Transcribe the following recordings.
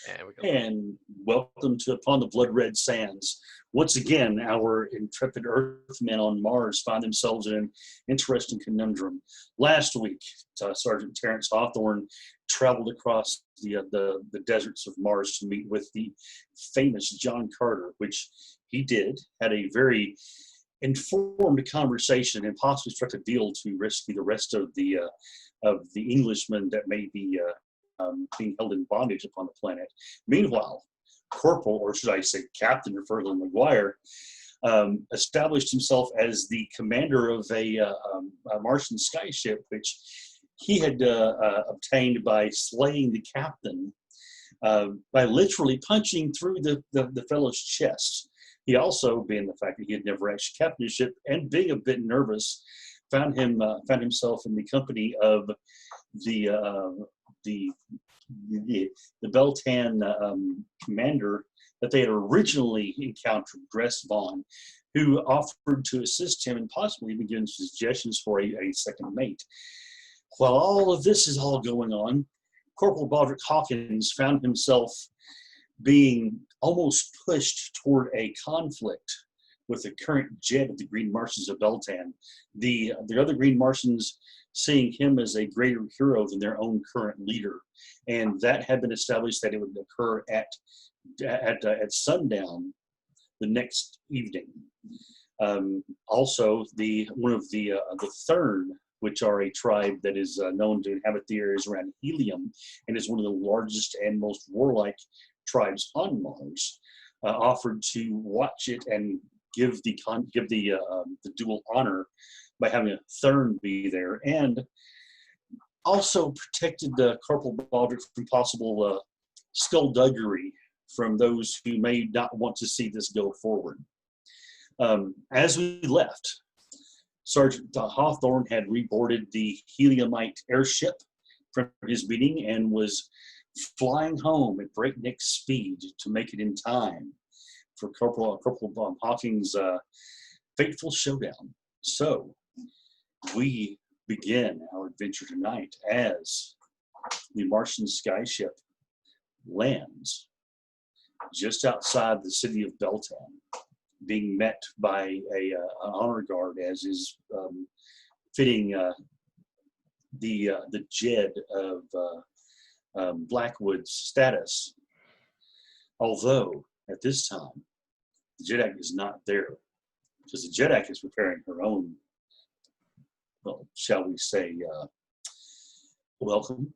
There we go. And welcome to Upon the Blood Red Sands. Once again, our intrepid Earthmen on Mars find themselves in an interesting conundrum. Last week, Sergeant Terrence Hawthorne traveled across the deserts of Mars to meet with the famous John Carter, which he did, had a very informed conversation, and possibly struck a deal to rescue the rest of the Englishmen that may be being held in bondage upon the planet. Meanwhile, Corporal, or should I say Captain Fergal McGuire, established himself as the commander of a Martian skyship, which he had obtained by slaying the captain, by literally punching through the fellow's chest. He also, being the fact that he had never actually captained a ship and being a bit nervous, found himself in the company of the Beltan commander that they had originally encountered, Gress Vaughn, who offered to assist him and possibly even given suggestions for a second mate. While all of this is all going on, Corporal Baldrick Hawkins found himself being almost pushed toward a conflict with the current Jed of the Green Martians of Beltan. The other Green Martians seeing him as a greater hero than their own current leader, and that had been established that it would occur at sundown the next evening. Also, one of the Thurn, which are a tribe that is known to inhabit the areas around Helium, and is one of the largest and most warlike tribes on Mars, offered to watch it and give the dual honor by having a Thurn be there, and also protected Corporal Baldrick from possible skullduggery from those who may not want to see this go forward. As we left, Sergeant Hawthorne had reboarded the Heliumite airship from his meeting and was flying home at breakneck speed to make it in time for Corporal Hawkins' fateful showdown. So we begin our adventure tonight as the Martian skyship lands just outside the city of Beltan, being met by an honor guard, as is fitting the Jed of Blackwood's status. Although at this time the Jedak is not there, because the Jedak is preparing her own, well, shall we say, welcome.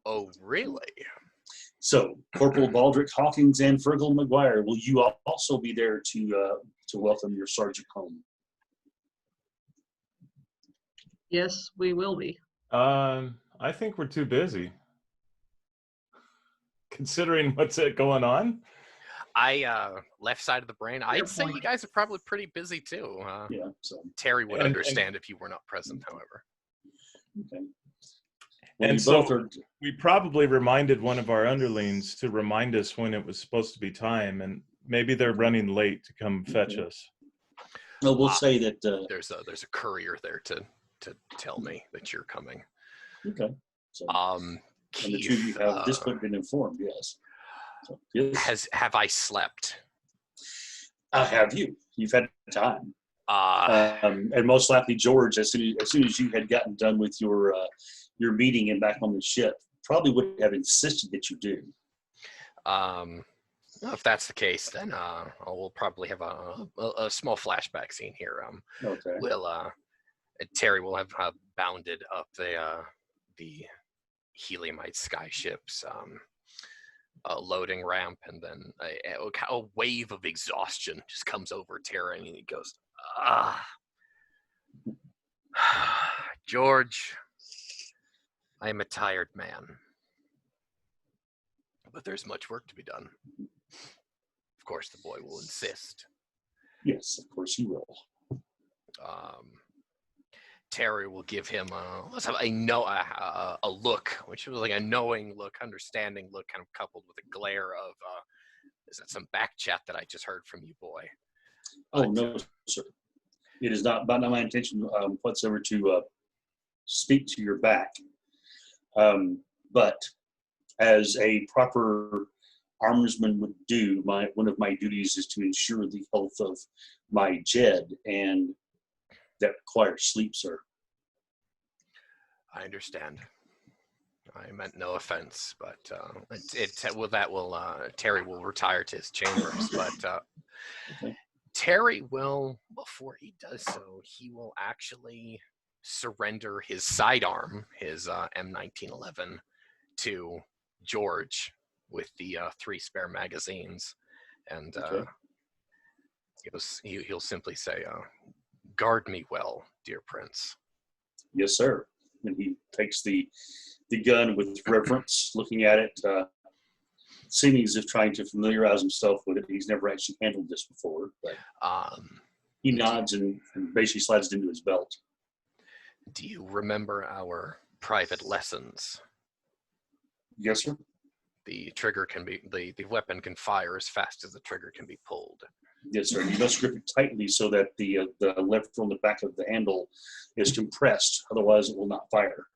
Oh, really? So, Corporal Baldrick Hawkins and Fergal McGuire, will you also be there to welcome your sergeant home? Yes, we will be. I think we're too busy, considering what's going on. Left side of the brain. I'd say you guys are probably pretty busy too. Yeah. So Terry would understand if you were not present, however. Okay. Well, And so we probably reminded one of our underlings to remind us when it was supposed to be time, and maybe they're running late to come fetch us. Well, we'll say that there's a courier there to tell me that you're coming. Okay. So, Keith, and the two of you have at this point been informed, yes. So, yes. Have I slept? Have you? You've had time. And most likely, George, as soon as you had gotten done with your meeting and back on the ship, probably would have insisted that you do. If that's the case, then we'll probably have a small flashback scene here. Okay. Terry will have bounded up the Heliumite skyship's loading ramp, and then a wave of exhaustion just comes over Terry, and he goes, George, I am a tired man, but there's much work to be done. Of course, the boy will insist. Yes, of course he will. Terry will give him a look, which was like a knowing look, understanding look, kind of coupled with a glare of, is that some back chat that I just heard from you, boy? Oh, no, sir. It is not my intention whatsoever to speak to your back. But as a proper armorsman would do, one of my duties is to ensure the health of my Jed, and that requires sleep, sir. I understand. I meant no offense, but Terry will retire to his chambers. But Okay. Terry will, before he does so, he will actually surrender his sidearm, his M1911, to George with the 3 spare magazines, and Okay. he'll simply say, "Guard me well, dear Prince." Yes, sir. And he takes the gun with reverence, looking at it, seeming as if trying to familiarize himself with it. He's never actually handled this before, but he nods and basically slides it into his belt. Do you remember our private lessons? Yes, sir. The trigger can be the weapon can fire as fast as the trigger can be pulled. Yes, sir. You must grip it tightly so that the lever on the back of the handle is compressed. Otherwise, it will not fire.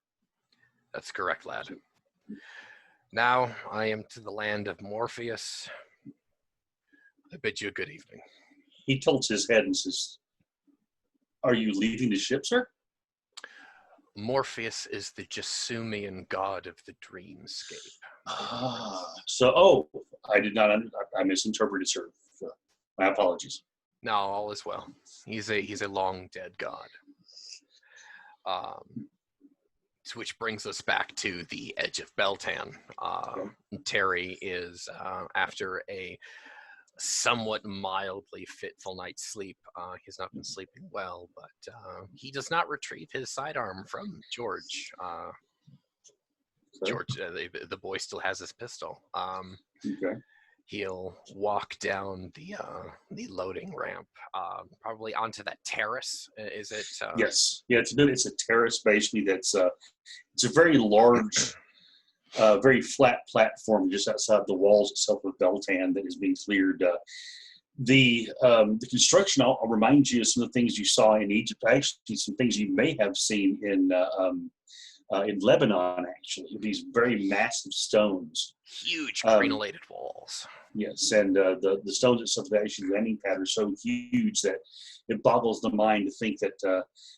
That's correct, lad. Now I am to the land of Morpheus. I bid you a good evening. He tilts his head and says, "Are you leaving the ship, sir?" Morpheus is the Jasumian god of the dreamscape. I did not. I misinterpreted, sir. My apologies. No, all is well. He's a long dead god. Which brings us back to the edge of Beltan. Terry is, after a somewhat mildly fitful night's sleep, he's not been sleeping well, but he does not retrieve his sidearm from George. George, the boy still has his pistol. Okay. He'll walk down the loading ramp, probably onto that terrace. Is it? Yes. Yeah, it's a terrace basically. It's a very large, very flat platform just outside the walls itself of Beltan that is being cleared. The construction, I'll remind you of some of the things you saw in Egypt. Actually, some things you may have seen in Lebanon. Actually, these very massive stones, huge crenellated walls. Yes, and the stones itself, the actual landing pad, are so huge that it boggles the mind to think that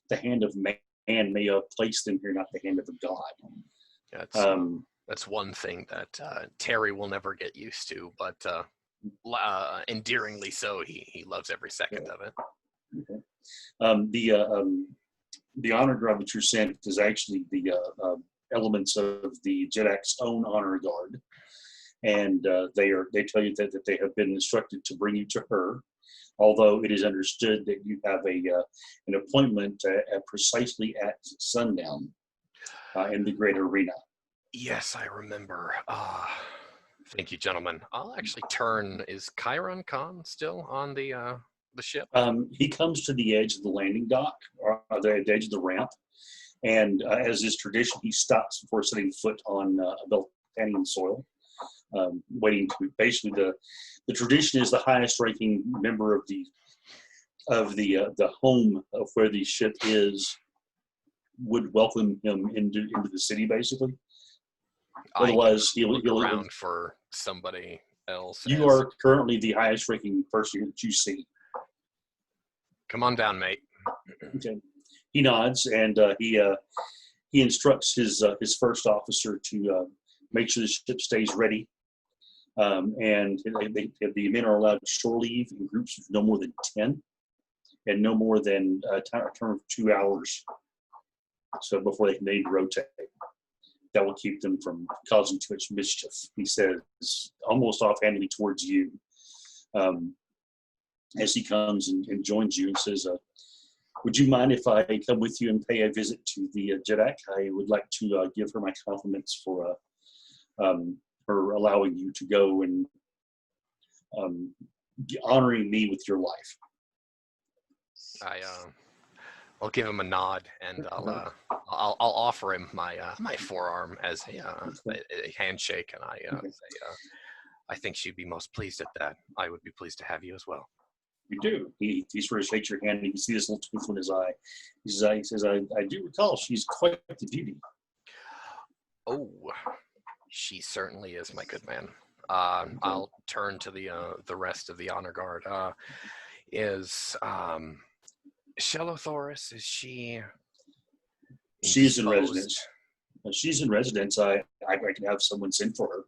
the hand of man may have placed them here, not the hand of a god. That's one thing that Terry will never get used to, but endearingly so. He loves every second of it. Okay. The honor guard that you're sent is actually the elements of the Jedak's own honor guard. And they tell you that they have been instructed to bring you to her, although it is understood that you have an appointment precisely at sundown in the great arena. Yes, I remember. Thank you, gentlemen. I'll actually turn. Is Chiron Khan still on the ship? He comes to the edge of the landing dock, or the edge of the ramp, and as is tradition, he stops before setting foot on Beltanian soil. Waiting to basically the tradition is the highest ranking member of the home of where the ship is would welcome him into the city basically. Otherwise he'll around for somebody else. You are currently the highest ranking person that you see. Come on down, mate. Okay. He nods and he instructs his first officer to make sure the ship stays ready. And the men are allowed shore leave in groups of no more than 10 and no more than a term of 2 hours. So before they can need to rotate, that will keep them from causing too much mischief. He says almost offhandedly towards you as he comes and joins you and says, would you mind if I come with you and pay a visit to the Jedak? I would like to give her my compliments for her allowing you to go and honoring me with your life. I'll give him a nod and I'll offer him my my forearm as a handshake, and say, I think she'd be most pleased at that. I would be pleased to have you as well. You do. He sort of shakes your hand and you can see this little twinkle in his eye. He says, I do recall she's quite the beauty. Oh, She certainly is, my good man. I'll turn to the rest of the honor guard. Is Shelothoris, is she She's in indisposed? residence. She's in residence. I can have someone send for her.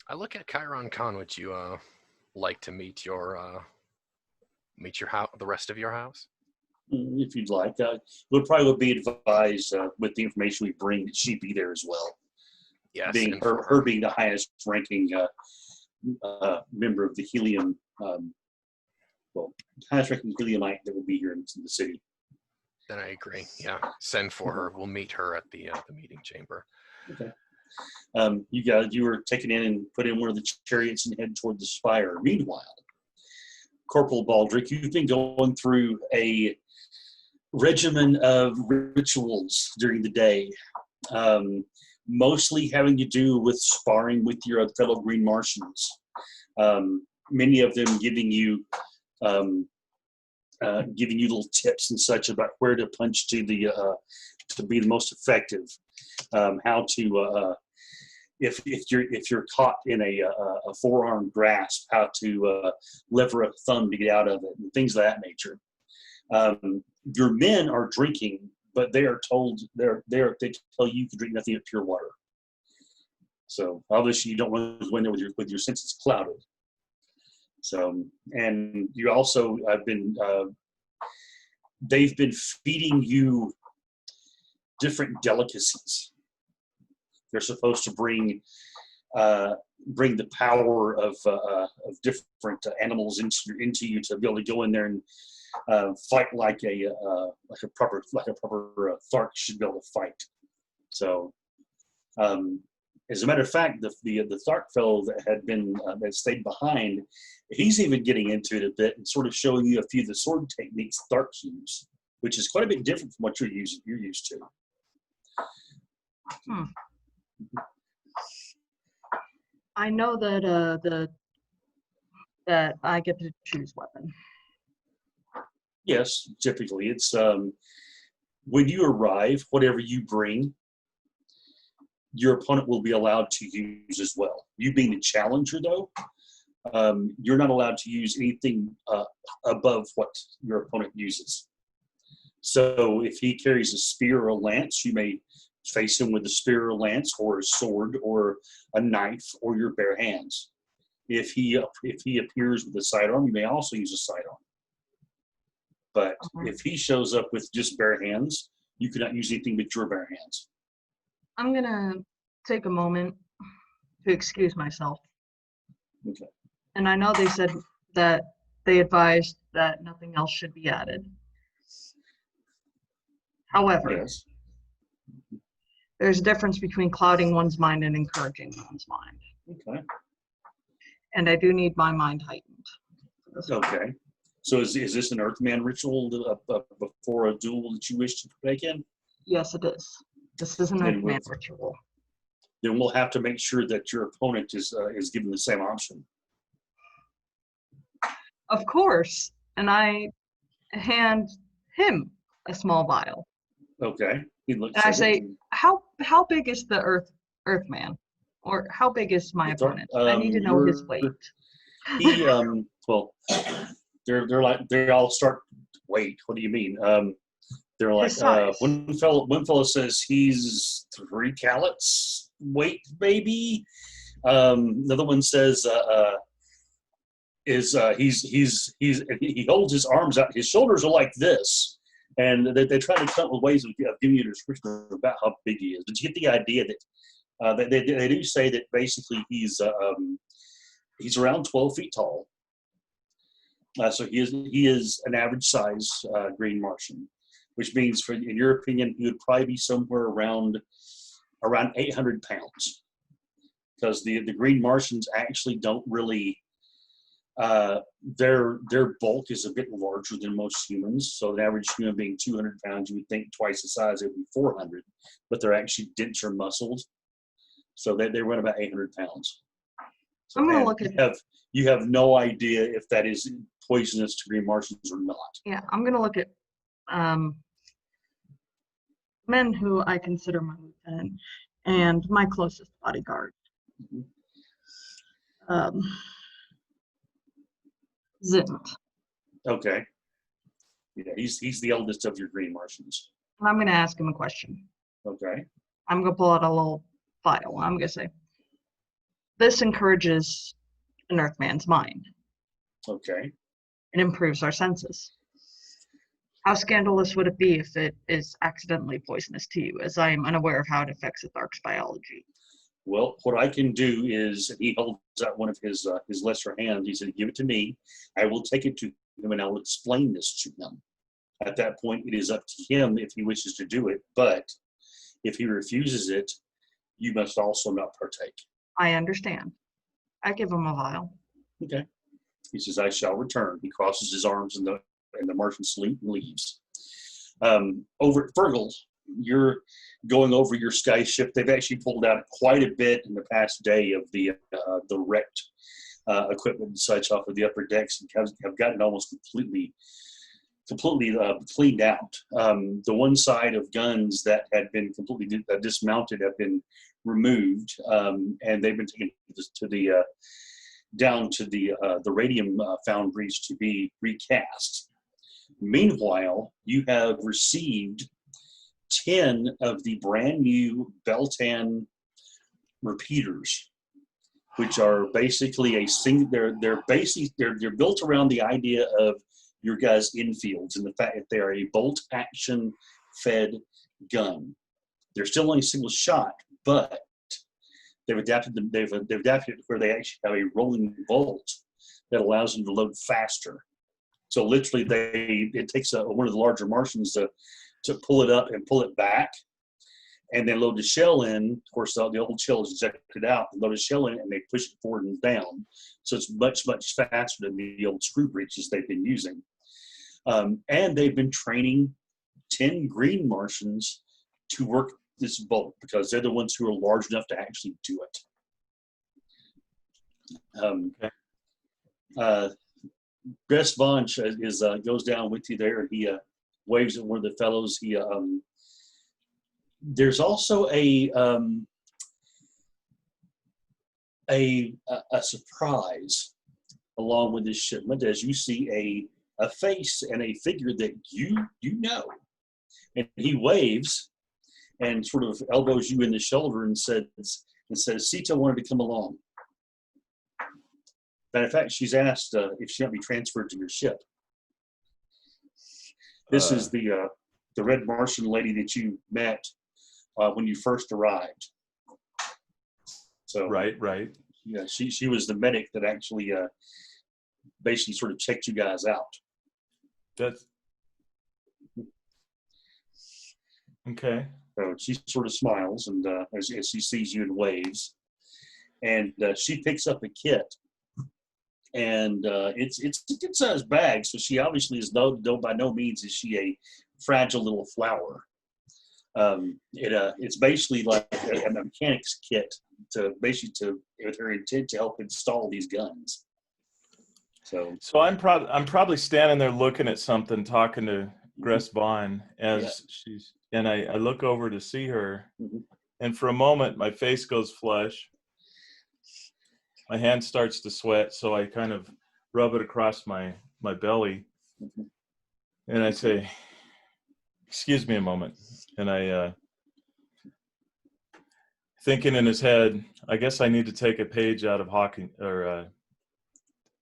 I look at Chiron Khan. Would you like to meet your house, the rest of your house? If you'd like. It would probably be advised with the information we bring that she be there as well. Yes, Being and her being the highest ranking member of the Helium, highest ranking Heliumite that will be here in the city. Then I agree. Yeah, send for her. We'll meet her at the meeting chamber. Okay. You were taken in and put in one of the chariots and head toward the spire. Meanwhile, Corporal Baldrick, you've been going through a regimen of rituals during the day, mostly having to do with sparring with your fellow Green Martians. Many of them giving you little tips and such about where to punch to be the most effective, how to if you're caught in a forearm grasp, how to lever a thumb to get out of it, and things of that nature. Your men are drinking, but they are told they tell you to drink nothing but pure water. So obviously you don't want to go in there with your senses clouded. So, and you also they've been feeding you different delicacies. They're supposed to bring the power of different animals into you to be able to go in there and fight like a proper Thark should be able to fight. So, as a matter of fact, the Thark fellow that had been that stayed behind, he's even getting into it a bit and sort of showing you a few of the sword techniques Thark use, which is quite a bit different from what you're used to. I know that that I get to choose weapon. Yes, typically it's when you arrive, whatever you bring, your opponent will be allowed to use as well. You being the challenger, though, you're not allowed to use anything above what your opponent uses. So if he carries a spear or a lance, you may face him with a spear or a lance, or a sword, or a knife, or your bare hands. If he appears with a sidearm, you may also use a sidearm. But if he shows up with just bare hands, you cannot use anything but your bare hands. I'm gonna take a moment to excuse myself. Okay. And I know they said that they advised that nothing else should be added. However, Yes. there's a difference between clouding one's mind and encouraging one's mind. Okay. And I do need my mind heightened. Okay. So is this an Earthman ritual before a duel that you wish to partake in? Yes, it is. This is an Earthman ritual. Then we'll have to make sure that your opponent is given the same option. Of course. And I hand him a small vial. Okay. He looks And I at say, it. how big is the Earthman? Or how big is my opponent? I need to know his weight. He well, they all start. Wait, what do you mean? They're like one fellow says he's 3 callets weight, maybe. Another one says he holds his arms out. His shoulders are like this, and they try to come up with ways of giving you a description about how big he is. But you get the idea that they do say that basically he's around 12 feet tall. So he is an average size Green Martian, which means, in your opinion, he would probably be somewhere around 800 pounds, because the Green Martians actually don't really their bulk is a bit larger than most humans. So an average human being 200 pounds, you would think twice the size, it would be 400, but they're actually denser muscled. So they run about 800 pounds. So, I'm gonna look at you have no idea if that is poisonous to Green Martians or not. Yeah, I'm gonna look at men who I consider my lieutenant and my closest bodyguard. Zint. Okay. Yeah, he's the eldest of your Green Martians. I'm going to ask him a question. Okay. I'm going to pull out a little file. I'm going to say, this encourages an Earthman's mind. Okay. It improves our senses. How scandalous would it be if it is accidentally poisonous to you, as I am unaware of how it affects a Thark's biology? Well, what I can do is, he holds out one of his lesser hands. He said, give it to me. I will take it to him and I will explain this to him. At that point, it is up to him if he wishes to do it. But if he refuses it, you must also not partake. I understand. I give him a vial. Okay. He says, I shall return. He crosses his arms in the Martian salute and leaves. Over at Fergal, you're going over your sky ship. They've actually pulled out quite a bit in the past day of the wrecked equipment and such off of the upper decks, and have gotten almost completely cleaned out. The one side of guns that had been completely dismounted have been removed, and they've been taken to the down to the radium foundries to be recast. Meanwhile, you have received 10 of the brand new Beltan repeaters, which are basically they're built around the idea of your guys' infields and the fact that they are a bolt action fed gun. They're still only single shot, but they've adapted it where they actually have a rolling bolt that allows them to load faster. So literally, it takes one of the larger Martians to pull it up and pull it back, and then load the shell in. Of course, the old shell is ejected out, and load the shell in, and they push it forward and down. So it's much, much faster than the old screw breeches they've been using. And they've been training 10 Green Martians to work this bolt because they're the ones who are large enough to actually do it. Okay. Gress Vaughn goes down with you there, and he waves at one of the fellows. There's also a surprise along with this shipment, as you see a face and a figure that you know, and he waves and sort of elbows you in the shoulder and says, Sita wanted to come along. And in fact, she's asked if she might be transferred to your ship. This is the Red Martian lady that you met when you first arrived. So Right. Yeah, she was the medic that actually basically sort of checked you guys out. That's okay. So she sort of smiles and as she sees you and waves, and she picks up a kit. And it's a good sized bag, so she obviously is by no means is she a fragile little flower. It's basically like a mechanic's kit with her intent to help install these guns. So I'm probably standing there looking at something, talking to Gress Vaughn as she's, and I look over to see her, and for a moment my face goes flush. My hand starts to sweat, so I kind of rub it across my belly, and I say, "Excuse me a moment." And I, thinking in his head, I guess I need to take a page out of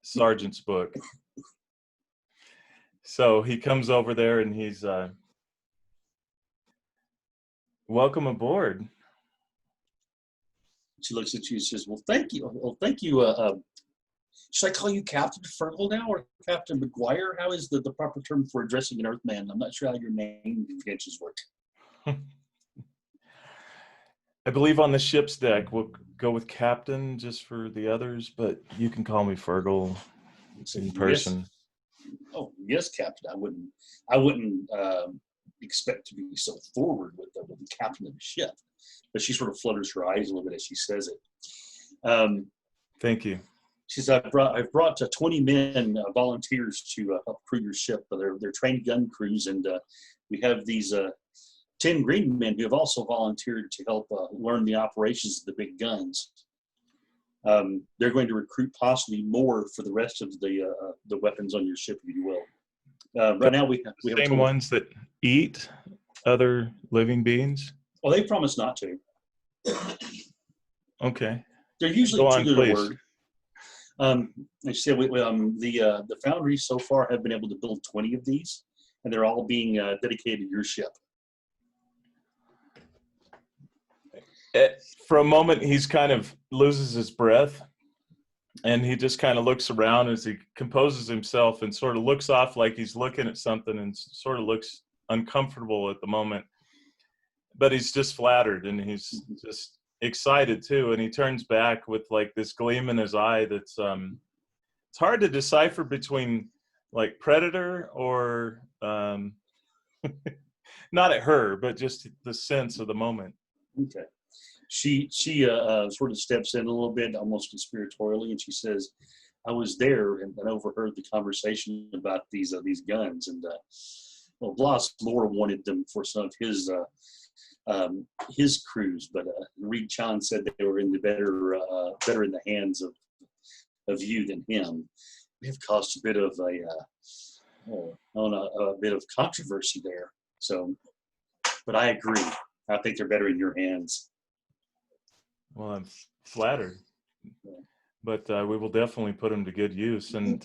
Sergeant's book. So he comes over there and he's, "Welcome aboard." she looks at you and says, "Well, thank you. Well, thank you. Should I call you Captain Fergal now or Captain McGuire? How is the proper term for addressing an Earthman? I'm not sure how your name conventions work." I believe on the ship's deck we'll go with Captain just for the others, but you can call me Fergal in person. Yes. Oh, yes, Captain. I wouldn't expect to be so forward with the captain of the ship. But she sort of flutters her eyes a little bit as she says it. Thank you. She says, I've brought 20 men, volunteers to help crew your ship. They're trained gun crews, and we have these 10 green men who have also volunteered to help learn the operations of the big guns. They're going to recruit possibly more for the rest of the weapons on your ship, if you will. Right now, we have same ones that eat other living beings. Well, they promise not to. Okay. They're usually Go too on, good please. a word. Like I said, the foundries so far have been able to build 20 of these, and they're all being dedicated to your ship. For a moment, he's kind of loses his breath, and he just kind of looks around as he composes himself and sort of looks off like he's looking at something and sort of looks uncomfortable at the moment. But he's just flattered, and he's just excited too. And he turns back with like this gleam in his eye that's it's hard to decipher between like predator or not at her, but just the sense of the moment. Okay. She sort of steps in a little bit, almost conspiratorially, and she says, "I was there and overheard the conversation about these guns, and well, Blas Moore wanted them for some of his crews, but Reed Chan said they were in the better in the hands of you than him. We have caused a bit of a bit of controversy there. So, but I agree. I think they're better in your hands." Well, I'm flattered, but we will definitely put them to good use. And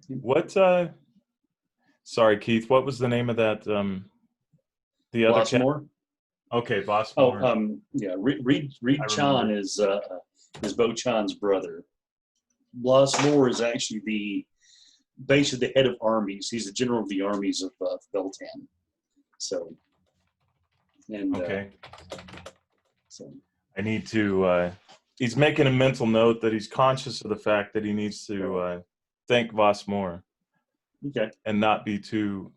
what? Sorry, Keith. What was the name of that? The other Bossmore? Okay, Bossmore. Oh, yeah. Reed Chan is Bo Chan's brother. Bossmore is actually basically the head of armies. He's the general of the armies of Beltan. So, and okay. So. I need to, he's making a mental note that he's conscious of the fact that he needs to thank Voss more. Okay. And not be too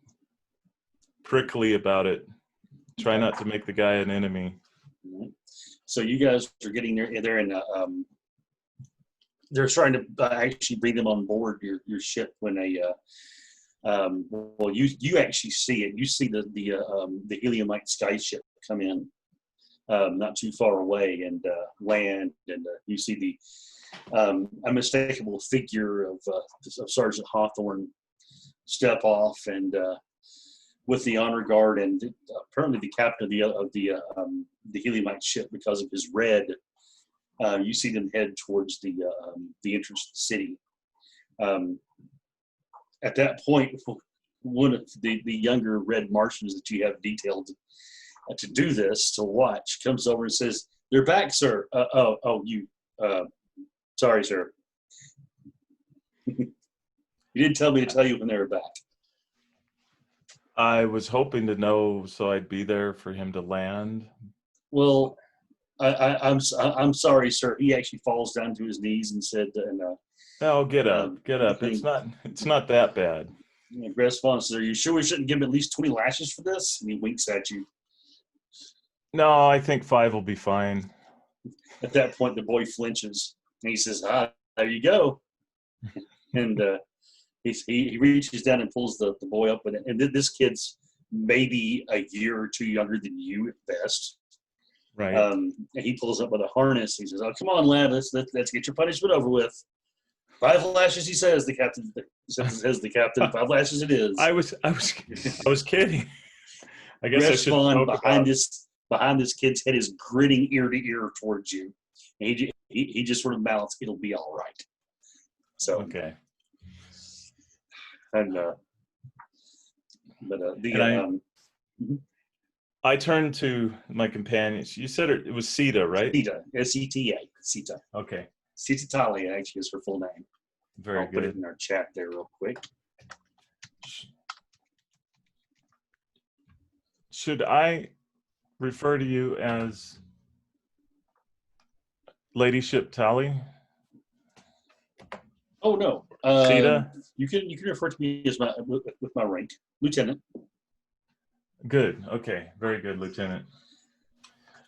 prickly about it. Try not to make the guy an enemy. So you guys are getting there, and they're trying to actually bring them on board your ship when well, you actually see it. You see the heliumite sky ship come in. Not too far away and land, and you see the unmistakable figure of Sergeant Hawthorne step off, and with the honor guard, and apparently the captain of the heliumite ship, because of his red. You see them head towards the entrance to the city. At that point, one of the younger red Martians that you have detailed to do this, to watch, comes over and says, "They're back, sir." Sorry, sir. You didn't tell me to tell you when they were back. I was hoping to know so I'd be there for him to land. Well, I'm sorry, sir. He actually falls down to his knees and said, "Oh, get up, get up. It's not that bad." Gress Vaughn says, "Are you sure we shouldn't give him at least 20 lashes for this?" And he winks at you. No, I think 5 will be fine. At that point, the boy flinches, and he says, "There you go." And he reaches down and pulls the boy up, and this kid's maybe a year or two younger than you at best. Right. And he pulls up with a harness. He says, "Oh, come on, lad, let's get your punishment over with." 5 lashes, he says. The captain says, "The captain, 5 lashes it is." I was kidding. I guess I should Vaughn behind this kid's head is grinning ear to ear towards you. And he just sort of mouths, "It'll be all right." So okay. And I turned to my companions. You said it was Sita, right? Sita, S-E-T-A, Sita. Okay. Sita Talia actually is her full name. Very I'll good. put it in our chat there real quick. Should I refer to you as Ladyship Tally? Oh no, Sita? You can refer to me as with my rank, Lieutenant. Good. Okay. Very good, Lieutenant.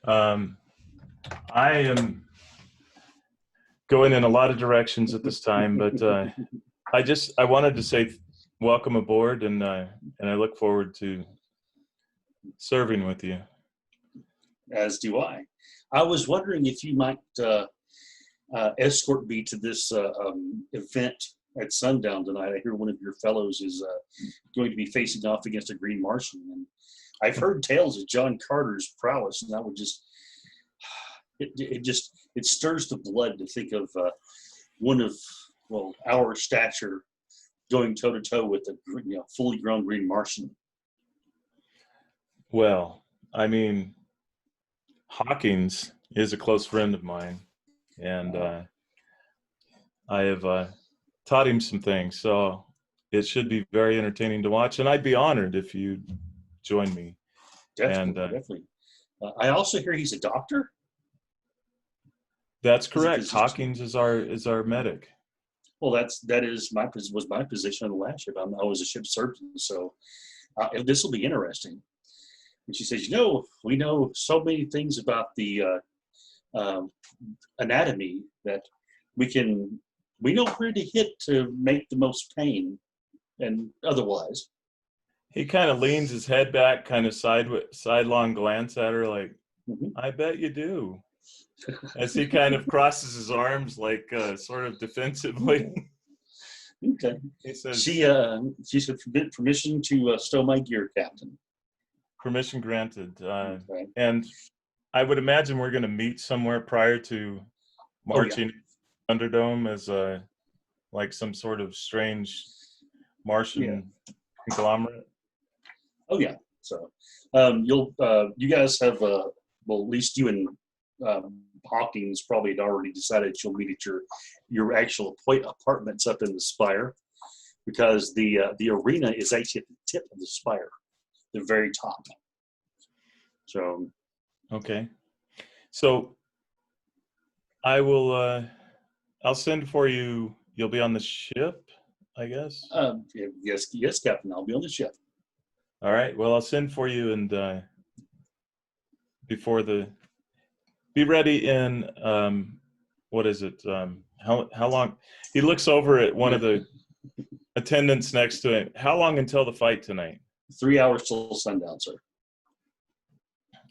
I am going in a lot of directions at this time, but I wanted to say welcome aboard, and I look forward to serving with you. As do I. I was wondering if you might escort me to this event at sundown tonight. I hear one of your fellows is going to be facing off against a Green Martian, and I've heard tales of John Carter's prowess, and I would just it stirs the blood to think of one of our stature going toe to toe with a fully grown Green Martian. Well, I mean, Hawkins is a close friend of mine, and I have taught him some things, so it should be very entertaining to watch, and I'd be honored if you'd join me. Definitely. I also hear he's a doctor. That's correct. Hawkins is our medic. Well, that was my position on the last ship. I was a ship surgeon, so this will be interesting. And she says, we know so many things about the anatomy that we know where to hit to make the most pain, and otherwise. He kind of leans his head back, kind of sidelong glance at her, like, I bet you do. As he kind of crosses his arms, like sort of defensively. Okay. He says, she said, permission to stow my gear, Captain. Permission granted. Okay. And I would imagine we're going to meet somewhere prior to marching Thunderdome as like some sort of strange Martian conglomerate. Oh yeah. So you guys have at least you and Hawkins probably had already decided you'll meet at your actual apartments up in the spire, because the arena is actually at the tip of the spire, the very top. So okay, so I will I'll send for you. You'll be on the ship, I guess. Yes, Captain. I'll be on the ship. All right. Well, I'll send for you, and be ready in what is it? How long? He looks over at one of the attendants next to him. How long until the fight tonight? 3 hours till sundown, sir.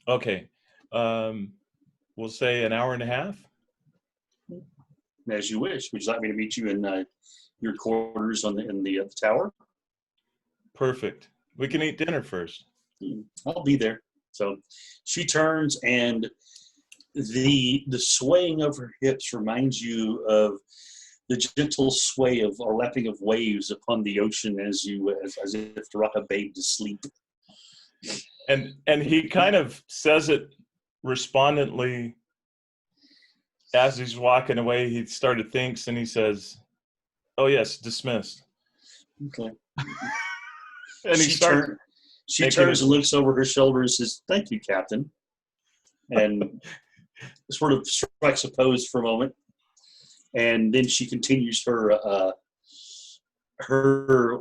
Okay. We'll say an hour and a half. As you wish. Would you like me to meet you in your quarters in the tower? Perfect. We can eat dinner first. I'll be there. So she turns, and the swaying of her hips reminds you of the gentle sway or lapping of waves upon the ocean as if to rock a babe to sleep. And he kind of says it respondently as he's walking away. He thinks, and he says, "Oh yes, dismissed." Okay. And she turns and looks over her shoulder and says, "Thank you, Captain," and sort of strikes a pose for a moment, and then she continues her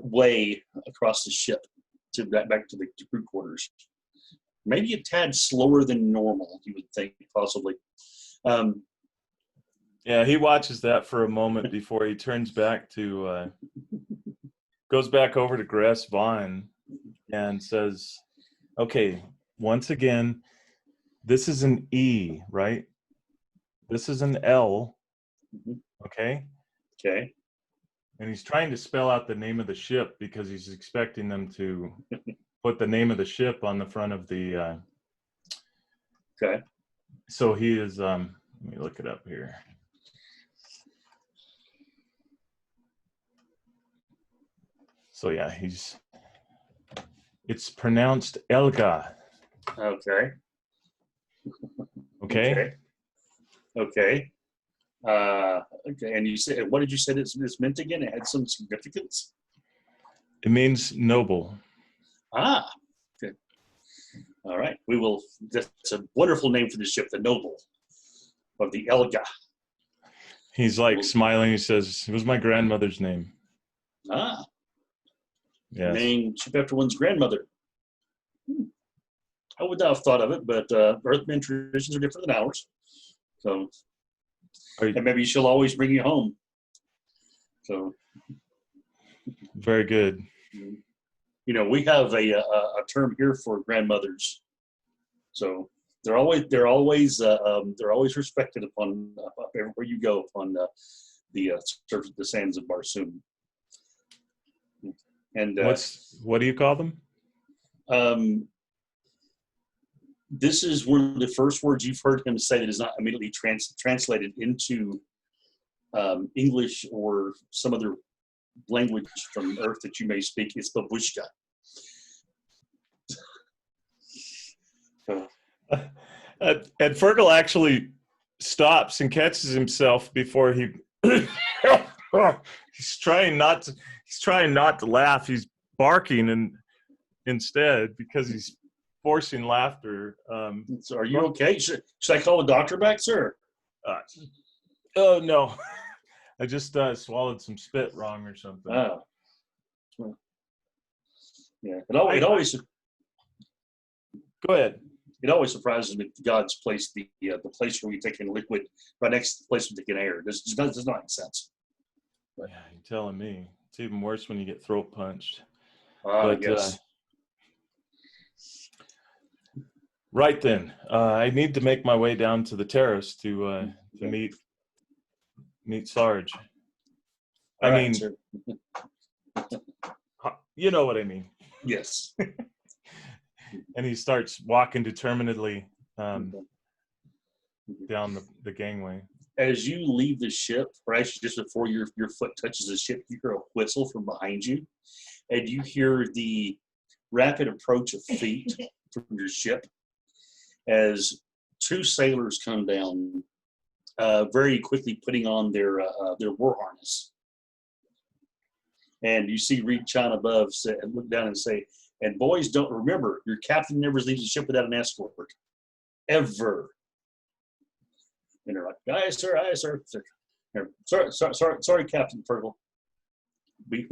way across the ship back to the crew quarters. Maybe a tad slower than normal, you would think, possibly. Yeah, he watches that for a moment before he turns back goes back over to Gress Vaughn and says, "Okay, once again, this is an E, right? This is an L, okay?" Okay. And he's trying to spell out the name of the ship because he's expecting them to put the name of the ship on the front of the... Okay. So he is... let me look it up here. So yeah, it's pronounced Elga. Okay. Okay? Okay. Okay. And you said, what did you say this meant again? It had some significance? It means noble. Ah, okay. All right. That's a wonderful name for the ship, the Noble, of the Elga. He's like smiling. He says, "It was my grandmother's name." Ah. Yes. Named ship after one's grandmother. I would not have thought of it, but Earthmen traditions are different than ours. So, and maybe she'll always bring you home. So, very good. we have a term here for grandmothers. So they're always respected upon everywhere you go upon the surface, the sands of Barsoom. And what do you call them? This is one of the first words you've heard him say that is not immediately translated into English or some other language from Earth that you may speak. It's Babushka. And Fergal actually stops and catches himself before he he's trying not to laugh. He's barking and instead because he's forcing laughter. So are you okay? Should I call the doctor back, sir? Oh no. I just swallowed some spit wrong or something. Oh. Yeah. It always Go ahead. It always surprises me that God's placed the place where we take in liquid right next to the place we take in air. This does not make sense. But, yeah, you're telling me. It's even worse when you get throat punched. Yes. Right then, I need to make my way down to the terrace to meet Sarge. All I right, mean, sir. you know what I mean. Yes. And he starts walking determinedly down the gangway. As you leave the ship, or actually just before your foot touches the ship, you hear a whistle from behind you, and you hear the rapid approach of feet from your ship as two sailors come down, very quickly putting on their war harness. And you see Reed Chan above look down and say, "And boys, don't remember, your captain never leaves the ship without an escort, ever." And they're like, "Aye, sir, aye, sir." Sorry, Captain Fergal. This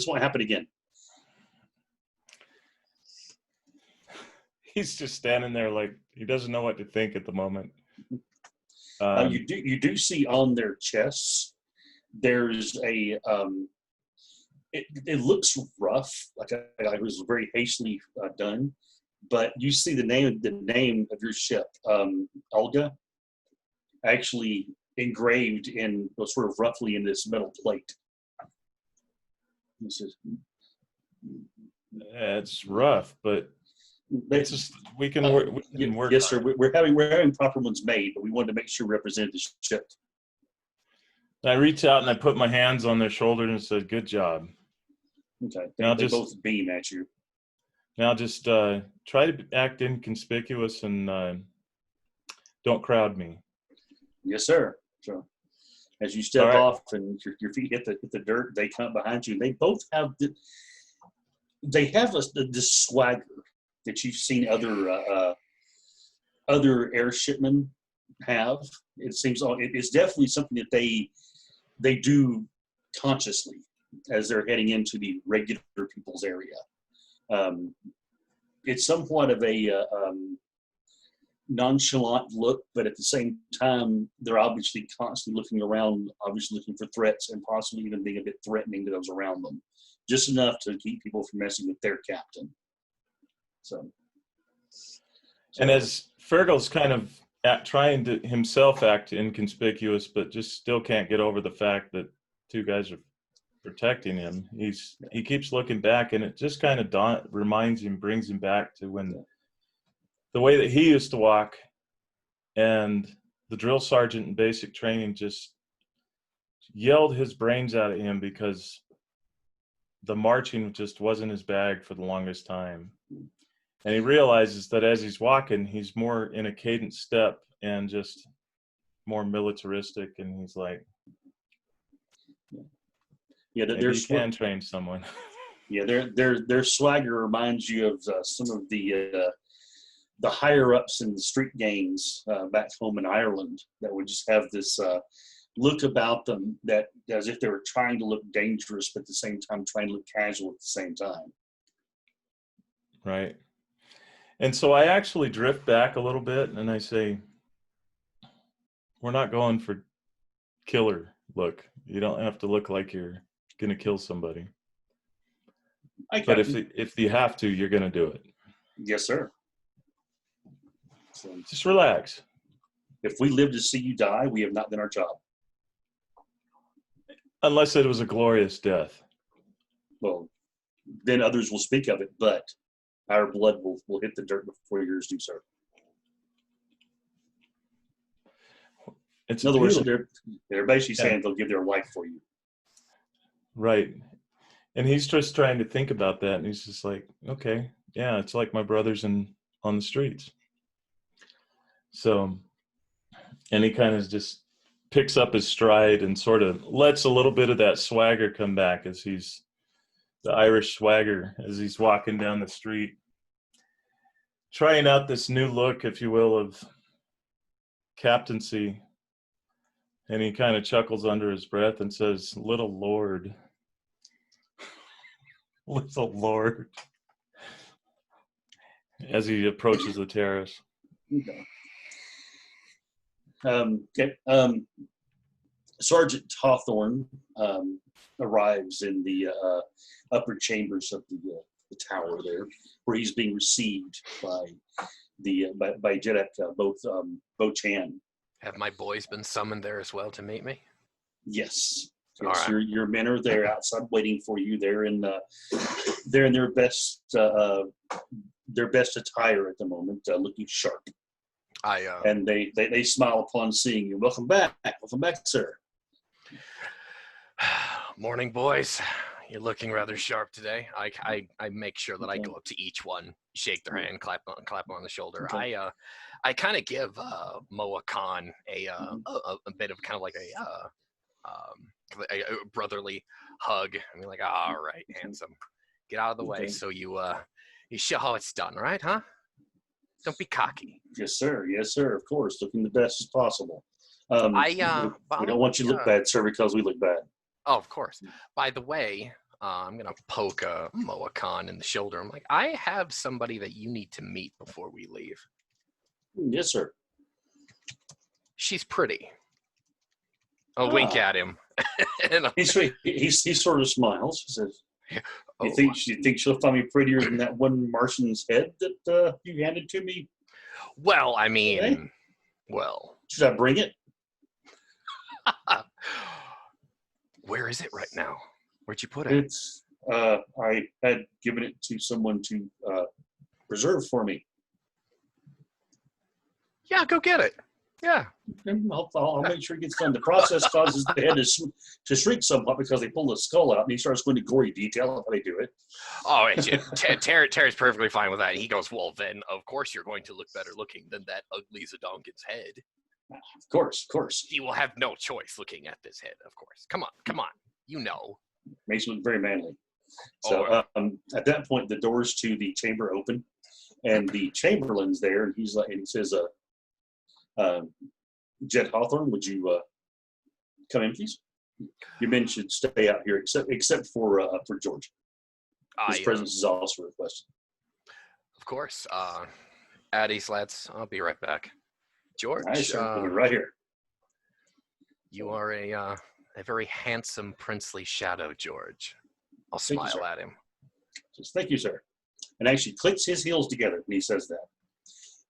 won't happen again. He's just standing there like he doesn't know what to think at the moment. You do see on their chests there's a it looks rough, like it was very hastily done, but you see the name of your ship, Olga, actually engraved in sort of roughly in this metal plate. It's rough, but it's just we can work. Yes, sir. We're having proper ones made, but we wanted to make sure we represented the ship. I reach out and I put my hands on their shoulders and said, "Good job." Okay. They both beam at you. Now just try to act inconspicuous and don't crowd me. Yes, sir. So as you step off and your feet hit the dirt, they come behind you. They both have this swagger that you've seen other airshipmen have. It seems it's definitely something that they do consciously as they're heading into the regular people's area. It's somewhat of a nonchalant look, but at the same time, they're obviously constantly looking around, obviously looking for threats and possibly even being a bit threatening to those around them, just enough to keep people from messing with their captain. So and as Fergal's kind of trying to himself act inconspicuous, but just still can't get over the fact that two guys are protecting him. He keeps looking back, and it just kind of brings him back to when the way that he used to walk, and the drill sergeant in basic training just yelled his brains out at him because the marching just wasn't his bag for the longest time. And he realizes that as he's walking, he's more in a cadence step and just more militaristic. And he's like, "Yeah, maybe you can train someone." Yeah, their swagger reminds you of some of the higher ups in the street gangs back home in Ireland that would just have this look about them that as if they were trying to look dangerous, but at the same time trying to look casual at the same time. Right. And so I actually drift back a little bit and I say, "We're not going for killer look. You don't have to look like you're going to kill somebody." But if you have to, you're going to do it. Yes, sir. So, just relax. If we live to see you die, we have not done our job. Unless it was a glorious death. Well, then others will speak of it, but our blood will hit the dirt before yours do, sir. In other words, they're basically saying they'll give their life for you. Right. And he's just trying to think about that, and he's just like, okay, yeah, it's like my brothers on the streets. So, and he kind of just picks up his stride and sort of lets a little bit of that swagger come back as he's the Irish swagger as he's walking down the street, trying out this new look, if you will, of captaincy. And he kind of chuckles under his breath and says, "Little Lord." Little Lord. As he approaches the terrace. Okay. Sergeant Hawthorne arrives in the upper chambers of the tower there, where he's being received by Jedek Bo-Chan. Have my boys been summoned there as well to meet me? Yes. All Yes, right. your men are there outside waiting for you. They're in their best attire at the moment, looking sharp. And they smile upon seeing you. Welcome back, sir. Morning, boys. You're looking rather sharp today. I make sure that I go up to each one, shake their hand, clap them on the shoulder. Okay. I kind of give Moa Khan a bit of kind of like a brotherly hug. I mean, like, all right, handsome, get out of the way so you show how it's done, right? Huh? Don't be cocky. Yes, sir. Yes, sir. Of course, looking the best as possible. We don't want you to look bad, sir, because we look bad. Oh, of course. By the way, I'm gonna poke Moa Khan in the shoulder. I'm like, I have somebody that you need to meet before we leave. Yes, sir. She's pretty. I'll wink at him. And he sort of smiles. He says, oh, you think she'll find me prettier than that one Martian's head that you handed to me? Well, I mean, well. Should I bring it? Where is it right now? Where'd you put it? It's I had given it to someone to preserve for me. Yeah, go get it. Yeah. I'll make sure it gets done. The process causes the head to shrink somewhat because they pull the skull out and he starts going to gory detail of how they do it. Oh, Terry's perfectly fine with that. He goes, well, then, of course, you're going to look better looking than that ugly Zodonkin's head. Of course. He will have no choice looking at this head, of course. Come on. You know. Makes it look very manly. So at that point, the doors to the chamber open, and the Chamberlain's there, and he says, Jed Hawthorne, would you come in, please? Your men should stay out here, except for George. His presence is also requested. Of course. At ease, lads. I'll be right back. George, we'll be right here. You are a very handsome princely shadow, George. I'll smile at him. Just thank you, sir. And actually clicks his heels together when he says that.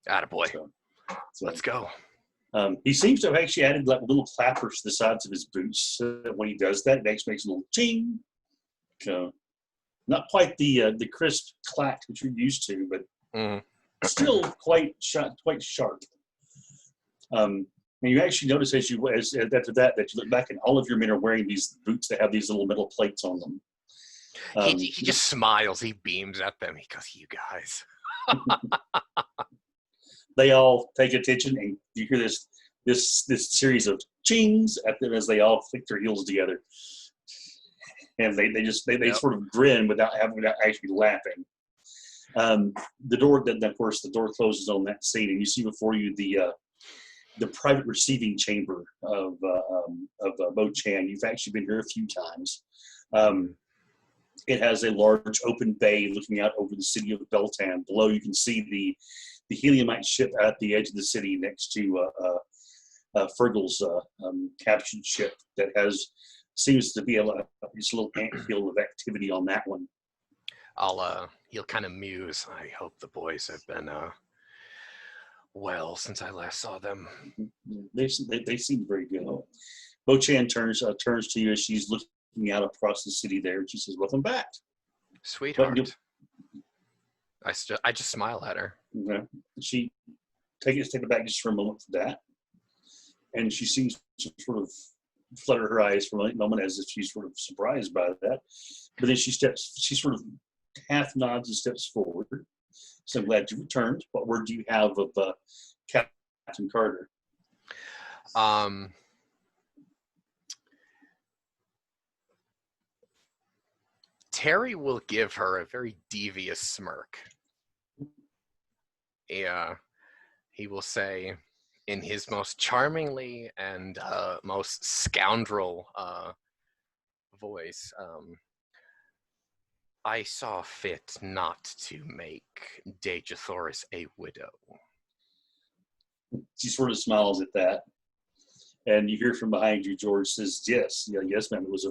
Attaboy. So let's go. He seems to have actually added like little clappers to the sides of his boots. When he does that, it makes a little ching. Not quite the crisp clack that you're used to, but still quite sharp. And you actually notice as after that you look back and all of your men are wearing these boots that have these little metal plates on them. He just smiles. He beams at them. He goes, "You guys." They all take attention, and you hear this series of chings at them as they all click their heels together, and they sort of grin without actually laughing. The door closes on that scene, and you see before you the private receiving chamber of Bo-Chan. You've actually been here a few times. It has a large open bay looking out over the city of Beltan. Below, you can see the heliumite ship at the edge of the city next to Fergal's captured ship that seems to be a little antfield of activity on that one. He'll kind of muse. I hope the boys have been well since I last saw them. They seem very good. Bo Chan turns to you as she's looking out across the city there, and she says, "Welcome back, Sweetheart." I just smile at her. Okay. She take it back just for a moment for that, and she seems to sort of flutter her eyes for a moment as if she's sort of surprised by that. But then she sort of half nods and steps forward. So I'm glad you returned. What word do you have of Captain Carter? Terry will give her a very devious smirk. He will say, in his most charmingly and most scoundrel voice, I saw fit not to make Dejathoris a widow. She sort of smiles at that. And you hear from behind you, George says, yes, ma'am. It was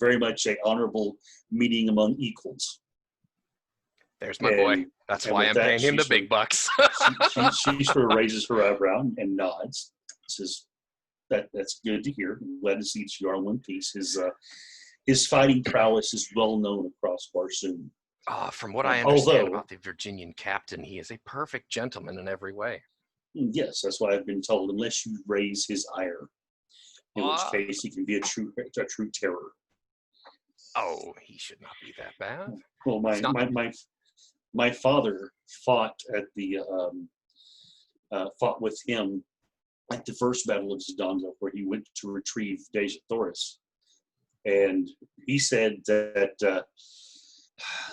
very much an honorable meeting among equals. There's my boy. That's why I'm paying him the big bucks. she sort of raises her eyebrow and nods. Says, that's good to hear. I'm glad to see that you are in one piece. His fighting prowess is well known across Barsoom. From what I understand about the Virginian captain, he is a perfect gentleman in every way. Yes, that's what I've been told, unless you raise his ire, in which case he can be a true terror. Oh, he should not be that bad. Well, my father fought with him at the first Battle of Zidonga, where he went to retrieve Dejathoris. And he said that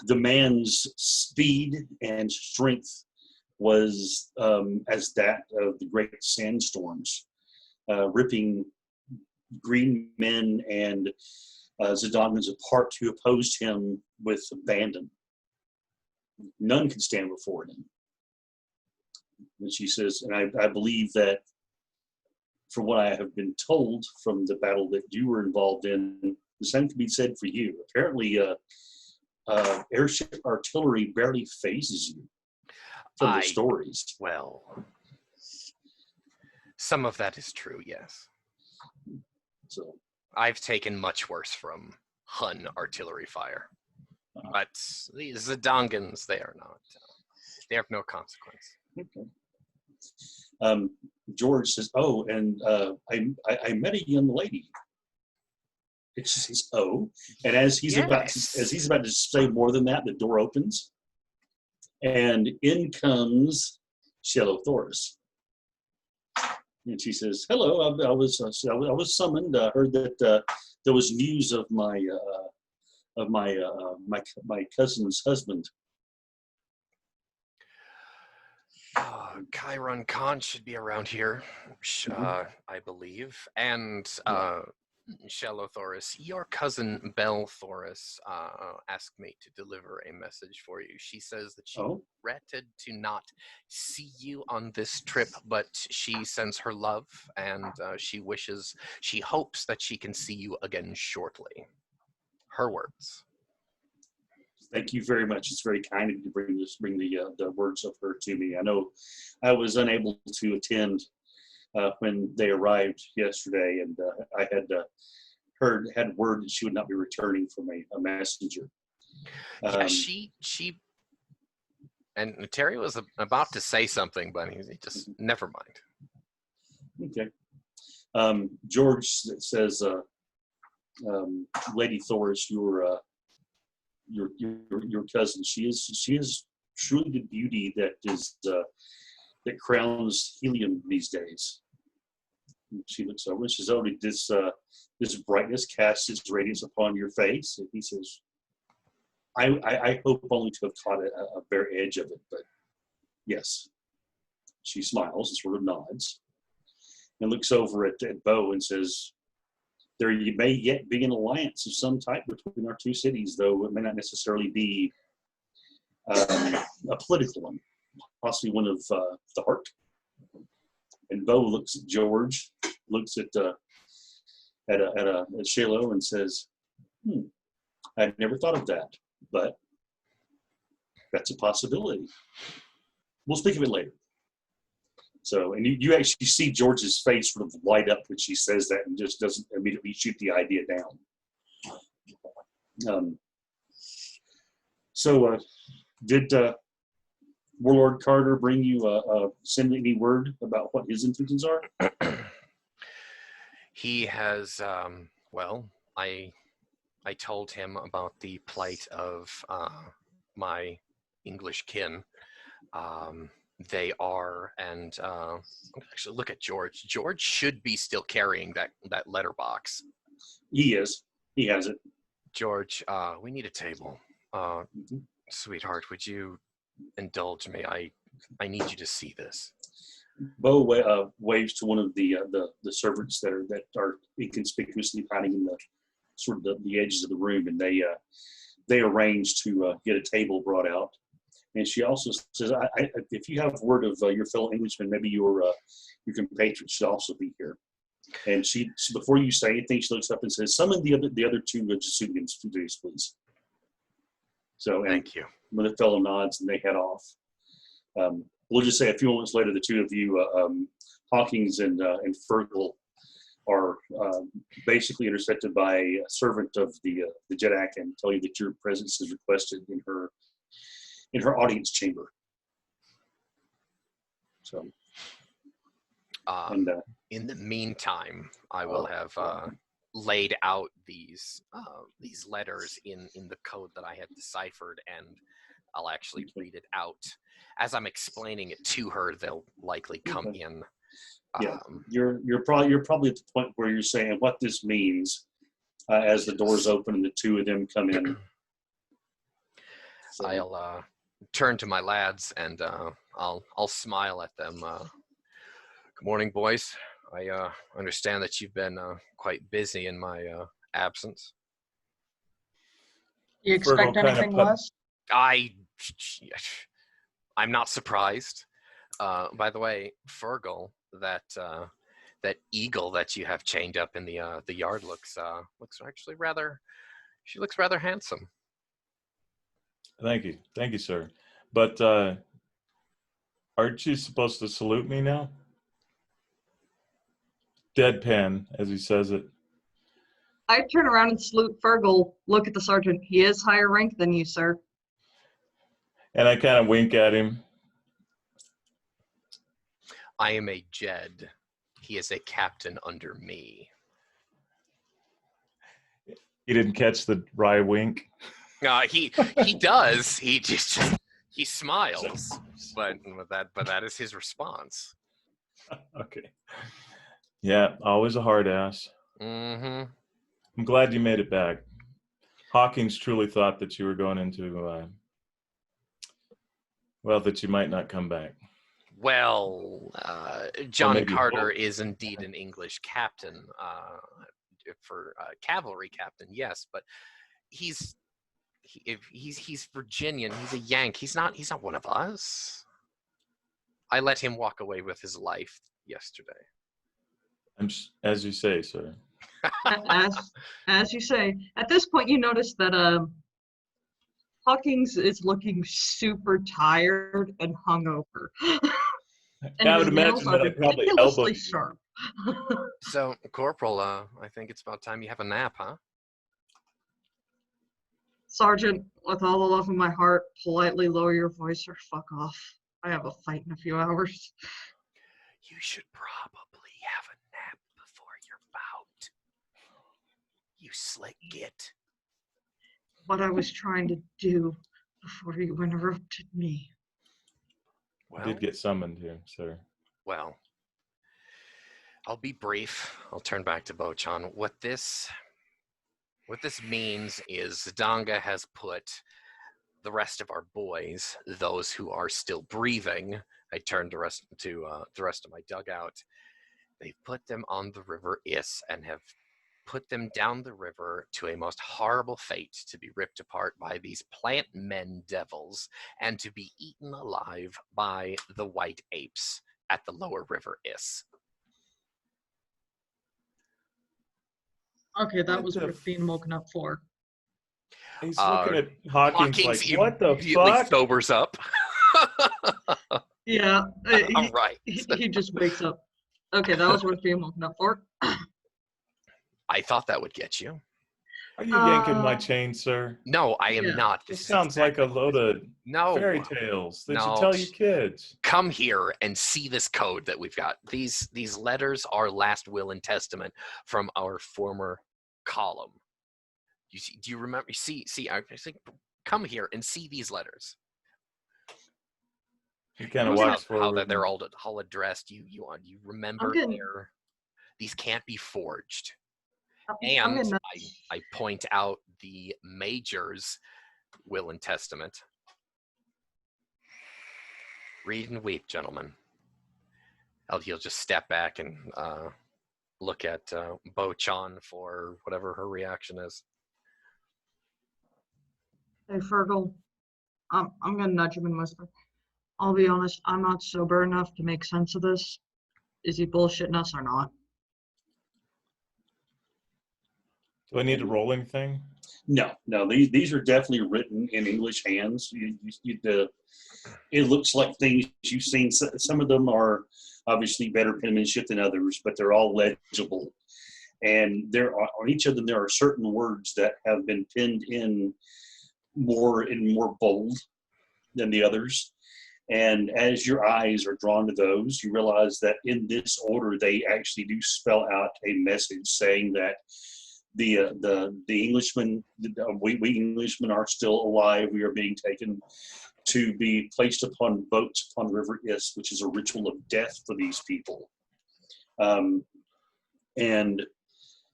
the man's speed and strength was as that of the great sandstorms, ripping green men and Zidongans apart who opposed him with abandon. None could stand before him. And she says, and I believe that from what I have been told from the battle that you were involved in, the same can be said for you. Apparently, airship artillery barely phases you from the stories. Well, some of that is true, yes. So I've taken much worse from Hun artillery fire. But these Zidongans, they are not. They have no consequence. Okay. George says, "Oh, and I met a young lady." It says, "Oh," and as he's about to say more than that, the door opens, and in comes Shelothoris. And she says, "Hello, I was summoned. I heard that there was news of my cousin's husband." Chiron Khan should be around here, I believe. And Shelothoris, your cousin Belle Thoris asked me to deliver a message for you. She says that she regretted to not see you on this trip, but she sends her love, and she hopes that she can see you again shortly. Her words. Thank you very much. It's very kind of you to bring the words of her to me. I know I was unable to attend when they arrived yesterday, and I had word that she would not be returning from a messenger. Yeah, she and Terry was about to say something, but he just never mind. Okay. George says, "Lady Thoris, your cousin, she is truly the beauty that crowns Helium these days." And she looks over and says, "Oh, this brightness casts its radiance upon your face." And he says, I hope only to have caught a bare edge of it, but yes." She smiles and sort of nods and looks over at Bo and says, "There may yet be an alliance of some type between our two cities, though it may not necessarily be a political one, possibly one of the heart." And Bo looks at George, looks at Shiloh, and says, "I'd never thought of that, but That's a possibility. We'll speak of it later. So, and you actually see George's face sort of light up when she says that and just doesn't immediately shoot the idea down. Did Warlord Carter bring you, send any word about what his intentions are? He has, well, I told him about the plight of my English kin. They are, and actually look at George. George should be still carrying that letterbox. He is. He has it. George, we need a table. Sweetheart, would you indulge me? I need you to see this. Bo waves to one of the servants that are inconspicuously hiding in the sort of the edges of the room, and they arrange to get a table brought out. And she also says, if you have word of your fellow Englishmen, maybe your compatriots should also be here. And she before you say anything, she looks up and says, summon the other two Jesuitians, please. So, thank you. When the fellow nods and they head off. We'll just say a few moments later, the two of you, Hawkins and Fergal, are basically intercepted by a servant of the Jedak and tell you that your presence is requested in her audience chamber. So, in the meantime, I will have laid out these letters in the code that I had deciphered, and I'll actually read it out. As I'm explaining it to her, they'll likely come in. Yeah, you're probably at the point where you're saying what this means as the doors open and the two of them come in. So. I'll turn to my lads and I'll smile at them. Good morning, boys. I understand that you've been quite busy in my absence. You expect anything less? I'm not surprised. By the way, Fergal, that eagle that you have chained up in the yard looks actually rather. She looks rather handsome. Thank you, sir. But aren't you supposed to salute me now? Deadpan, as he says it. I turn around and salute Fergal. Look at the sergeant. He is higher rank than you, sir. And I kind of wink at him. I am a Jed. He is a captain under me. He didn't catch the wry wink. He does. He smiles, but that is his response. Okay. Yeah, always a hard ass. Mm-hmm. I'm glad you made it back. Hawkins truly thought that you were going into, that you might not come back. Well, John Carter is indeed an English captain, for cavalry captain, yes, but he's Virginian. He's a Yank. He's not one of us. I let him walk away with his life yesterday. As you say, sir. As you say. At this point, you notice that Hawkins is looking super tired and hungover. And I would imagine that I probably elbowed you. Sharp. So, Corporal, I think it's about time you have a nap, huh? Sergeant, with all the love in my heart, politely lower your voice or fuck off. I have a fight in a few hours. You should probably have a nap before your bout. You slick git. What I was trying to do before you interrupted me. Well, I did get summoned here, sir. Well, I'll be brief. I'll turn back to Bochan. What this means is Zdanga has put the rest of our boys, those who are still breathing, I turned the rest of my dugout. They've put them on the river Is and have put them down the river to a most horrible fate, to be ripped apart by these plant men devils and to be eaten alive by the white apes at the lower river Is. Okay, that was worth being woken up for. He's looking at Hawkins like, what the immediately fuck? sobers up. Yeah, All right. he just wakes up. Okay, that was worth being woken up for. I thought that would get you. Are you yanking my chain, sir? No, I am Yeah. not. This This is sounds like a load of no. fairy tales that you No. tell your kids. Come here and see this code that we've got. These letters are last will and testament from our former column. You see? Do you remember? See. I think. Come here and see these letters. He kind of Notice walks how forward. they're all addressed. You remember these can't be forged. And I point out the major's will and testament. Read and weep, gentlemen. He'll just step back and look at Bo-chan for whatever her reaction is. Hey, Fergal, I'm gonna nudge him and whisper. I'll be honest, I'm not sober enough to make sense of this. Is he bullshitting us or not? Do I need a rolling thing? No. These are definitely written in English hands. It looks like things you've seen. Some of them are obviously better penmanship than others, but they're all legible. And on each of them, there are certain words that have been penned in more bold than the others. And as your eyes are drawn to those, you realize that in this order, they actually do spell out a message saying that the Englishmen, we Englishmen are still alive. We are being taken to be placed upon boats upon the River Is, which is a ritual of death for these people. And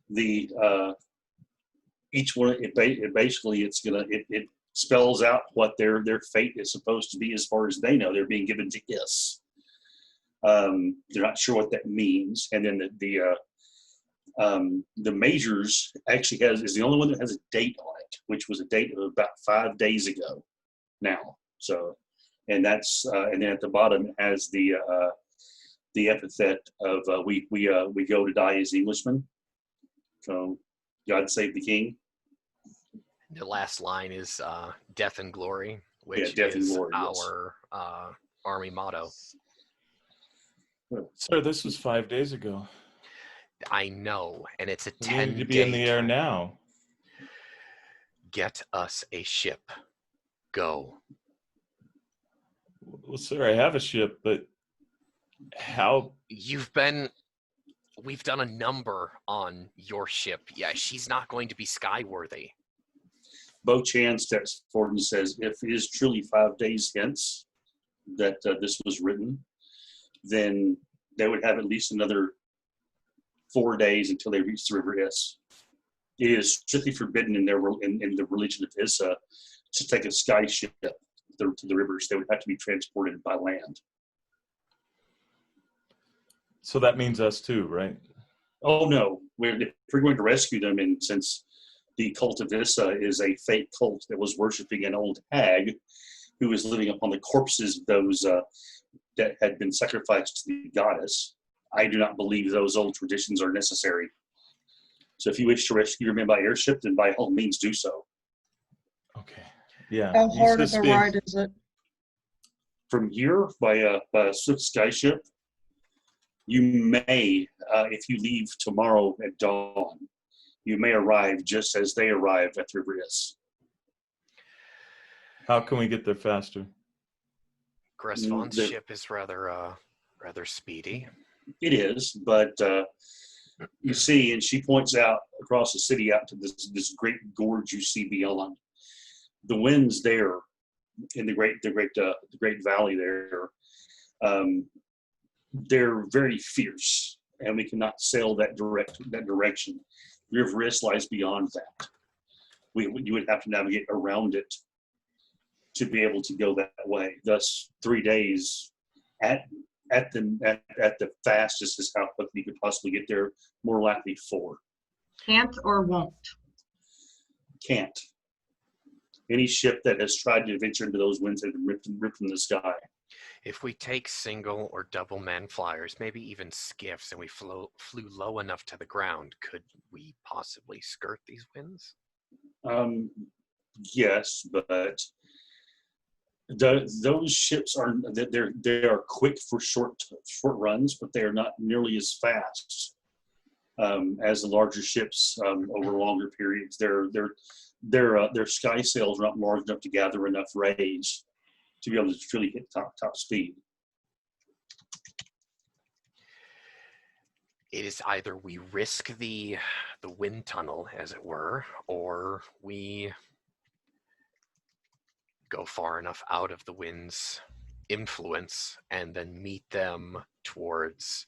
the each one, it spells out what their fate is supposed to be as far as they know. They're being given to Is. They're not sure what that means. And then the majors actually is the only one that has a date on it, which was a date of about 5 days ago now. So, and that's and then at the bottom it has the epithet of we go to die as Englishmen. So, God save the King. The last line is "Death and Glory," which is glory, our army motto. Sir, this was 5 days ago. I know, and it's a 10-day. We need to be in the air now. Get us a ship. Go. Well, sir, I have a ship, but how? We've done a number on your ship. Yeah, she's not going to be skyworthy. Bo-chan steps forward and says, if it is truly 5 days hence that this was written, then they would have at least another 4 days until they reach the River Is. It is strictly forbidden in the religion of Issa to take a sky ship to the rivers. They would have to be transported by land. So that means us too, right? Oh no, if we're going to rescue them, and since the cult of Issa is a fake cult that was worshiping an old hag who was living upon the corpses of those that had been sacrificed to the goddess, I do not believe those old traditions are necessary. So if you wish to rescue your men by airship, then by all means do so. Okay. Yeah. How hard of a ride is it? From here, by a swift sky ship, you may, if you leave tomorrow at dawn, you may arrive just as they arrive at the River Is. How can we get there faster? Gressvaughn's ship is rather speedy. It is, but you see, and she points out across the city out to this great gorge you see beyond. The winds there in the great valley there, they're very fierce, and we cannot sail that direction. The River Is lies beyond that. You would have to navigate around it to be able to go that way. Thus, 3 days at the fastest is how quickly you could possibly get there. More likely 4. Can't or won't? Can't. Any ship that has tried to venture into those winds has been ripped from the sky. If we take single or double man flyers, maybe even skiffs, and we flew low enough to the ground, could we possibly skirt these winds? Yes, but those ships are they are quick for short runs, but they are not nearly as fast as the larger ships over longer periods. Their sky sails are not large enough to gather enough rays to be able to truly hit top speed. It is either we risk the wind tunnel, as it were, or we go far enough out of the wind's influence and then meet them towards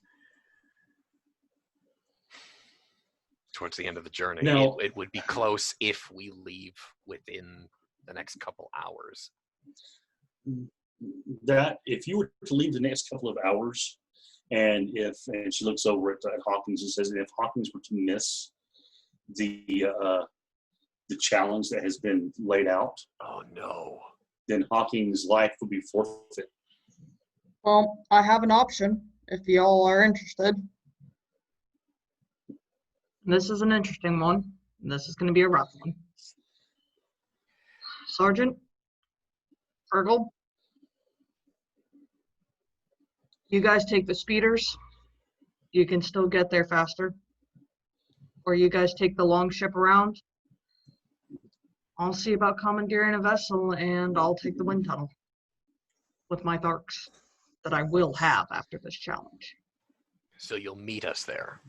the end of the journey. Now, it would be close if we leave within the next couple hours. That if you were to leave the next couple of hours, and she looks over at Hawkins and says, if Hawkins were to miss the challenge that has been laid out, oh no, then Hawkins' life would be forfeit. Well, I have an option if y'all are interested. This is an interesting one. This is going to be a rough one. Sergeant Fergal, you guys take the speeders. You can still get there faster. Or you guys take the long ship around. I'll see about commandeering a vessel, and I'll take the wind tunnel with my Tharks that I will have after this challenge. So you'll meet us there.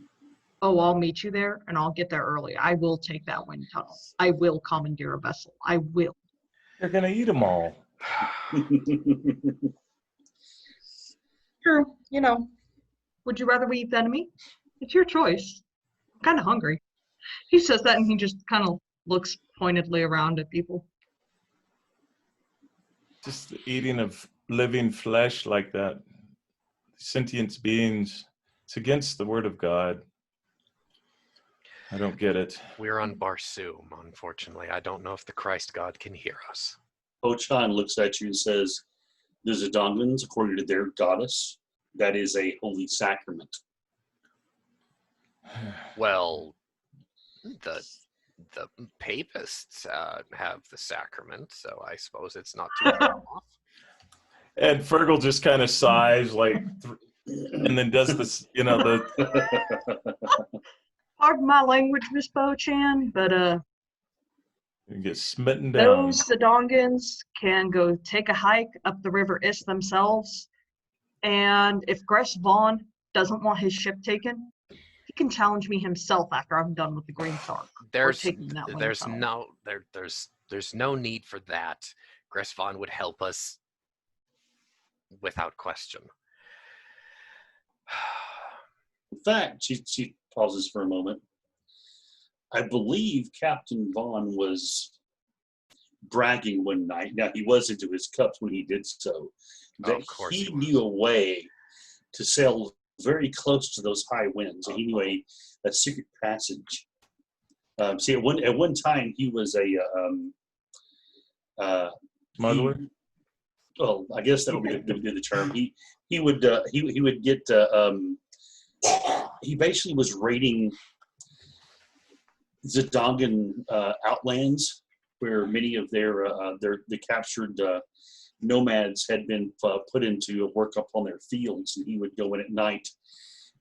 Oh, I'll meet you there, and I'll get there early. I will take that wind tunnel. I will commandeer a vessel. I will. They're going to eat them all. True. You know, would you rather we eat the enemy? It's your choice. I'm kind of hungry. He says that, and he just kind of looks pointedly around at people. Just the eating of living flesh like that, sentient beings, it's against the word of God. I don't get it. We're on Barsoom, unfortunately. I don't know if the Christ God can hear us. Ho-Chan looks at you and says, the Zidongans, according to their goddess, that is a holy sacrament. Well, the papists have the sacrament, so I suppose it's not too far off. And Fergal just kind of sighs, like, and then does this, Pardon my language, Miss Bo-Chan, but and get smitten down. those Zidongans can go take a hike up the River Ist themselves, and if Gress Vaughn doesn't want his ship taken, he can challenge me himself after I'm done with the Green Sark. There's no need for that. Gress Vaughn would help us without question. In fact, she pauses for a moment. I believe Captain Vaughn was bragging one night. Now, he was into his cups when he did so. That of course he he was. knew a way to sail very close to those high winds. And he knew a secret passage. See, at one time, he was a Smuggler? well, I guess that would be the term. He would get he basically was raiding Zidongan outlands where many of their captured nomads had been put into work up on their fields, and he would go in at night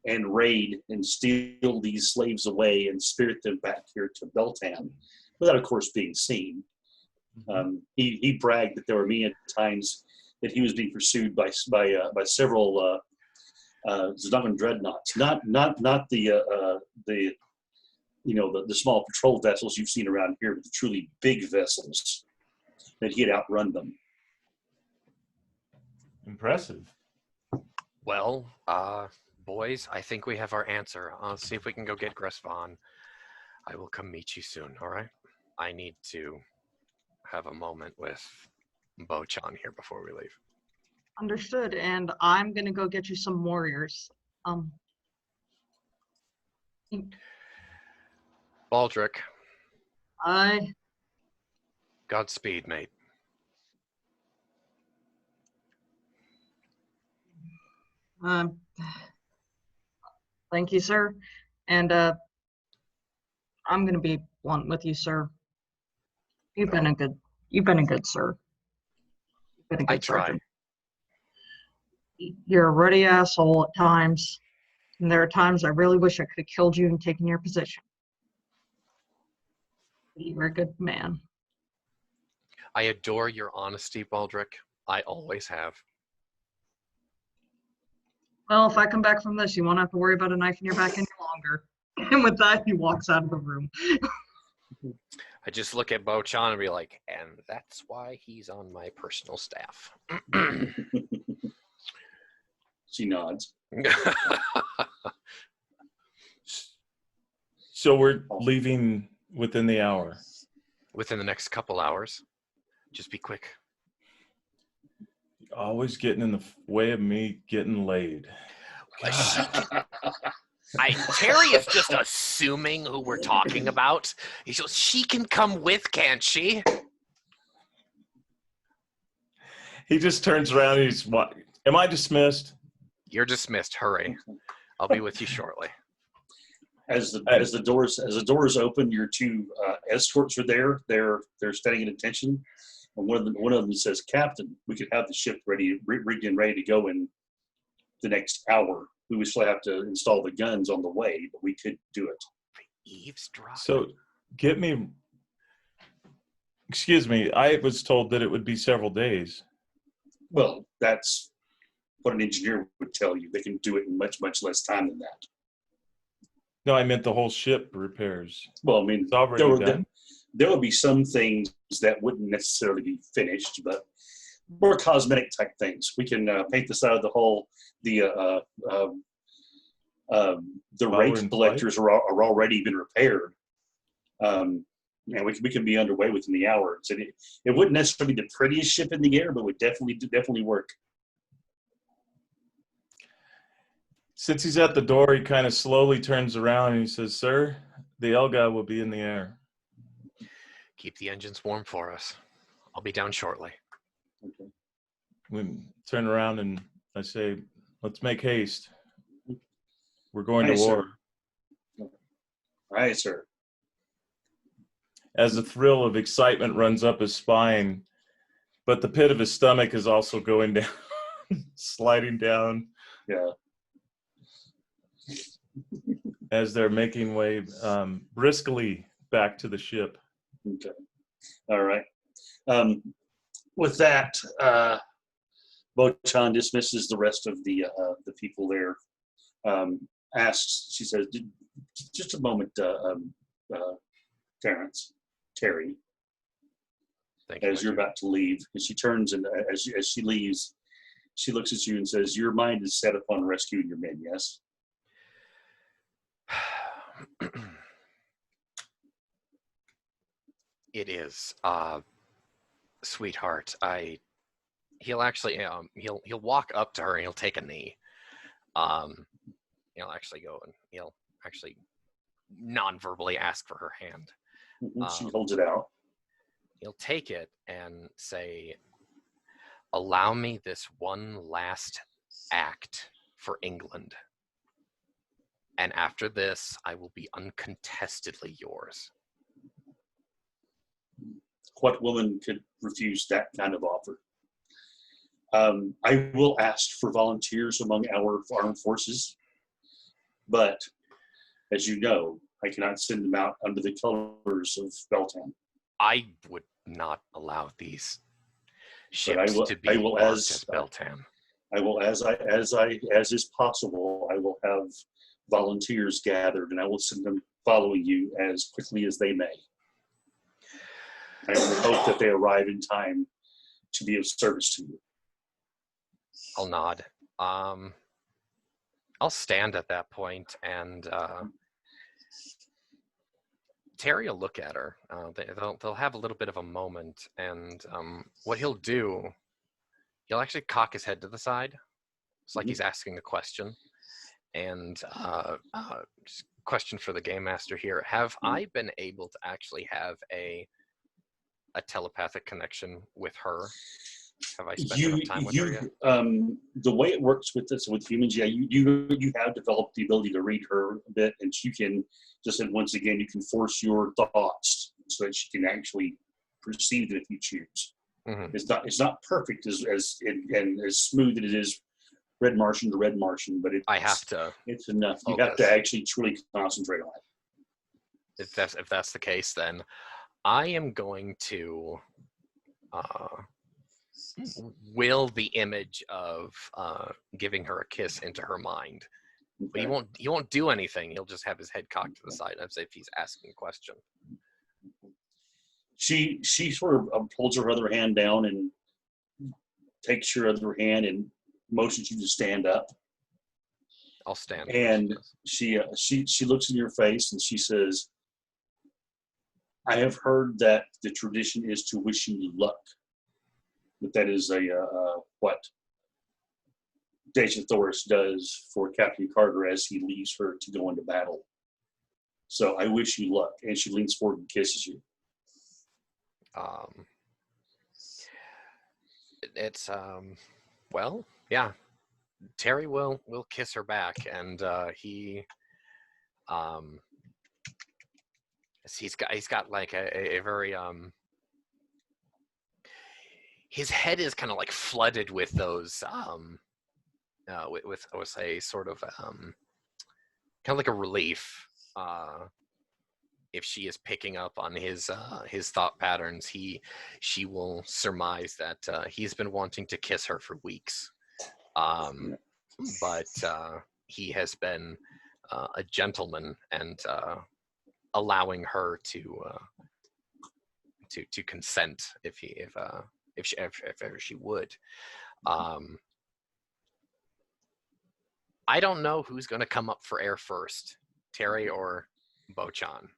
and raid and steal these slaves away and spirit them back here to Beltan, without, of course, being seen. He bragged that there were many times that he was being pursued by several Zidongan dreadnoughts, not the small patrol vessels you've seen around here, but the truly big vessels that he had outrun them. Impressive. Well, boys, I think we have our answer. I'll see if we can go get Gress Vaughn. I will come meet you soon, all right? I need to have a moment with Bo-Chan here before we leave. Understood, and I'm gonna go get you some warriors. Baldric, I Godspeed, mate. Thank you, sir. And I'm gonna be blunt with you, sir. You've been a good sir. You've been a I good try. sergeant. You're a ruddy asshole at times, and there are times I really wish I could have killed you and taken your position. You're a good man. I adore your honesty, Baldric. I always have. Well, if I come back from this, you won't have to worry about a knife in your back any longer. And with that, he walks out of the room. I just look at Bo-chan and be like, and that's why he's on my personal staff. She nods. So we're leaving within the hour. Within the next couple hours. Just be quick. Always getting in the way of me getting laid. Terry is just assuming who we're talking about. He goes, she can come with, can't she? He just turns around and he's, what? Am I dismissed? You're dismissed. Hurry. I'll be with you shortly. As the doors open, your two escorts are there. They're standing at attention, and one of them says, "Captain, we could have the ship rigged and ready to go in the next hour. We would still have to install the guns on the way, but we could do it." Eavesdrop. So get me, excuse me, I was told that it would be several days. Well, that's what an engineer would tell you. They can do it in much less time than that. No, I meant the whole ship repairs. Well, I mean, It's already done. there would be some things that wouldn't necessarily be finished, but more cosmetic type things. We can paint the side of the hull. The rate collectors are already been repaired, and we can be underway within the hour. So it wouldn't necessarily be the prettiest ship in the air, but would definitely work. Since he's at the door, he kind of slowly turns around and he says, "Sir, the Elga will be in the air." Keep the engines warm for us. I'll be down shortly. Okay. We turn around and I say, "Let's make haste. We're going Aye, to war." sir. All right, sir. As a thrill of excitement runs up his spine, but the pit of his stomach is also going down, sliding down. Yeah. As they're making way briskly back to the ship. Okay. All right. With that, Bo-chan dismisses the rest of the people there. Asks, she says, "Just a moment, Terry." Thank you. As you're about to leave, and she turns and as she leaves, she looks at you and says, "Your mind is set upon rescuing your men, yes?" It is, sweetheart. He'll actually, he'll walk up to her and he'll take a knee. He'll actually go and he'll actually non-verbally ask for her hand. She holds it out. He'll take it and say, "Allow me this one last act for England. And after this, I will be uncontestedly yours." What woman could refuse that kind of offer? I will ask for volunteers among our armed forces, but as you know, I cannot send them out under the colors of Beltan. I would not allow these ships to be marked as Beltan. I will, as is possible, I will have volunteers gathered, and I will send them following you as quickly as they may. I hope that they arrive in time to be of service to you. I'll nod. I'll stand at that point, and Terry will look at her. They'll have a little bit of a moment, and what he'll do, he'll actually cock his head to the side. It's like he's asking a question. And just question for the game master here: have I been able to actually have a telepathic connection with her? Have I spent enough time with her yet? The way it works with humans, yeah, you have developed the ability to read her a bit, and you can once again you can force your thoughts so that she can actually perceive it if you choose. Mhm. It's not perfect and as smooth as it is Red Martian to Red Martian, but I have to it's enough. You have to focus. actually truly concentrate on it. If that's the case, then I am going to will the image of giving her a kiss into her mind. But Okay. he won't do anything. He'll just have his head cocked to the side as if he's asking a question. She sort of pulls her other hand down and takes your other hand and motions you to stand up. I'll stand. And she looks in your face and she says, "I have heard that the tradition is to wish you luck. That is what Dacia Thoris does for Captain Carter as he leaves her to go into battle. So I wish you luck." And she leans forward and kisses you. It's well, yeah. Terry will kiss her back, and he's got like a very his head is kind of like flooded with those with I would say sort of kind of like a relief. If she is picking up on his thought patterns, she will surmise that he's been wanting to kiss her for weeks, but he has been a gentleman and allowing her to consent if ever she would. I don't know who's going to come up for air first, Terry or Bochan.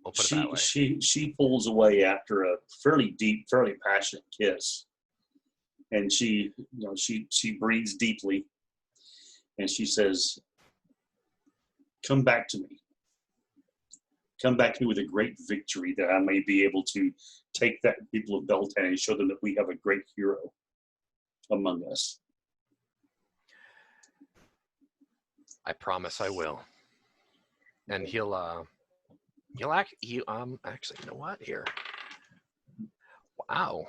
We'll put it that way. She pulls away after a fairly deep, fairly passionate kiss, and she breathes deeply, and she says, "Come back to me. Come back to me with a great victory that I may be able to take that people of Beltane and show them that we have a great hero among us." I promise I will. And he'll actually, you know what here? Wow.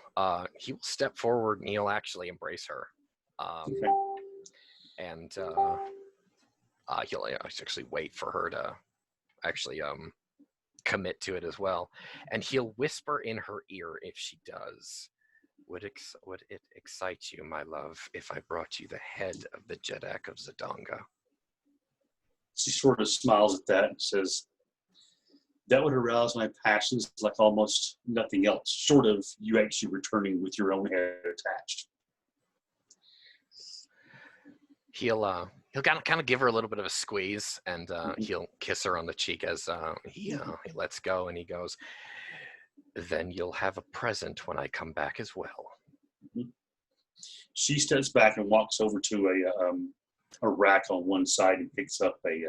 He will step forward and he'll actually embrace her. Okay. And he'll actually wait for her to actually commit to it as well. And he'll whisper in her ear if she does. Would it excite you, my love, if I brought you the head of the Jeddak of Zedonga? She sort of smiles at that and says, "That would arouse my passions like almost nothing else, short of you actually returning with your own head attached." He'll kind of give her a little bit of a squeeze, and he'll kiss her on the cheek as he lets go, and he goes, "Then you'll have a present when I come back as well." She steps back and walks over to a rack on one side and picks up a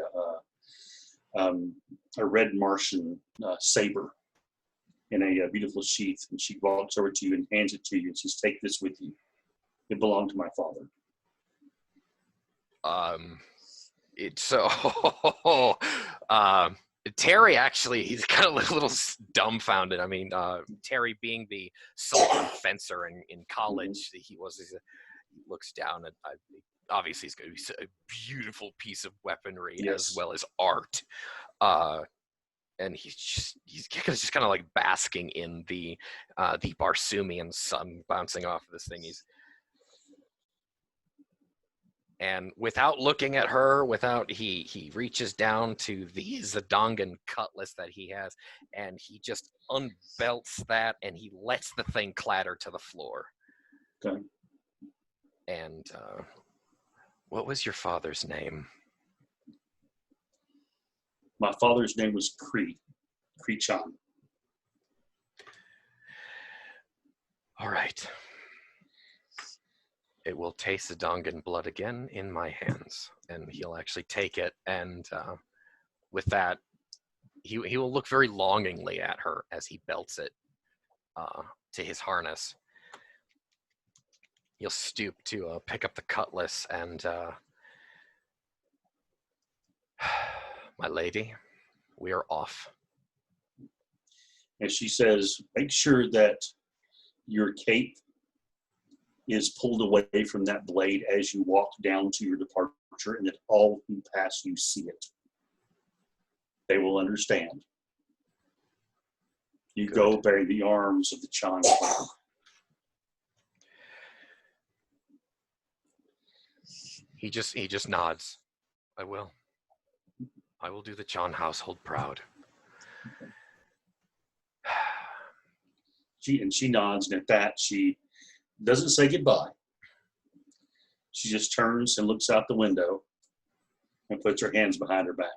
red Martian saber in a beautiful sheath, and she walks over to you and hands it to you and says, "Take this with you. It belonged to my father." It's so Terry actually, he's kind of a little dumbfounded. I mean, Terry being the Sultan fencer in college, he looks down at, obviously he's going to be a beautiful piece of weaponry Yes. as well as art. And he's just kind of like basking in the Barsoomian sun bouncing off of this thing. And without looking at her, he reaches down to the Zedongan cutlass that he has, and he just unbelts that, and he lets the thing clatter to the floor. Okay. And what was your father's name? My father's name was Kree-chan. All right. It will taste Zedongan blood again in my hands. And he'll actually take it, and with that, he will look very longingly at her as he belts it to his harness. He'll stoop to pick up the cutlass, and my lady, we are off. And she says, "Make sure that Your cape is pulled away from that blade as you walk down to your departure, and that all who pass you see it. They will understand. You go bury the arms of the Chan clan. He just nods. I will do the Chan household proud. She nods, and at that, she doesn't say goodbye. She just turns and looks out the window and puts her hands behind her back.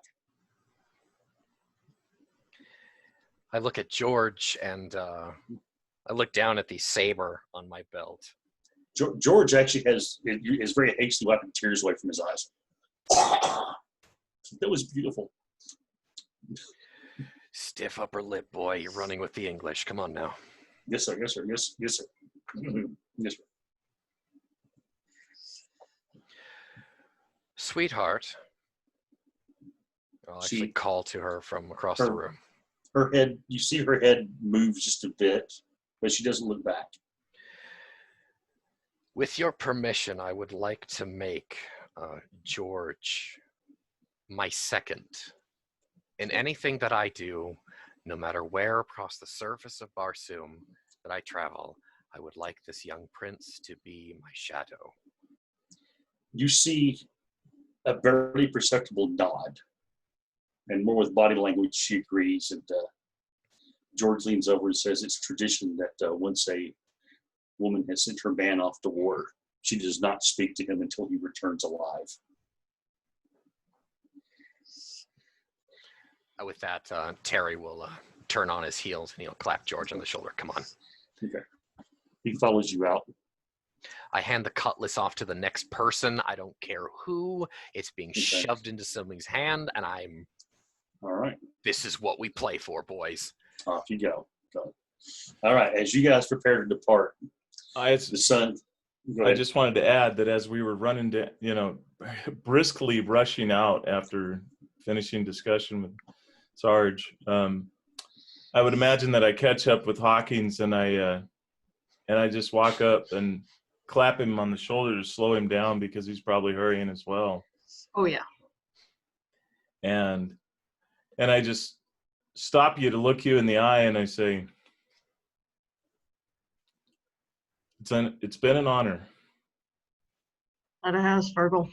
I look at George, and I look down at the saber on my belt. George actually is very hastily wiping tears away from his eyes. That was beautiful. Stiff upper lip, boy. You're running with the English. Come on now. Yes, sir. Yes, sir. Yes, yes, sir. Yes, sir. Sweetheart. I'll actually call to her from across the room. Her head, you see her head move just a bit, but she doesn't look back. With your permission, I would like to make George my second. In anything that I do, no matter where across the surface of Barsoom that I travel, I would like this young prince to be my shadow. You see a very perceptible nod, and more with body language, she agrees. And George leans over and says, "It's tradition that once a woman has sent her man off to war, she does not speak to him until he returns alive." With that, Terry will turn on his heels and he'll clap George on the shoulder. Come on. Okay. He follows you out. I hand the cutlass off to the next person. I don't care who. It's being shoved into somebody's hand, and I'm... All right. This is what we play for, boys. Off you go. All right. As you guys prepare to depart, the sun... I just wanted to add that as we were running, briskly rushing out after finishing discussion with Sarge, I would imagine that I catch up with Hawkins and I just walk up and clap him on the shoulder to slow him down because he's probably hurrying as well. Oh yeah. And I just stop you to look you in the eye and I say, it's been an honor. That it has, Fergal.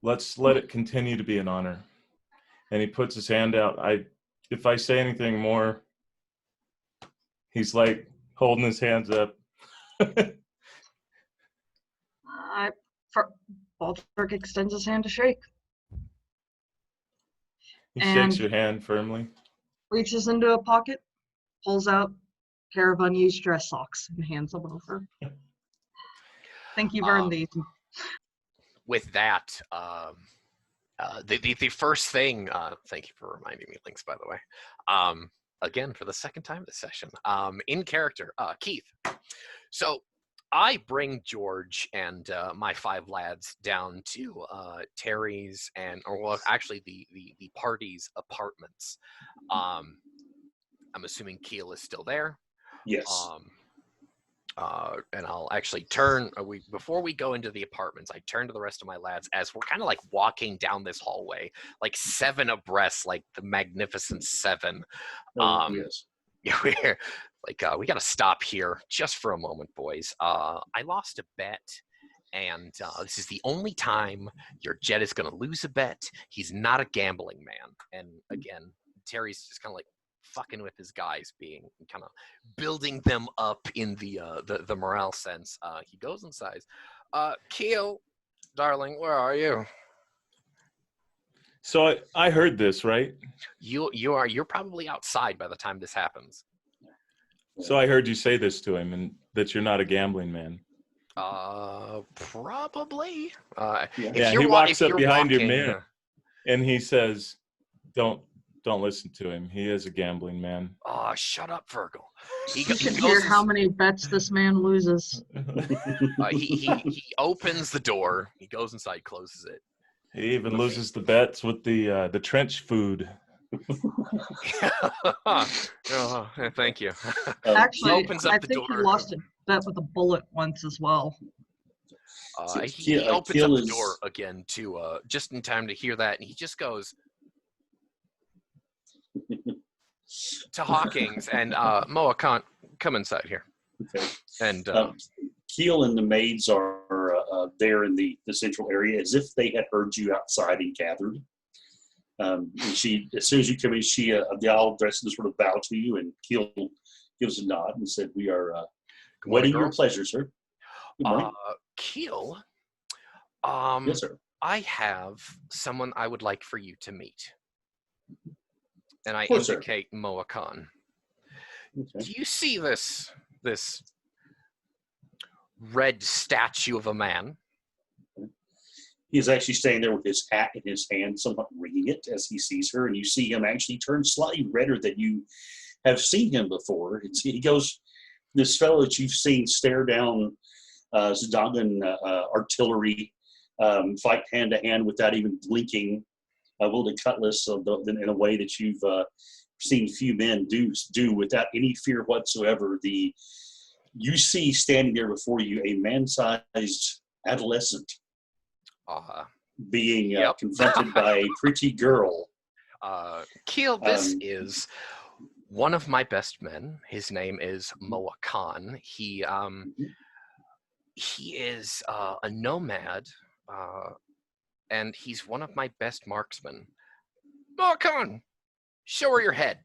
Let's let it continue to be an honor. And he puts his hand out. If I say anything more, he's like holding his hands up. Baldrick extends his hand to shake. He shakes your hand firmly. Reaches into a pocket, pulls out a pair of unused dress socks, and hands them over. Think you've earned these. With that, the first thing, thank you for reminding me, Lynx, by the way, again, for the second time this session, in character, Keith. So I bring George and my 5 lads down to Terry's actually the party's apartments. I'm assuming Keel is still there. Yes. And I'll actually turn, before we go into the apartments, I turn to the rest of my lads as we're kind of like walking down this hallway, like 7 abreast, like the Magnificent 7. Yes. Yeah, we're like, we got to stop here just for a moment, boys. I lost a bet, and this is the only time your Jet is going to lose a bet. He's not a gambling man. And again, Terry's just kind of like fucking with his guys, being kind of building them up in the morale sense. He goes inside. Keel, darling, where are you? So I heard this, right? You're probably outside by the time this happens. So I heard you say this to him, and that you're not a gambling man. Probably. He walks up behind your man, and he says, "Don't listen to him. He is a gambling man." Oh, shut up, Virgil. You can hear how many bets this man loses. He opens the door. He goes inside, closes it. He even loses the bets with the trench food. Oh, thank you. Actually, opens up I the think he door. lost a bet with a bullet once as well. He opens up Keel the is- door again to just in time to hear that, and he just goes to Hawkins and Moa, come inside here. Okay. And Keel and the maids are there in the central area as if they had heard you outside and gathered. And she, as soon as you come in, they all dress and sort of bow to you, and Keel gives a nod and said, "We are good morning, waiting your girls. pleasure, sir." Good morning. Keel, Yes, sir. I have someone I would like for you to meet. And I course, sir. indicate Moa Khan. Okay. Do you see this red statue of a man? He is actually standing there with his hat in his hand, somewhat wringing it as he sees her, and you see him actually turn slightly redder than you have seen him before. He goes, this fellow that you've seen stare down Zidongan artillery, fight hand to hand without even blinking, wielding cutlass in a way that you've seen few men do without any fear whatsoever. You see standing there before you a man-sized adolescent being confronted by a pretty girl. Keel, this is one of my best men. His name is Moa Khan. He is a nomad, and he's one of my best marksmen. Moa Khan, show her your head.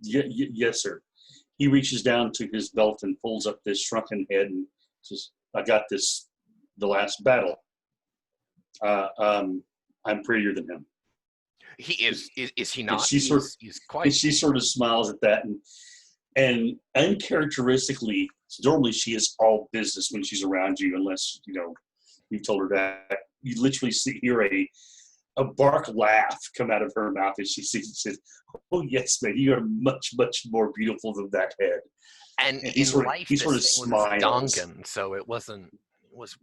Yes, sir. He reaches down to his belt and pulls up this shrunken head and says, "I got this the last battle. I'm prettier than him." He is he not? He's quite. And she sort of smiles at that, and uncharacteristically, normally she is all business when she's around you, unless you've told her that. You literally hear a bark laugh come out of her mouth as she says, "Oh yes, man, you are much, much more beautiful than that head." And he in sort life, of this smiles. was Dongan, so it wasn't.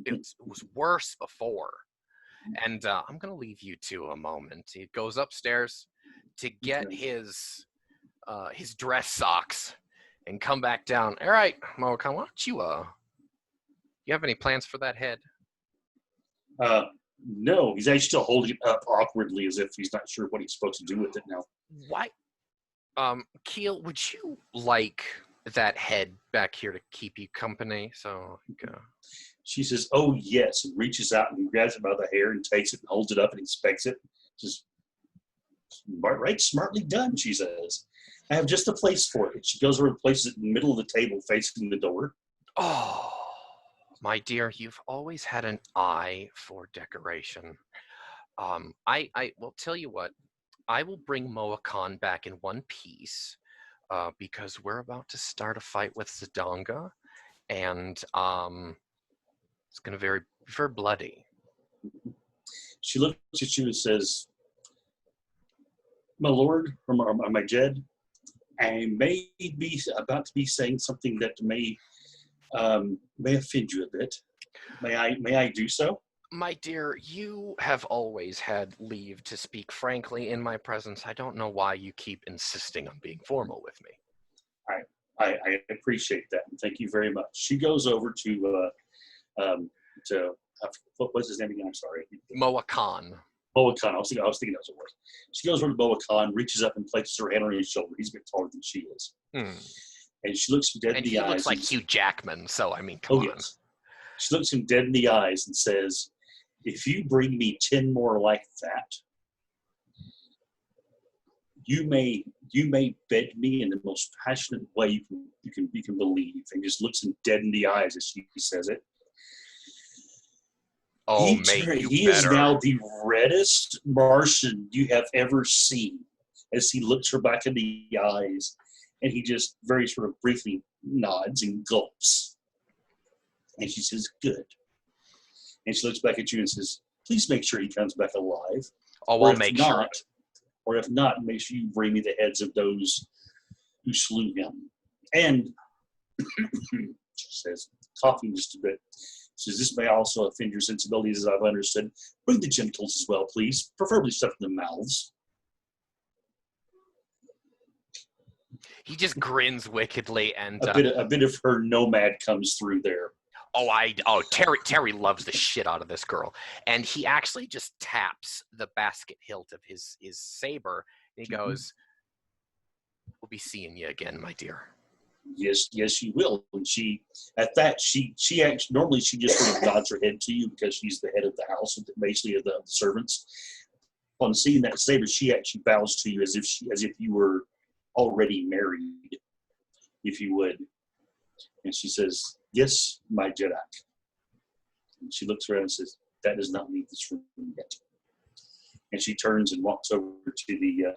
It was worse before. And I'm gonna leave you to a moment. He goes upstairs to get his dress socks and come back down. All right, Moakan, why don't you have any plans for that head? No, he's actually still holding it up awkwardly as if he's not sure what he's supposed to do with it now. Why? Keel, would you like that head back here to keep you company? So she says, "Oh yes," and reaches out and grabs it by the hair and takes it and holds it up and inspects it. Just right, smartly done, she says. "I have just a place for it." She goes over and places it in the middle of the table facing the door. Oh, my dear, you've always had an eye for decoration. I will tell you what, I will bring Moa Khan back in one piece because we're about to start a fight with Zidonga, and it's going to be very bloody. She looks at you and says, "My lord, or my Jed, I may be about to be saying something that may offend you a bit. May I do so?" My dear, you have always had leave to speak frankly in my presence. I don't know why you keep insisting on being formal with me. I appreciate that, and thank you very much. She goes over to what was his name again? I'm sorry. Moa Khan. Moa Khan. I was thinking that's what it was. She goes over to Moa Khan, reaches up and places her hand on his shoulder. He's a bit taller than she is. And she looks him dead in the eyes. And he looks like Hugh Jackman, so I mean, come on. Yes. She looks him dead in the eyes and says, "If you bring me 10 more like that, you may beg me in the most passionate way you can believe." And just looks him dead in the eyes as she says it. Oh, he is now the reddest Martian you have ever seen as he looks her back in the eyes, and he just very sort of briefly nods and gulps. And she says, "Good." And she looks back at you and says, "Please make sure he comes back alive. Oh, I'll make sure. Or if not, make sure you bring me the heads of those who slew him." And she says, coughing just a bit, Says, this may also offend your sensibilities, as I've understood. Bring the genitals as well, please, preferably stuff in the mouths. He just grins wickedly, and A bit of her nomad comes through there. Terry loves the shit out of this girl, and he actually just taps the basket hilt of his saber. And he goes, "We'll be seeing you again, my dear." Yes, you will. And she actually normally she just sort of nods her head to you because she's the head of the house, basically of the servants. On seeing that saber, she actually bows to you as if you were already married, if you would. And she says, "Yes, my Jedi." And she looks around and says, "That does not leave this room yet." And she turns and walks over to the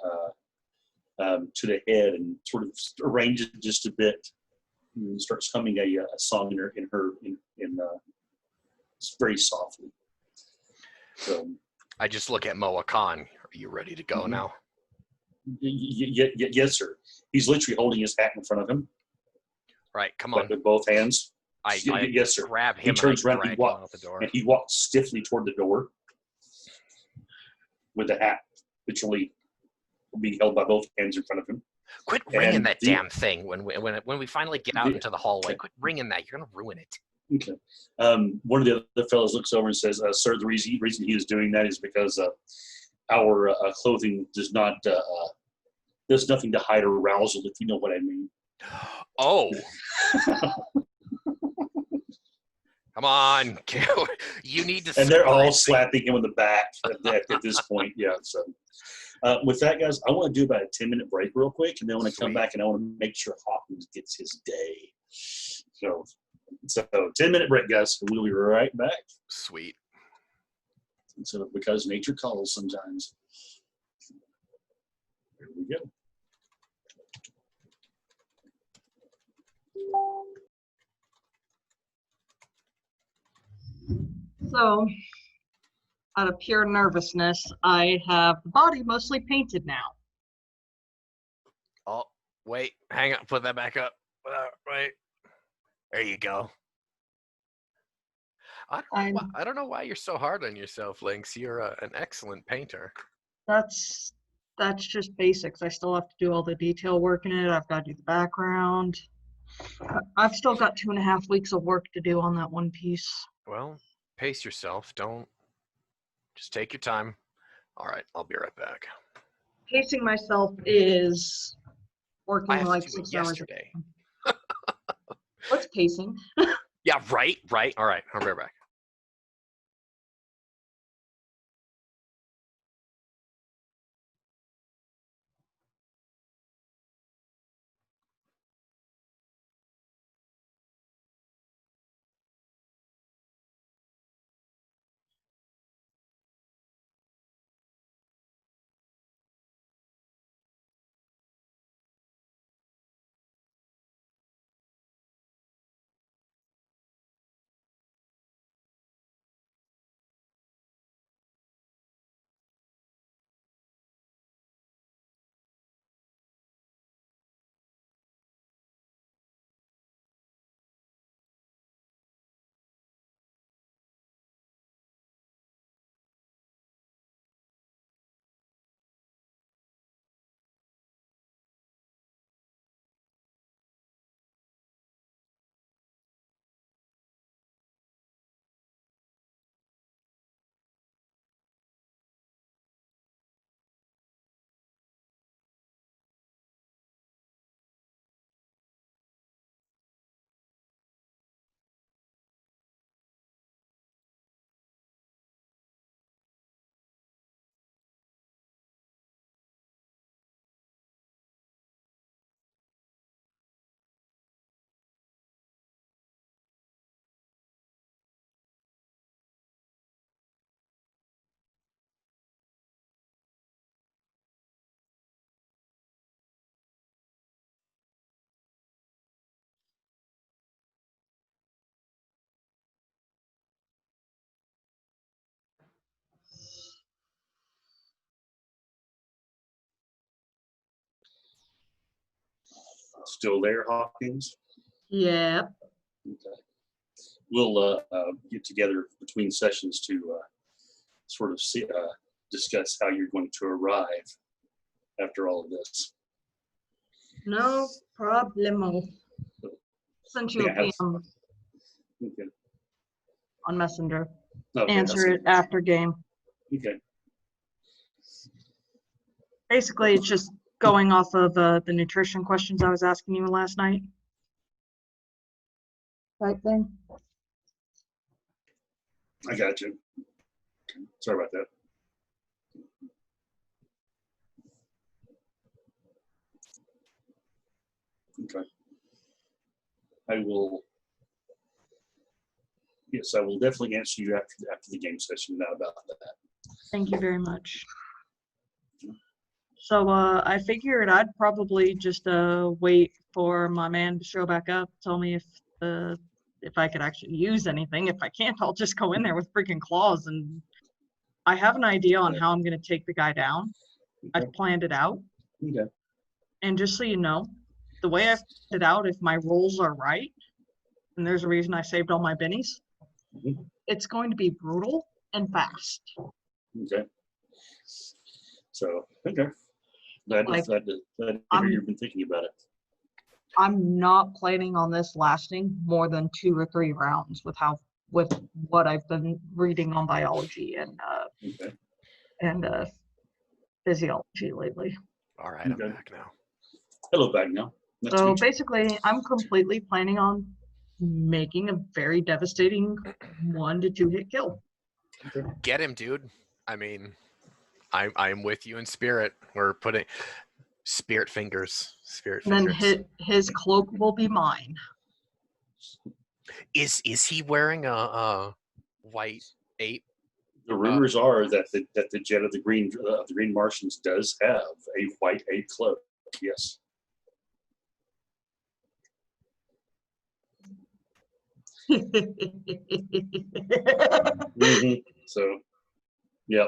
head and sort of arranges it just a bit and starts humming a song very softly. So I just look at Moa Khan. Are you ready to go now? Yes, sir. He's literally holding his hat in front of him. Right, come on. With both hands. Yes, sir. Grab him. He turns around and he walks stiffly toward the door with the hat literally being held by both hands in front of him. Quit ringing that damn thing when we finally get out into the hallway. Quit ringing that. You're gonna ruin it. Okay. One of the other fellows looks over and says, "Sir, the reason he is doing that is because our clothing does not. There's nothing to hide arousal, if you know what I mean." Oh. Come on, you need to. And they're all slapping him on the back at this point. Yeah. So, with that, guys, I want to do about a 10-minute break real quick, and then I want to come back and I want to make sure Hawkins gets his day. So 10-minute break, guys. We'll be right back. Sweet. So, because nature calls sometimes. Here we go. So, out of pure nervousness, I have the body mostly painted now. Oh, wait, hang on, put that back up. Right, there you go. I don't know why you're so hard on yourself, Lynx. You're an excellent painter. That's just basics. I still have to do all the detail work in it. I've got to do the background. I've still got 2.5 weeks of work to do on that one piece. Well, pace yourself. Just take your time. All right, I'll be right back. Pacing myself is working I have like to do it 6 hours yesterday. What's pacing? Yeah, right. All right, I'll be right back. Still there, Hawkins? Yeah. Okay. we'll get together between sessions to sort of see, discuss how you're going to arrive after all of this. No problemo. Send you a PM Okay. on Messenger. Okay, Answer it after game. Okay. Basically, it's just going off of the nutrition questions I was asking you last night. Type thing. I got you. Sorry about that. Okay. I will. Yes, I will definitely answer you after the game session now about that. Thank you very much. So I figured I'd probably just wait for my man to show back up, tell me if I could actually use anything. If I can't, I'll just go in there with freaking claws. And I have an idea on how I'm going to take the guy down. Okay. I've planned it out. Okay. And just so you know, the way I've planned it out, if my rolls are right, and there's a reason I saved all my bennies, it's going to be brutal and fast. Okay. So, okay. Glad to hear you've been thinking about it. I'm not planning on this lasting more than 2 or 3 rounds with what I've been reading on biology and physiology lately. All right, I'm back now. Hello, back now. Nice So basically, I'm completely planning on making a very devastating 1 to 2 hit kill. Okay. Get him, dude. I mean, I'm with you in spirit. We're putting spirit fingers. And then his cloak will be mine. Is he wearing a white ape? The rumors are that the jet of the Green Martians does have a white ape cloak. Yes. So, yeah.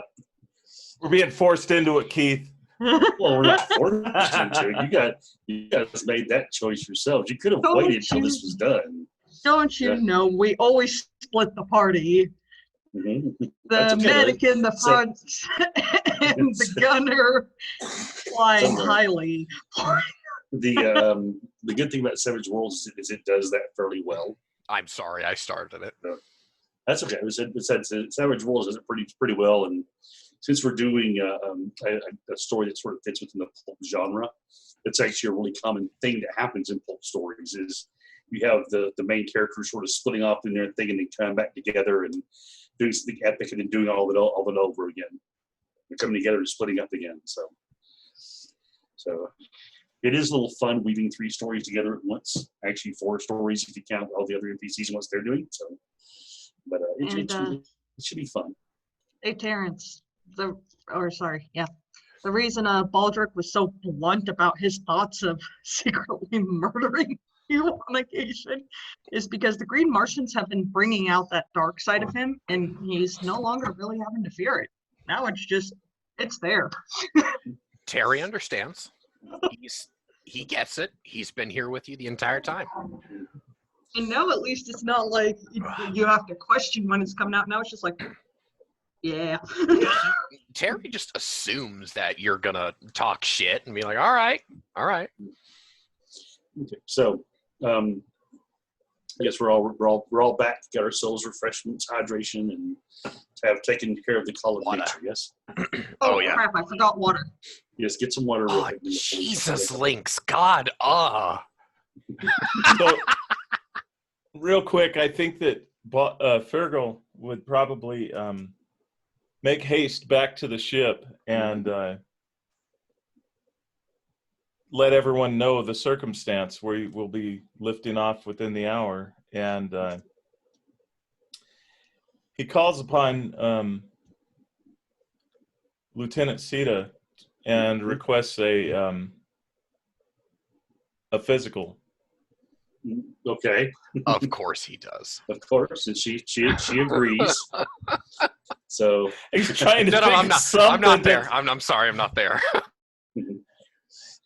We're being forced into it, Keith. Well, we're not forced into it. You guys made that choice yourselves. You could have waited until this was done. Don't you know we always split the party? Mm-hmm. The medic in the front and the gunner flying highly. The good thing about Savage Worlds is it does that fairly well. I'm sorry, I started it. That's okay. Savage Worlds does it pretty well, and since we're doing a story that sort of fits within the pulp genre, it's actually a really common thing that happens in pulp stories. Is you have the main character sort of splitting off in their thing and then coming back together and doing something epic and then doing all of it over again. They're coming together and splitting up again. So it is a little fun weaving 3 stories together at once. Actually, 4 stories if you count all the other NPCs and what they're doing. So, but it should be fun. Hey, Terrence. The reason Baldric was so blunt about his thoughts of secretly murdering you on occasion is because the Green Martians have been bringing out that dark side of him, and he's no longer really having to fear it. Now it's there. Terry understands. He gets it. He's been here with you the entire time. And now at least it's not like you have to question when it's coming out. Now it's just like, yeah. Terry just assumes that you're gonna talk shit and be like, all right. Okay, so I guess we're all back. Got ourselves refreshments, hydration, and have taken care of the call of nature. Yes. Oh yeah. Crap! I forgot water. Yes, get some water. Oh, Jesus, Lynx, God, So, real quick, I think that Fergal would probably make haste back to the ship and let everyone know the circumstance where we'll be lifting off within the hour. And he calls upon Lieutenant Sita and requests a physical. Okay. Of course he does. Of course, and she agrees. So he's trying to. No, I'm not there. I'm sorry, I'm not there.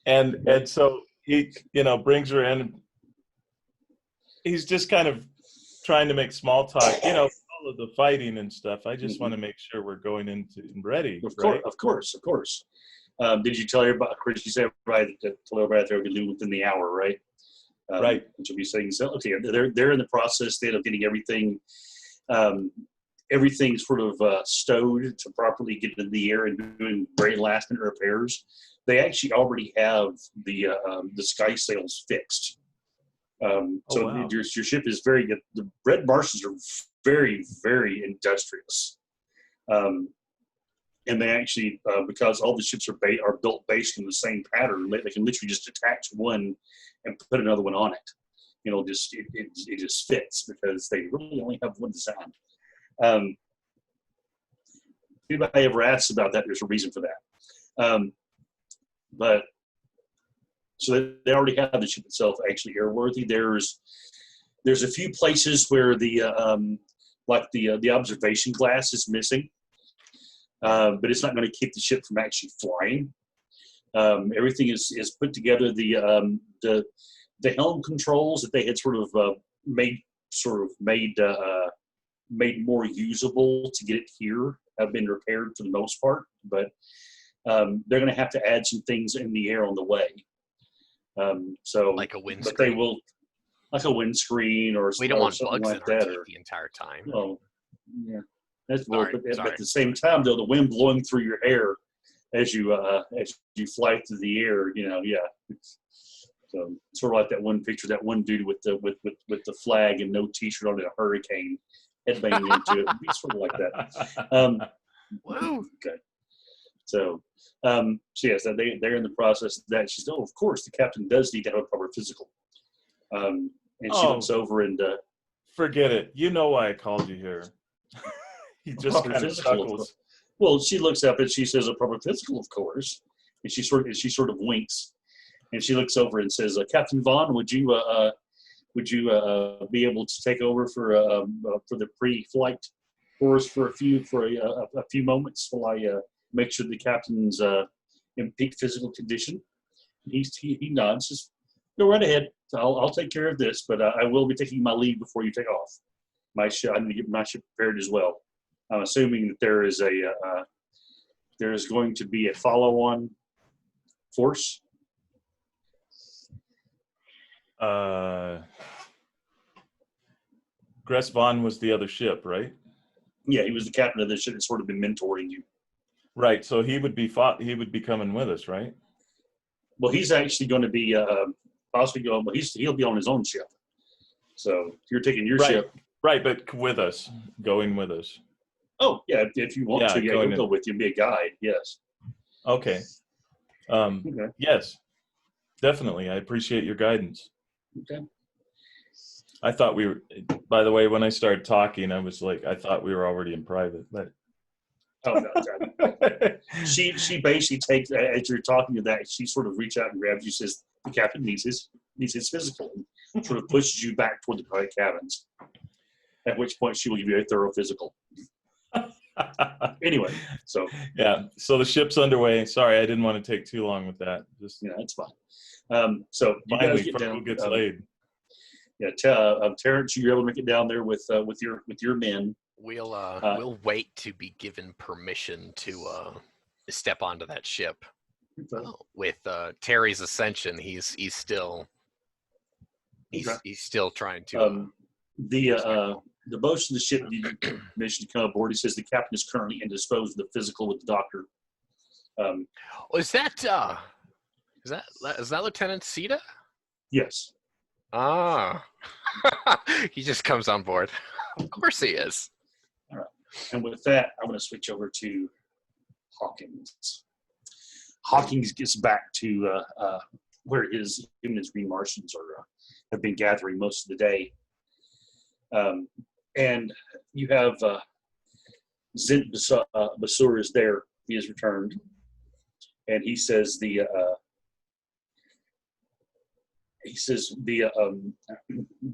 And so he brings her in. He's just kind of trying to make small talk. You know, all of the fighting and stuff. I just want to make sure we're going into ready. Of course. Did you tell everybody? Of course, you said everybody that they'll be within the hour, right? Right. Which will be saying, so okay, they're in the process then of getting everything, everything sort of stowed to properly get into the air and doing very last minute repairs. They actually already have the sky sails fixed. So wow. your ship is very good. The Red Martians are very, very industrious. And they actually, because all the ships are built based on the same pattern, they can literally just attach one and put another one on it. You know, just it just fits because they really only have one design. If anybody ever asks about that, there's a reason for that. But so they already have the ship itself actually airworthy. There's a few places where the observation glass is missing. But it's not going to keep the ship from actually flying. Everything is put together. The helm controls that they had sort of made more usable to get it here have been repaired for the most part. But they're going to have to add some things in the air on the way. So like a windscreen. But they will, like a windscreen or we don't want something bugs like in our that. teeth the entire time. Well, yeah. But Sorry. at the same time, though, the wind blowing through your hair as you fly through the air, you know, yeah. So sort of like that one picture, that one dude with the flag and no T-shirt on in a hurricane, headbanging into it. It'd be sort of like that. Woo. Okay. So yes, they're in the process of that. She's, of course, the captain does need to have a proper physical. And she looks over and forget it. You know why I called you here. He just kind of chuckles. Well, she looks up and she says, "A proper physical, of course." And she sort of winks, and she looks over and says, "Captain Vaughn, would you be able to take over for the pre-flight for us for a few moments while I make sure the captain's in peak physical condition?" He nods. Says, "Go right ahead. I'll take care of this, but I will be taking my leave before you take off. I need to get my ship prepared as well. I'm assuming that there is going to be a follow-on force." Gress Vaughn was the other ship, right? Yeah, he was the captain of the ship that's sort of been mentoring you. Right. So he would be coming with us, right? Well, he's actually going to be possibly going, but he'll be on his own ship. So if you're taking your ship, right? But with us, going with us. Oh yeah, if you want to, he'll go with you and be a guide. Yes. Okay. Okay. Yes, definitely. I appreciate your guidance. Okay. I thought we were. By the way, when I started talking, I was like, I thought we were already in private, but. Oh no. She basically takes, as you're talking to that, she sort of reaches out and grabs you, says the captain needs his physical, and sort of pushes you back toward the private cabins. At which point she will give you a thorough physical. Anyway, so yeah, so the ship's underway. Sorry, I didn't want to take too long with that. Just it's fine. So you finally, guys get down. Gets laid. Yeah, Terrence, you're able to make it down there with your men. We'll wait to be given permission to step onto that ship. With Terry's ascension, he's still trying to. The boast of the ship you mentioned to come aboard. He says the captain is currently indisposed of the physical with the doctor. Is that Lieutenant Sita? Yes. Ah, he just comes on board. Of course he is. All right. And with that, I'm going to switch over to Hawkins. Hawkins gets back to where him and his green Martians have been gathering most of the day. And you have Zint Basur is there. He has returned. And he says the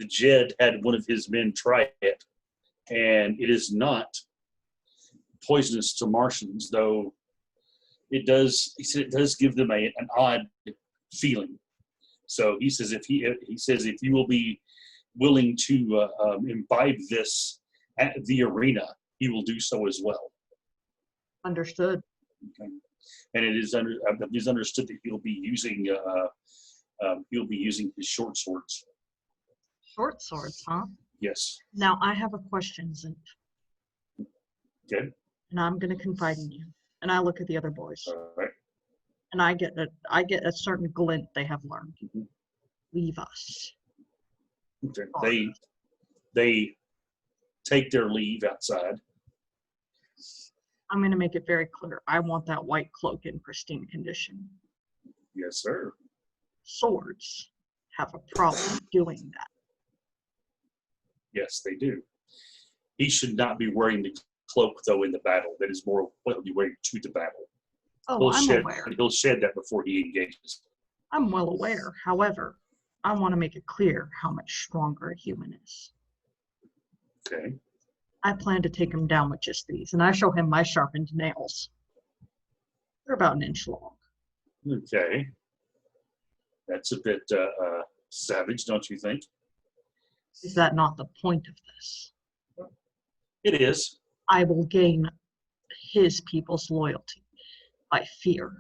Jed had one of his men try it, and it is not poisonous to Martians, though it does. He said it does give them an odd feeling. So he says if you will be willing to imbibe this at the arena, he will do so as well. Understood. Okay. And it is understood that he'll be using his short swords. Short swords, huh? Yes. Now I have a question, Zint. Okay. And I'm gonna confide in you. And I look at the other boys. All right. And I get a certain glint they have learned. Mm-hmm. Leave us. Okay. They take their leave outside. I'm gonna make it very clear. I want that white cloak in pristine condition. Yes, sir. Swords have a problem doing that. Yes, they do. He should not be wearing the cloak, though, in the battle. That is more what he'll be wearing to the battle. Oh, I'm aware. He'll shed that before he engages. I'm well aware. However, I want to make it clear how much stronger a human is. Okay. I plan to take him down with just these, and I show him my sharpened nails. They're about an inch long. Okay. That's a bit savage, don't you think? Is that not the point of this? It is. I will gain his people's loyalty by fear.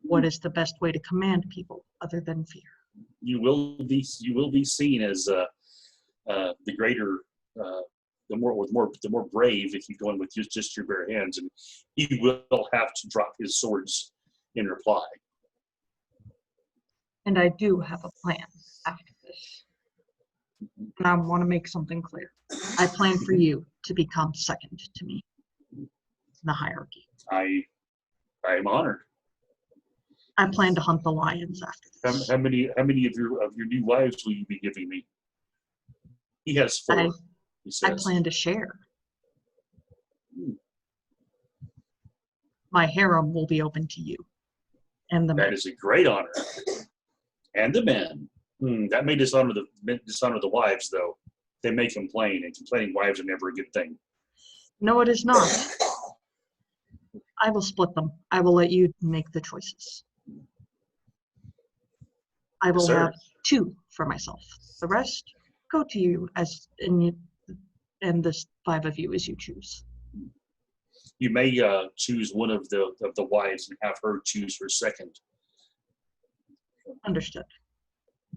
What is the best way to command people other than fear? You will be seen as the greater, the more brave if you go in with just your bare hands, and he will have to drop his swords in reply. And I do have a plan after this. And I want to make something clear. I plan for you to become second to me in the hierarchy. I am honored. I plan to hunt the lions after this. How many of your new wives will you be giving me? He has 4. I says. plan to share. My harem will be open to you and the men. That is a great honor. And the men. That may dishonor the wives, though. They may complain, and complaining wives are never a good thing. No, it is not. I will split them. I will let you make the choices. I will have 2 for myself. The rest go to you and the 5 of you as you choose. You may choose one of the wives and have her choose her second. Understood.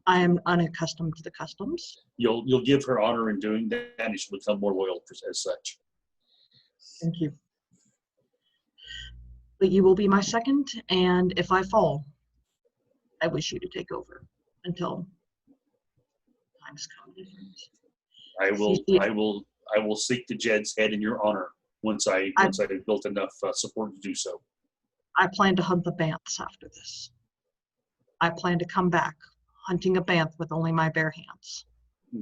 I am unaccustomed to the customs. You'll give her honor in doing that, and she'll become more loyal as such. Thank you. But you will be my second, and if I fall, I wish you to take over until times come. I will seek the Jed's head in your honor once I've built enough support to do so. I plan to hunt the banths after this. I plan to come back hunting a banth with only my bare hands.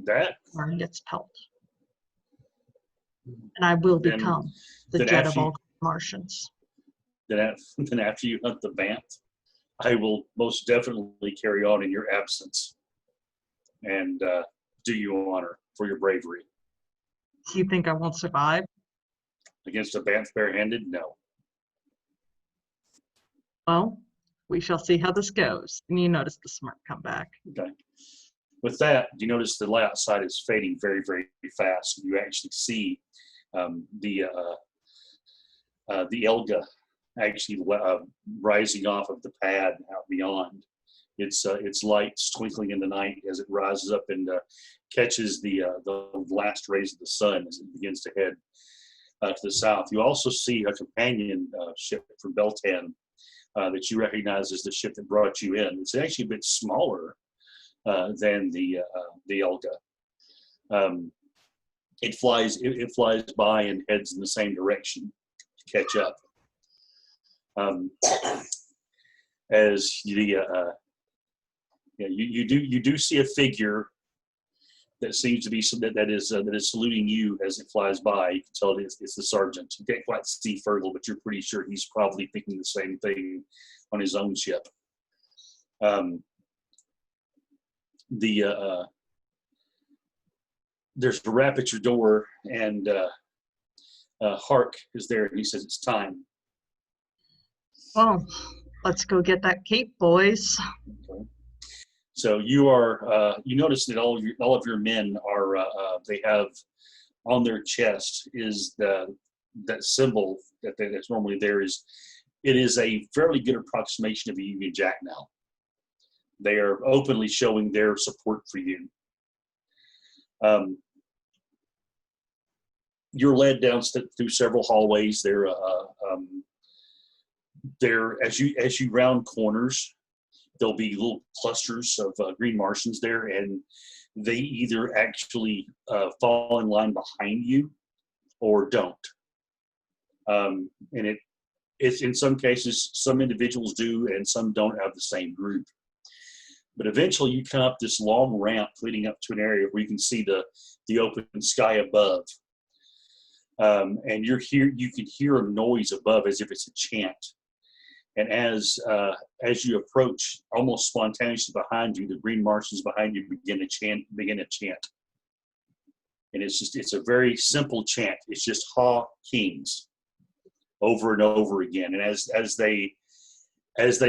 That wearing its pelt. And I will become the Jed of all Martians. Then after you hunt the banth, I will most definitely carry on in your absence and do you honor for your bravery. Do you think I won't survive? Against a banth barehanded? No. Well, we shall see how this goes. And you notice the smirk come back. Okay. With that, you notice the light outside is fading very, very fast. You actually see the Elga actually rising off of the pad out beyond. Its lights twinkling in the night as it rises up and catches the last rays of the sun as it begins to head to the south. You also see a companion ship from Beltan that you recognize as the ship that brought you in. It's actually a bit smaller than the Elga. It flies by and heads in the same direction to catch up. As you do see a figure that seems to be that is saluting you as it flies by. You can tell it's the sergeant. You can't quite see Fergal, but you're pretty sure he's probably thinking the same thing on his own ship. There's a rap at your door, and Hark is there, and he says it's time. Well, let's go get that cape, boys. Okay. So you are, you notice that all of your men are, they have on their chest is that symbol that's normally there is, it is a fairly good approximation of a Union Jack now. They are openly showing their support for you. You're led down through several hallways. There, as you round corners, there'll be little clusters of green Martians there, and they either actually fall in line behind you or don't. And it's in some cases, some individuals do, and some don't have the same group. But eventually, you come up this long ramp leading up to an area where you can see the open sky above, and you can hear a noise above as if it's a chant. And as you approach, almost spontaneously behind you, the green Martians behind you begin a chant. And it's a very simple chant. It's just "Ha Kings" over and over again. And as they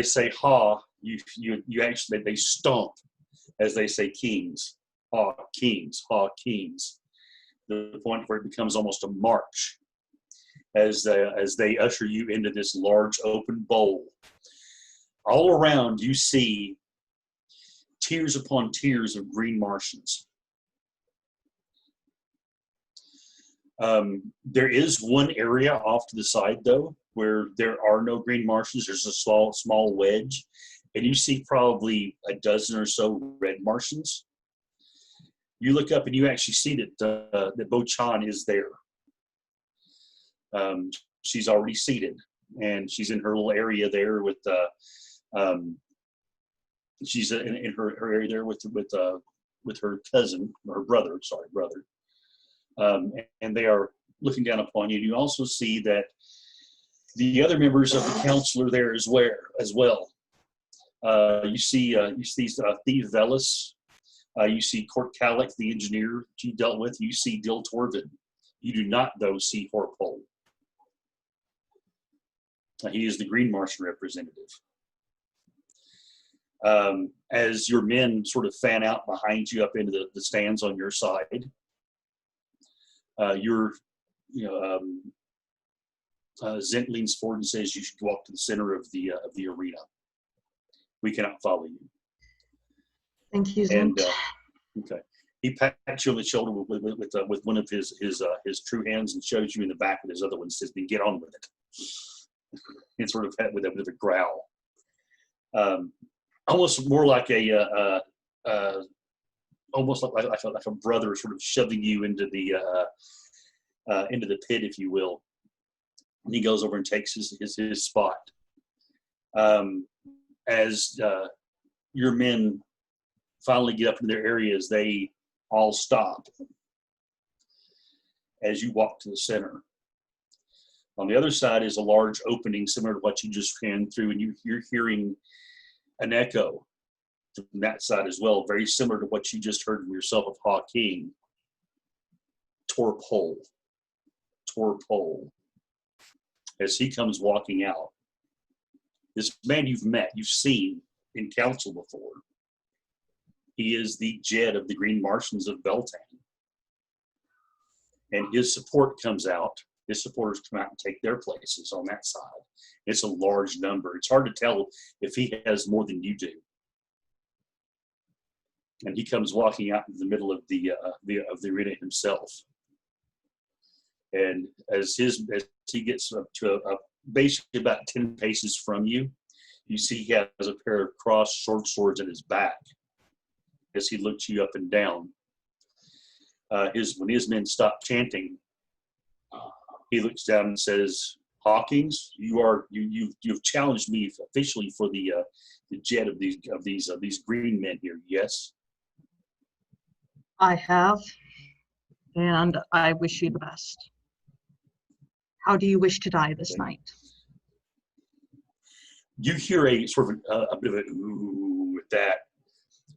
say "Ha," you actually, they stomp as they say "Kings, Ha Kings, Ha Kings." The point where it becomes almost a march as they usher you into this large open bowl. All around you see tiers upon tiers of green Martians. There is one area off to the side, though, where there are no green Martians. There's a small wedge, and you see probably a dozen or so red Martians. You look up and you actually see that Bo-Chan is there. She's already seated, and she's in her little area there with she's in her area there with her cousin, or her brother. And they are looking down upon you. You also see that the other members of the council are there as well. You see Thief Velis. You see Court Calic, the engineer you dealt with. You see Dil Torvin. You do not, though, see Horpole. He is the Green Martian representative. As your men sort of fan out behind you up into the stands on your side, Zent leans forward and says, "You should walk to the center of the arena. We cannot follow you." Thank you, Zent. And okay, he pats you on the shoulder with one of his true hands and shows you in the back with his other one. Says, "Then get on with it." And sort of with a growl, almost more like almost like a brother sort of shoving you into the pit, if you will. And he goes over and takes his spot. As your men finally get up into their areas, they all stop as you walk to the center. On the other side is a large opening similar to what you just ran through, and you're hearing an echo from that side as well, very similar to what you just heard from yourself of Ha King. Torpole. As he comes walking out. This man you've met, you've seen in council before. He is the Jed of the Green Martians of Beltane. And his support comes out. His supporters come out and take their places on that side. It's a large number. It's hard to tell if he has more than you do. And he comes walking out in the middle of the arena himself. And as he gets up to basically about 10 paces from you, you see he has a pair of crossed short swords in his back as he looks you up and down. When his men stop chanting, he looks down and says, "Hawkins, you've challenged me officially for the Jed of these green men here. Yes." I have, and I wish you the best. How do you wish to die this night? You hear a sort of a bit of a ooh with that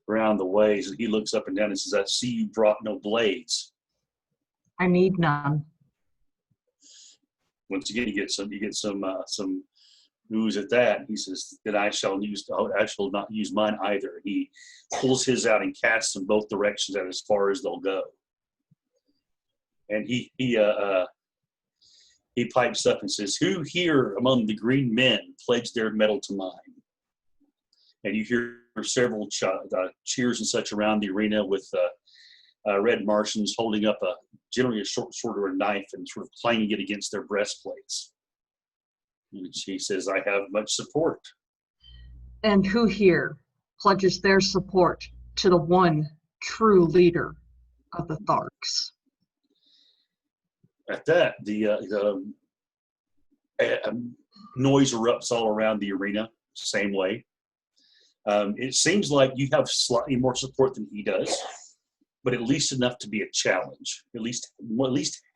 around the ways, and he looks up and down and says, "I see you brought no blades." I need none. Once again, you get some Who's at that? He says, then I shall not use mine either. He pulls his out and casts in both directions at as far as they'll go. And he pipes up and says, who here among the green men pledged their mettle to mine? And you hear several cheers and such around the arena with red Martians holding up generally a short sword or a knife and sort of clanging it against their breastplates. And she says, I have much support. And who here pledges their support to the one true leader of the Tharks? At that, the noise erupts all around the arena, same way. It seems like you have slightly more support than he does, but at least enough to be a challenge. At least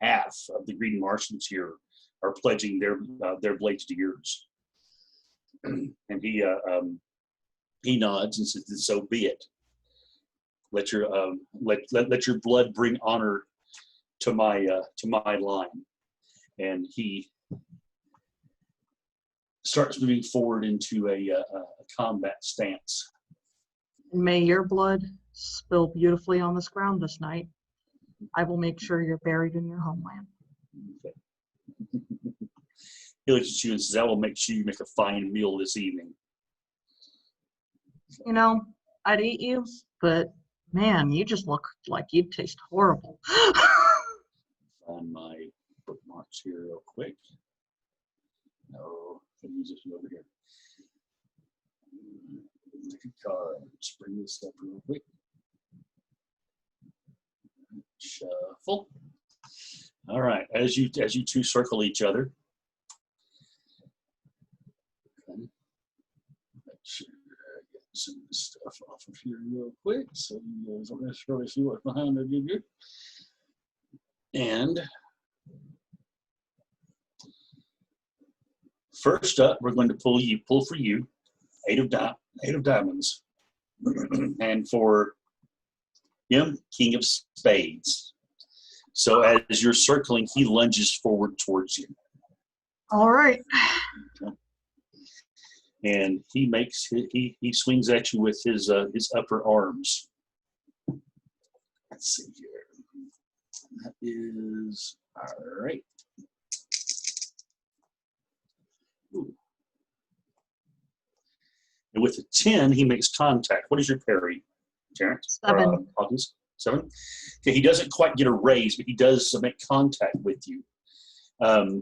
half of the Green Martians here are pledging their blades to yours. And he nods and says, "So be it. Let your blood bring honor to my line." And he starts moving forward into a combat stance. May your blood spill beautifully on this ground this night. I will make sure you're buried in your homeland. Okay. He looks at you and says, "I will make sure you make a fine meal this evening." You know, I'd eat you, but man, you just look like you'd taste horrible. Find my bookmarks here real quick. No, let me use this one over here. Take a card. Let's bring this up real quick. Shuffle. All right, as you two circle each other. Okay. Make sure I get some of this stuff off of here real quick, so you guys don't necessarily see what's behind it. And first up, we're going to pull for you, eight of diamonds, and for him, King of Spades. So as you're circling, he lunges forward towards you. All right. Okay. And he swings at you with his upper arms. Let's see here. That is all right. Ooh. And with a 10, he makes contact. What is your parry, Terrence? 7. Hawkins? 7? Okay, he doesn't quite get a raise, but he does make contact with you. Let's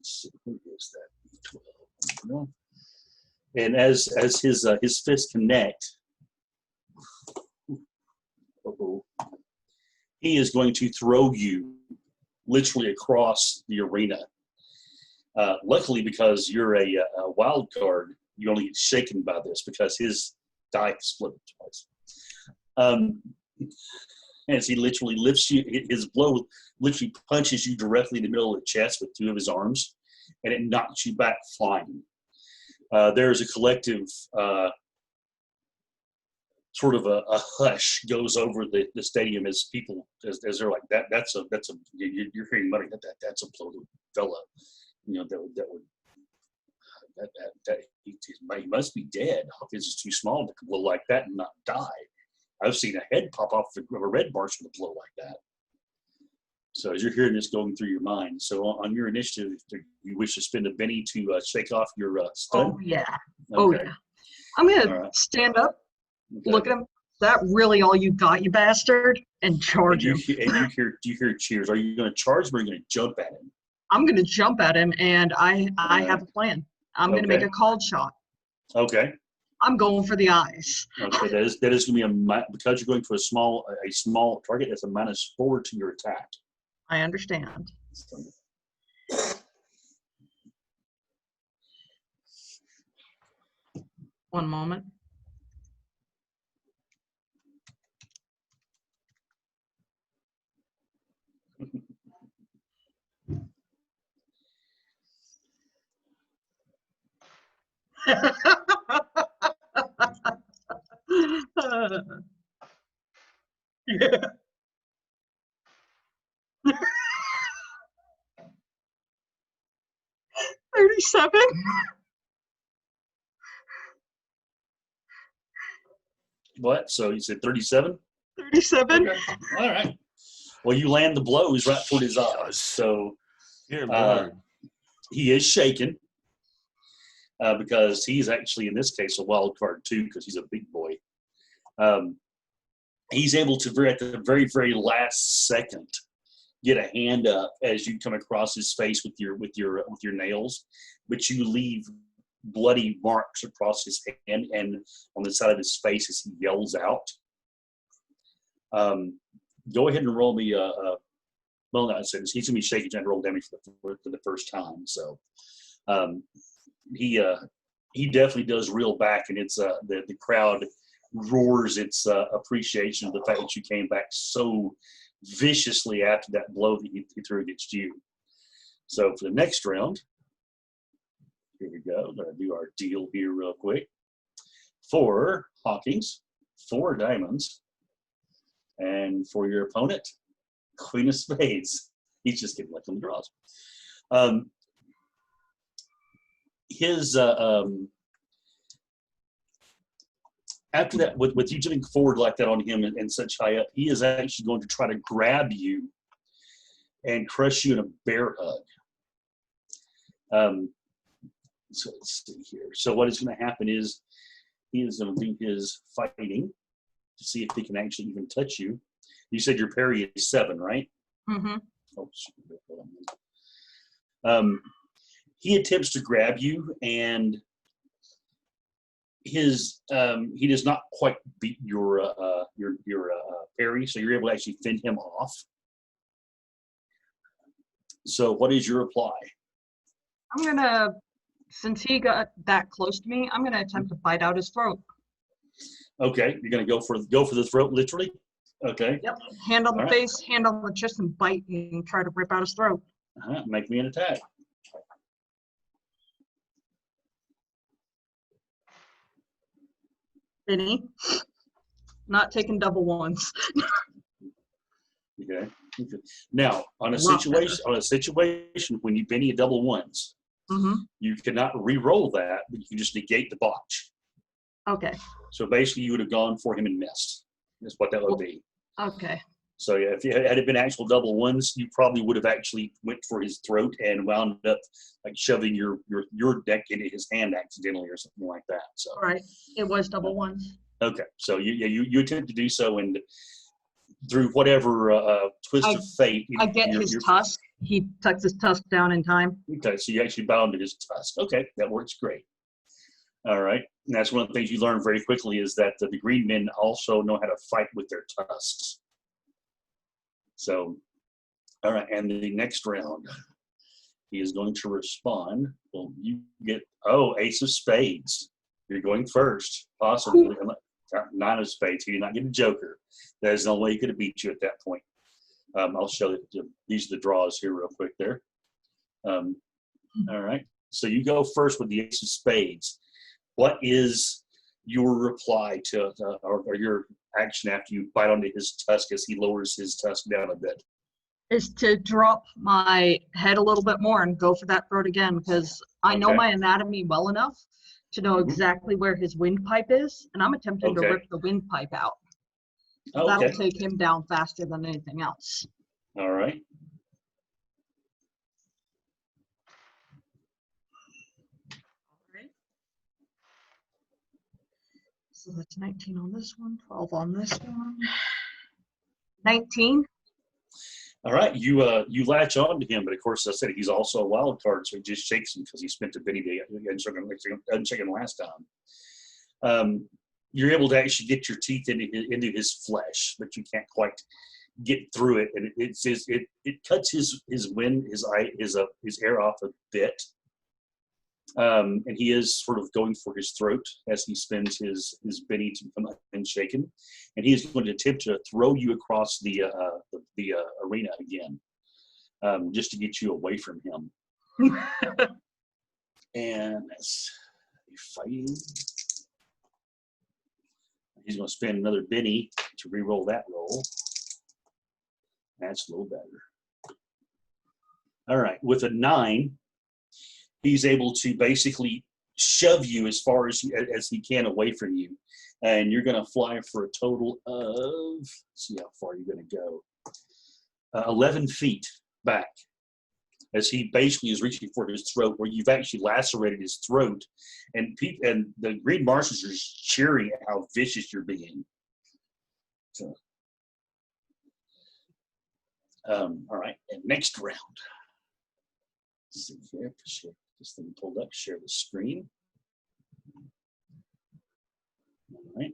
see, who is that? 12. And as his fists connect, he is going to throw you literally across the arena. Luckily, because you're a wild card, you only get shaken by this because his die exploded twice. As he literally lifts you, his blow literally punches you directly in the middle of the chest with 2 of his arms, and it knocks you back flying. There's a collective sort of a hush goes over the stadium as people as they're like that's a you're hearing muttering that's a bloated fella, you know, that he must be dead. Hawkins is too small to blow like that and not die. I've seen a head pop off of a red marsh with a blow like that. So as you're hearing this going through your mind, so on your initiative, you wish to spend a Benny to shake off your stun? Oh, yeah. Okay. Oh, yeah. I'm going to right. stand up, Okay. look at him. Is that really all you got, you bastard? And charge him. Do you hear cheers? Are you going to charge him or are you going to jump at him? I'm going to jump at him, and I have a plan. I'm going to make a called shot. Okay. I'm going for the eyes. Okay, that is going to be because you're going for a small target. That's a -4 to your attack. I understand. One moment. Yeah. 37. What? So you said 37? 37. Okay. All right. Well, you land the blows right toward his eyes. So Dear Lord. he is shaken because he's actually, in this case, a wild card too, because he's a big boy. He's able to, at the very, very last second, get a hand up as you come across his face with your nails, but you leave bloody marks across his hand and on the side of his face as he yells out. Go ahead and roll me well, no, he's going to be shaking and roll damage for the first time. So he definitely does reel back, and it's the crowd roars its appreciation of the fact that you came back so viciously after that blow that he threw against you. So for the next round, here we go. Going to do our deal here real quick. 4 Hawkings, 4 diamonds, and for your opponent, Queen of Spades. He's just getting left on the draws. After that, with you jumping forward like that on him and such high up, he is actually going to try to grab you and crush you in a bear hug. So let's see here. So what is going to happen is he is going to do his fighting to see if he can actually even touch you. You said your parry is 7, right? Mm-hmm. Oh, he attempts to grab you, and his he does not quite beat your parry, so you're able to actually fend him off. So what is your reply? I'm gonna, since he got that close to me, I'm gonna attempt to bite out his throat. Okay, you're gonna go for the throat, literally. Okay. Yep. Hand on the All right. face, hand on the chest, and bite and try to rip out his throat. Make me an attack. Benny, not taking double ones. Okay. Now, on a Lot situation when you Benny a double ones, Mm-hmm. you cannot re-roll that, but you can just negate the botch. Okay. So basically, you would have gone for him and missed. That's what that would be. Okay. So yeah, if had it been actual double ones, you probably would have actually went for his throat and wound up like shoving your deck into his hand accidentally or something like that. So All right. It was double ones. okay, so you attempt to do so, and through whatever twist of fate, I get his tusk. He tucks his tusk down in time. Okay, so you actually bound to his tusk. Okay, that works great. All right, and that's one of the things you learn very quickly is that the green men also know how to fight with their tusks. So, all right, and the next round, he is going to respond. Well, you get, Ace of Spades. You're going first, possibly. 9 of Spades. He did not get a Joker. That is the only way he could have beat you at that point. I'll show you. These are the draws here real quick there. All right, so you go first with the Ace of Spades. What is your reply to, or your action after you bite onto his tusk as he lowers his tusk down a bit? Is to drop my head a little bit more and go for that throat again, because I know my anatomy well enough to know exactly where his windpipe is, and I'm attempting to rip the windpipe out. That'll take him down faster than anything else. All right. So that's 19 on this one, 12 on this one. 19. All right, you latch on to him, but of course, as I said, he's also a wild card, so he just shakes him because he spent a Benny day unshaken last time. You're able to actually get your teeth into his flesh, but you can't quite get through it, and it cuts his air off a bit. And he is sort of going for his throat as he spins his Benny to become unshaken, and he is going to attempt to throw you across the arena again, just to get you away from him. And that's fighting. He's going to spend another Benny to re-roll that roll. That's a little better. All right, with a 9. he's able to basically shove you as far as he can away from you. And you're going to fly for a total of, let's see how far you're going to go, 11 feet back, as he basically is reaching for his throat, where you've actually lacerated his throat. And the Green Martians are cheering at how vicious you're being. So, all right, and next round. Let's see here, share this thing pulled up, share the screen. All right,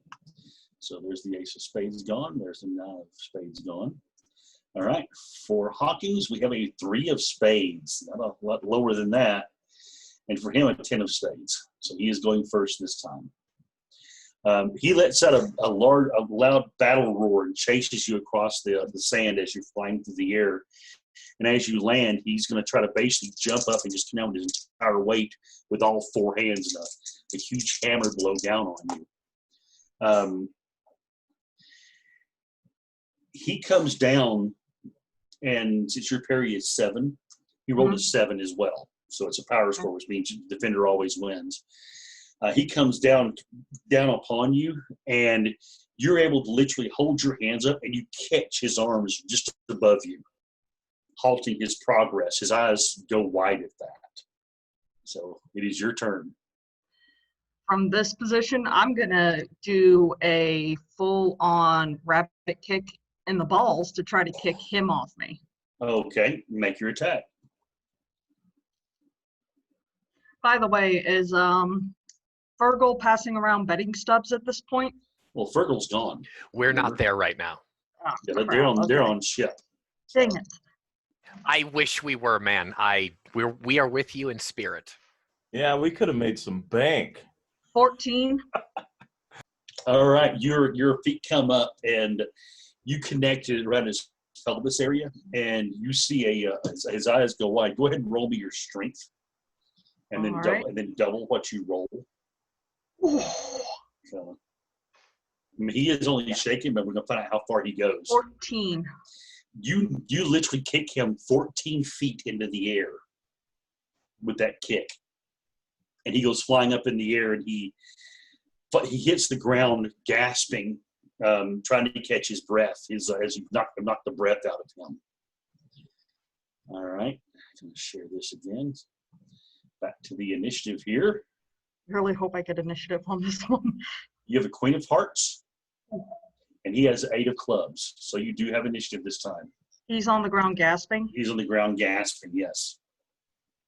so there's the ace of spades gone. There's the nine of spades gone. All right, for Hawkins, we have a 3 of spades, not a lot lower than that. And for him, a 10 of spades. So he is going first this time. He lets out a loud battle roar and chases you across the sand as you're flying through the air. And as you land, he's going to try to basically jump up and just come down with his entire weight with all 4 hands and a huge hammer blow down on you. He comes down, and since your parry is 7, he rolled a 7 as well. So it's a power score, which means the defender always wins. He comes down upon you, and you're able to literally hold your hands up, and you catch his arms just above you, halting his progress. His eyes go wide at that. So it is your turn. From this position, I'm going to do a full-on rabbit kick in the balls to try to kick him off me. Okay, make your attack. By the way, is Fergal passing around betting stubs at this point? Well, Fergal's gone. We're not there right now. Oh, Yeah, they're on ship. Dang it. I wish we were, man. We are with you in spirit. Yeah, we could have made some bank. 14. All right, your feet come up, and you connected around his pelvis area, and you see his eyes go wide. Go ahead and roll me your strength, and then double what you roll. So, I mean, he is only shaking, but we're gonna find out how far he goes. 14. You literally kick him 14 feet into the air with that kick, and he goes flying up in the air, and he hits the ground gasping, trying to catch his breath as you knock the breath out of him. All right, I'm going to share this again. Back to the initiative here. I really hope I get initiative on this one. You have a Queen of Hearts, and he has 8 of clubs, so you do have initiative this time. He's on the ground gasping. He's on the ground gasping, yes.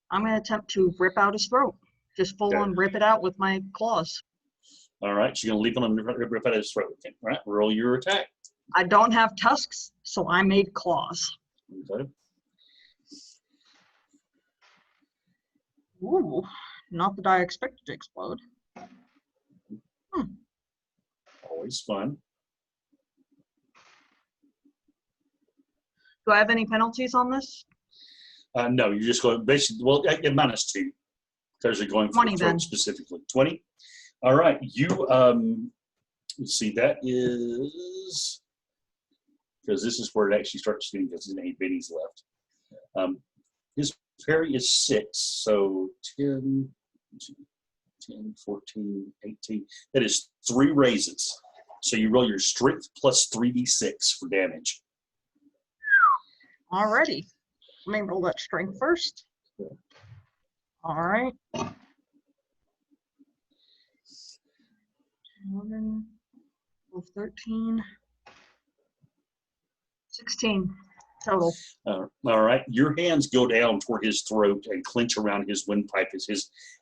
I'm going to attempt to rip out his throat. Just full on rip it out with my claws. All right, so you're going to leap on him and rip out his throat. Okay. All right, roll your attack. I don't have tusks, so I made claws. Okay. Ooh, not that I expected to explode. Always fun. Do I have any penalties on this? No, you're just going basically, well, at -2, because you're going for 20 the throat then. specifically. 20? All right, you, let's see, that is, because this is where it actually starts shooting, because there's 8 bennies left. His parry is 6, so 10, 14, 18. That is 3 raises. So you roll your strength plus 3d6 for damage. Alrighty. Let me roll that strength first. Yeah. All right. 11, 12, 13, 16 total. All right, your hands go down toward his throat and clench around his windpipe as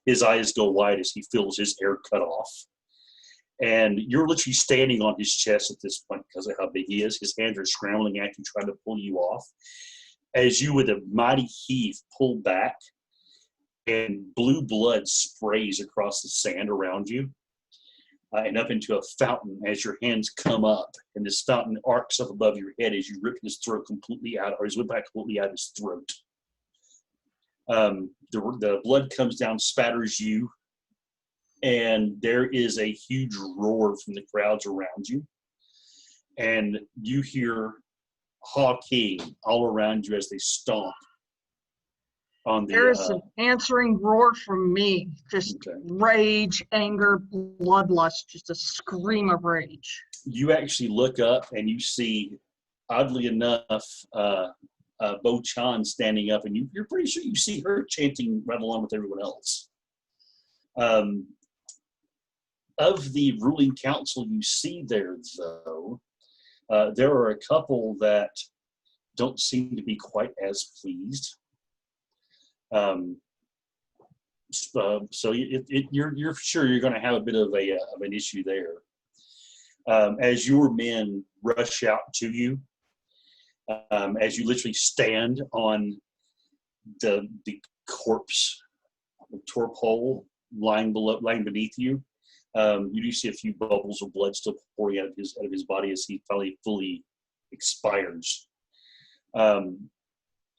his eyes go wide as he feels his air cut off. And you're literally standing on his chest at this point because of how big he is. His hands are scrambling at you, trying to pull you off. As you, with a mighty heave, pull back, and blue blood sprays across the sand around you and up into a fountain as your hands come up. And this fountain arcs up above your head as you rip his throat completely out, or his windpipe completely out of his throat. The blood comes down, spatters you, and there is a huge roar from the crowds around you. And you hear hawking all around you as they stomp. on the. There is an answering roar from me. Just Okay. rage, anger, bloodlust, just a scream of rage. You actually look up and you see, oddly enough, Bo Chan standing up, and you're pretty sure you see her chanting right along with everyone else. Of the ruling council you see there, though, there are a couple that don't seem to be quite as pleased. So you're sure you're going to have a bit of an issue there. As your men rush out to you, as you literally stand on the corpse, the torp hole lying beneath you, you do see a few bubbles of blood still pouring out of his body as he finally fully expires. And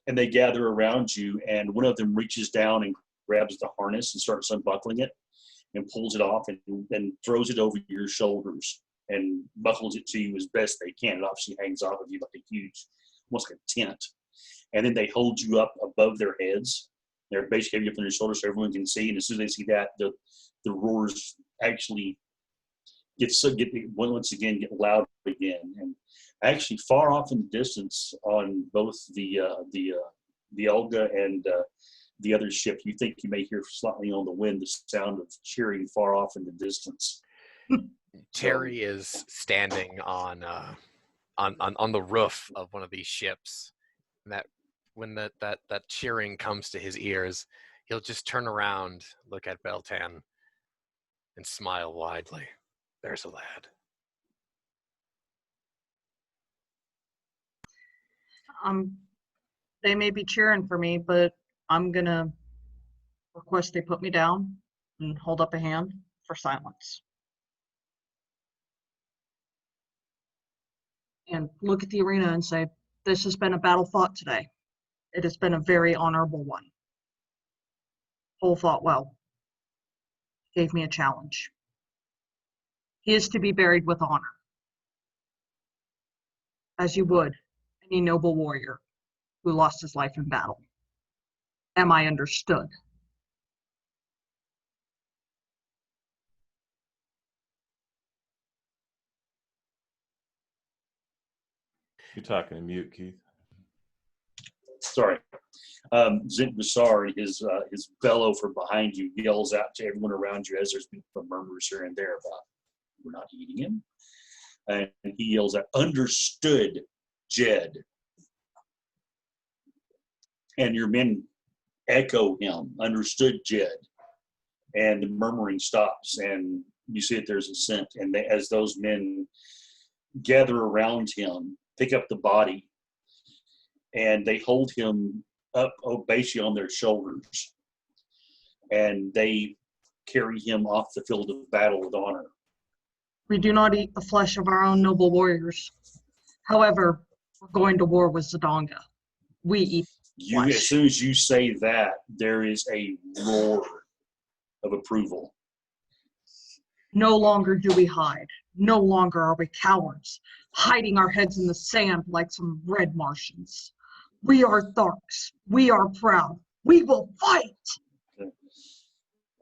they gather around you, and one of them reaches down and grabs the harness and starts unbuckling it and pulls it off and throws it over your shoulders and buckles it to you as best they can. It obviously hangs off of you like a huge, almost like a tent. And then they hold you up above their heads. They're basically have you up on their shoulders so everyone can see. And as soon as they see that, the roars actually once again get loud again. And actually far off in the distance on both the Olga and the other ship, you think you may hear slightly on the wind the sound of cheering far off in the distance. Terry is standing on the roof of one of these ships, and that when that cheering comes to his ears, he'll just turn around, look at Beltan, and smile widely. There's a lad. They may be cheering for me, but I'm gonna request they put me down and hold up a hand for silence. And look at the arena and say, this has been a battle fought today. It has been a very honorable one. Whole fought well. Gave me a challenge. He is to be buried with honor, as you would any noble warrior who lost his life in battle. Am I understood? You're talking to mute, Keith. Sorry. Zint Basar, his bellow from behind you, yells out to everyone around you as there's been murmurs here and there about, we're not eating him. And he yells out, understood, Jed. And your men echo him, understood, Jed. And the murmuring stops, and you see that there's assent. And as those men gather around him, pick up the body, and they hold him up basically on their shoulders, and they carry him off the field of battle with honor. We do not eat the flesh of our own noble warriors. However, we're going to war with Zidanga. We eat flesh. As soon as you say that, there is a roar of approval. No longer do we hide. No longer are we cowards, hiding our heads in the sand like some red Martians. We are Tharks. We are proud. We will fight. Okay.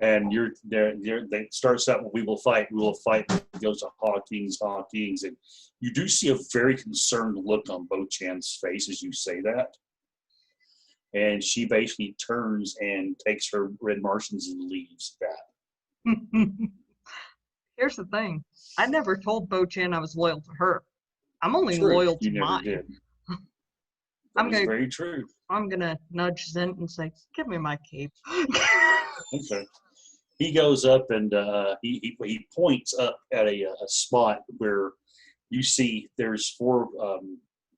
And you're there. They starts out with "We will fight. We will fight." It goes to Hawkins, and you do see a very concerned look on Bo Chan's face as you say that. And she basically turns and takes her red Martians and leaves that. Here's the thing. I never told Bo Chan I was loyal to her. I'm only True, loyal to you never mine. did. That's very true. I'm gonna nudge Zint and say, "Give me my cape." Okay. He goes up and he points up at a spot where you see there's four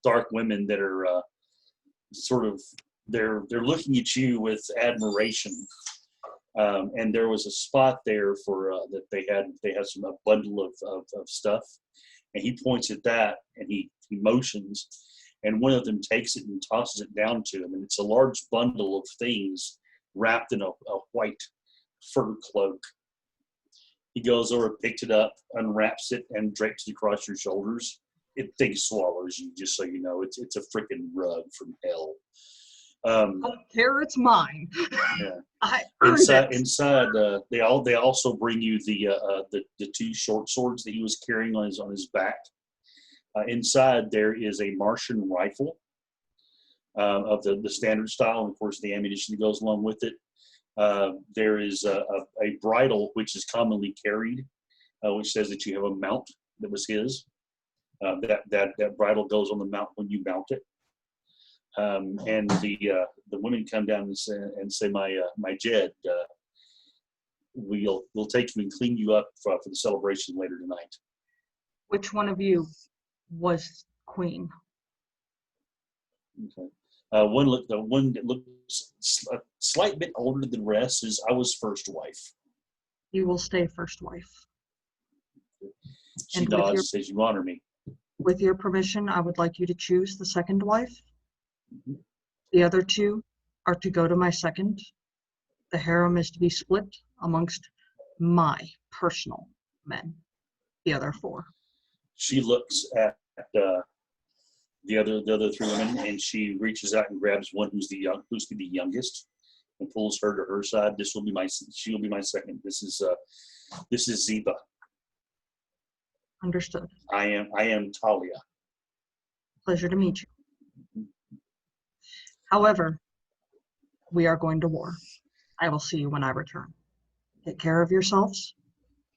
dark women that are sort of they're looking at you with admiration. And there was a spot there for that they had a bundle of stuff, and he points at that and he motions, and one of them takes it and tosses it down to him, and it's a large bundle of things wrapped in a white fur cloak. He goes over, picks it up, unwraps it, and drapes it across your shoulders. It swallows you, just so you know. It's a freaking rug from hell. Don't care, it's mine. Yeah. I earned it. Inside, they also bring you the two short swords that he was carrying on his back. Inside there is a Martian rifle of the standard style, and of course the ammunition that goes along with it. There is a bridle which is commonly carried, which says that you have a mount that was his. That bridle goes on the mount when you mount it. And the women come down and say, my Jed, we'll take you and clean you up for the celebration later tonight. Which one of you was queen? Okay. The one that looks a slight bit older than the rest is I was first wife. You will stay first wife. She nods and says, you honor me. With your permission, I would like you to choose the second wife. Mm-hmm. The other two are to go to my second. The harem is to be split amongst my personal men. The other 4. She looks at the other 3 women, and she reaches out and grabs one who's the youngest, and pulls her to her side. She'll be my second. This is Ziba. Understood. I am Talia. Pleasure to meet you. However, we are going to war. I will see you when I return. Take care of yourselves.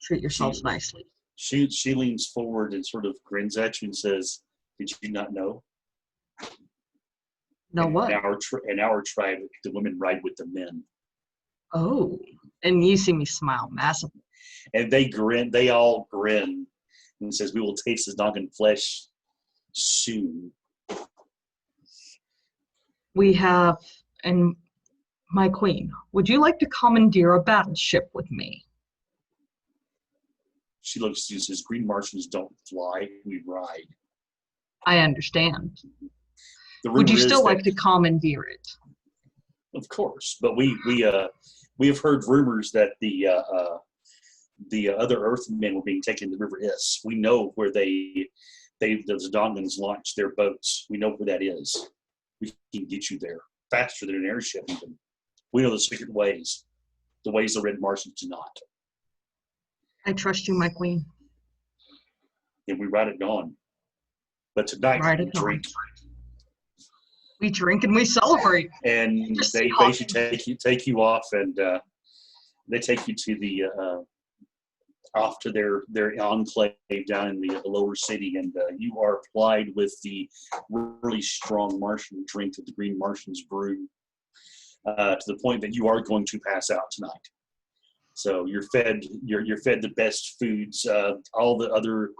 Treat yourselves nicely. She leans forward and sort of grins at you and says, did you not know? Know what? In our tribe, the women ride with the men. Oh, and you see me smile massively. And they all grin and says, we will taste his dog and flesh soon. We have, and my queen, would you like to commandeer a battleship with me? She looks and says, green Martians don't fly, we ride. I understand. Would you still like to commandeer it? Of course, but we have heard rumors that the other Earthmen were being taken to the River Is. We know where the Zidongans launched their boats. We know where that is. We can get you there faster than an airship even. We know the secret ways, the ways the Red Martians do not. I trust you, my queen. And we ride at dawn. But tonight we drink. We drink and we celebrate. And they basically take you off, and they take you to the off to their enclave down in the lower city, and you are plied with the really strong Martian drink that the Green Martians brew, to the point that you are going to pass out tonight. So you're fed the best foods. All the other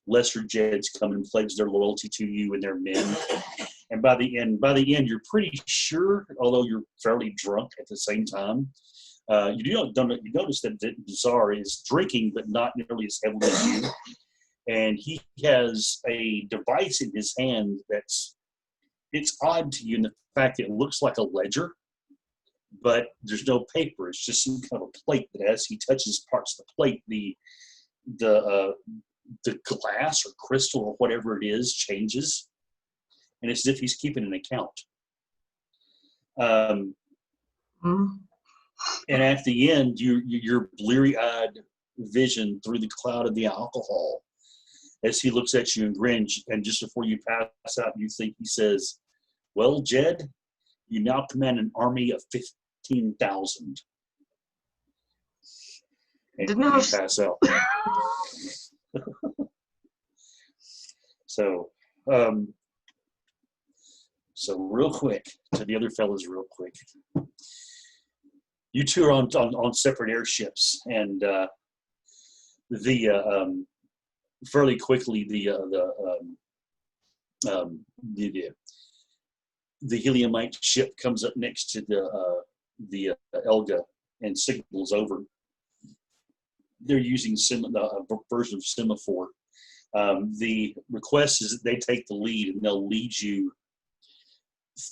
lesser Jeds come and pledge their loyalty to you and their men. And by the end, you're pretty sure, although you're fairly drunk at the same time, you notice that Bizarre is drinking, but not nearly as heavily as you. And he has a device in his hand it's odd to you in the fact that it looks like a ledger, but there's no paper. It's just some kind of a plate that as he touches parts of the plate, the glass or crystal or whatever it is changes. And it's as if he's keeping an account. And at the end, your bleary-eyed vision through the cloud of the alcohol, as he looks at you and grins, and just before you pass out, you think he says, well, Jed, you now command an army of 15,000. And you pass out. So real quick, to the other fellas real quick. You two are on separate airships, and fairly quickly the heliumite ship comes up next to the Elga and signals over. They're using a version of semaphore. The request is that they take the lead, and they'll lead you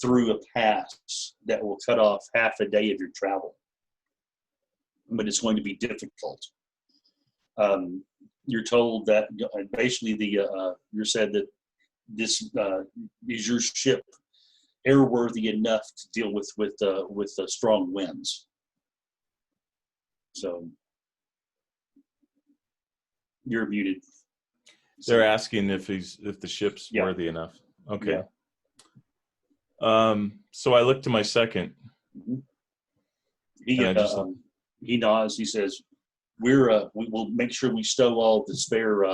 through a pass that will cut off half a day of your travel. But it's going to be difficult. You're told that basically you're said that this is your ship airworthy enough to deal with strong winds. So you're muted. They're asking if the ship's Yeah. worthy enough. Okay. Yeah. So I look to my second. Mm-hmm. He nods. He says, we will make sure we stow all the spare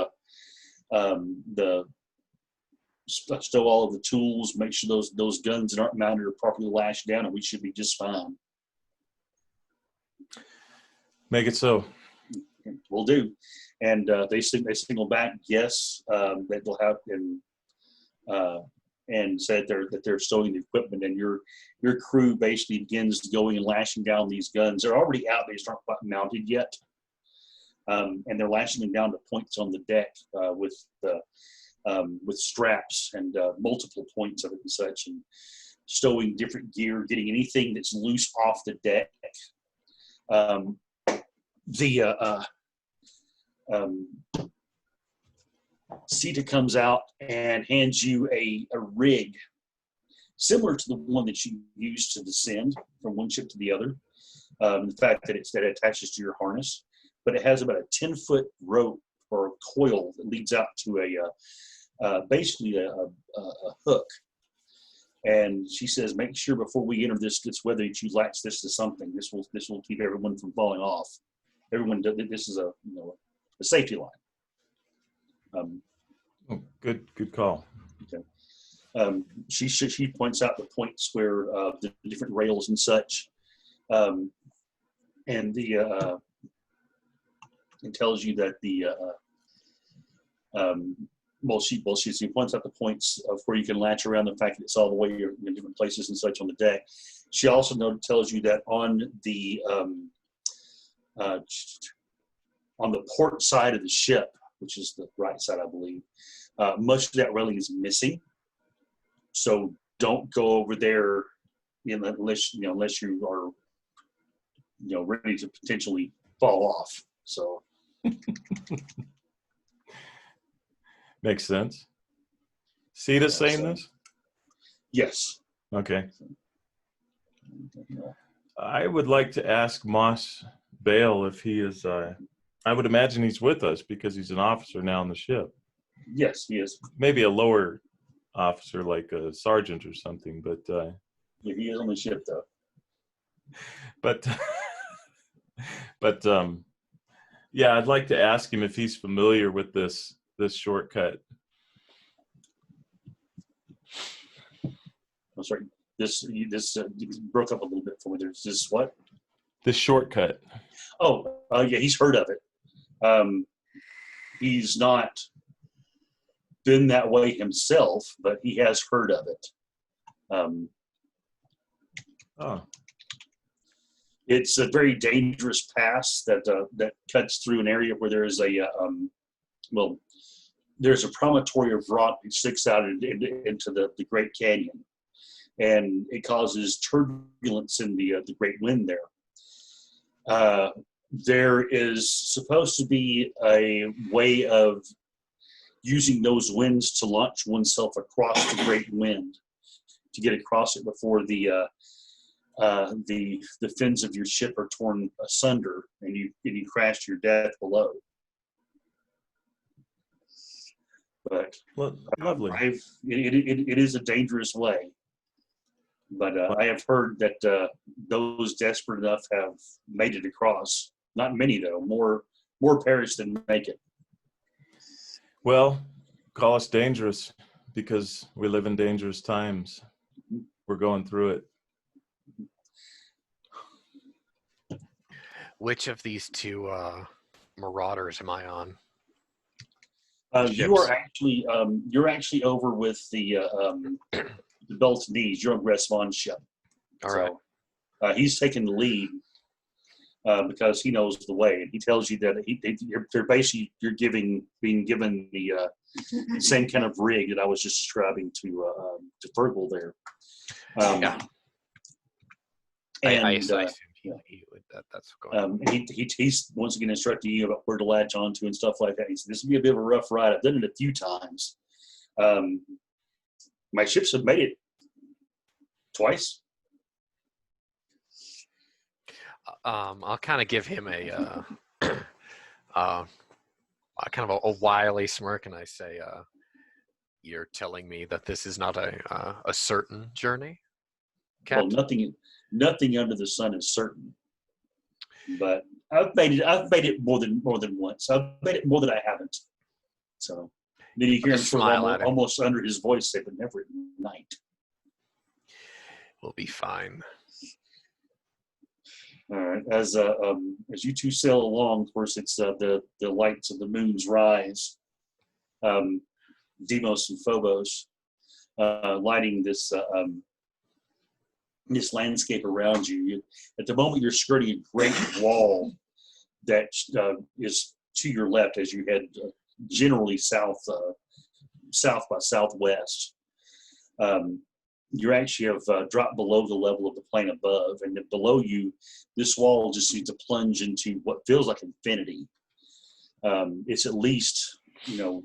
stow all of the tools, make sure those guns that aren't mounted are properly lashed down, and we should be just fine. Make it so. We'll do. And they signal back, yes, that they'll have, and said that they're stowing the equipment, and your crew basically begins going and lashing down these guns. They're already out; they just aren't quite mounted yet, and they're lashing them down to points on the deck with straps and multiple points of it and such, and stowing different gear, getting anything that's loose off the deck. Sita comes out and hands you a rig similar to the one that you used to descend from one ship to the other. The fact that it attaches to your harness, but it has about a 10-foot rope or a coil that leads out to basically a hook. And she says, make sure before we enter this weather that you latch this to something. This will keep everyone from falling off. Everyone, this is a safety line. Good call. Okay. She points out the points where the different rails and such, and and tells you that she points out the points of where you can latch around, the fact that it's all the way in different places and such on the deck. She also tells you that on the port side of the ship, which is the right side, I believe, much of that railing is missing. So don't go over there unless you are ready to potentially fall off. So makes sense. Sita saying this? Yes. Okay. I would like to ask Moss Bale if he is. I would imagine he's with us because he's an officer now on the ship. Yes, he is. Maybe a lower officer, like a sergeant or something, but yeah, he is on the ship though. But yeah, I'd like to ask him if he's familiar with this shortcut. I'm sorry. This broke up a little bit for me. There's this what? This shortcut. Oh, yeah, he's heard of it. He's not been that way himself, but he has heard of it. It's a very dangerous pass that cuts through an area where there is there's a promontory of rock that sticks out into the Great Canyon, and it causes turbulence in the Great Wind there. There is supposed to be a way of using those winds to launch oneself across the Great Wind, to get across it before the fins of your ship are torn asunder and you crash to your death below. But lovely. It is a dangerous way. But I have heard that those desperate enough have made it across. Not many, though. More perish than make it. Well, call us dangerous because we live in dangerous times. We're going through it. Which of these two marauders am I on? You're actually over with the Belt's knees. You're on Gress Vaughn's ship. All right. So, he's taking the lead because he knows the way, and he tells you that you're basically being given the same kind of rig that I was just describing to Fergal there. Yeah. And I assumed he would. That's going. He's once again instructing you about where to latch onto and stuff like that. He said, "This will be a bit of a rough ride. I've done it a few times. My ships have made it Twice? I'll kind of give him a kind of a wily smirk, and I say, "You're telling me that this is not a certain journey, Well, Captain?" nothing under the sun is certain. But I've made it more than once. I've made it more than I haven't. So then you hear him just sort smile of at him. almost under his voice say, "But never at night." We'll be fine. All right. As you two sail along, of course, it's the lights of the moon's rise. Deimos and Phobos lighting this this landscape around you. At the moment, you're skirting a great wall that is to your left as you head generally south by southwest. You actually have dropped below the level of the plane above, and then below you, this wall just seems to plunge into what feels like infinity. It's at least 2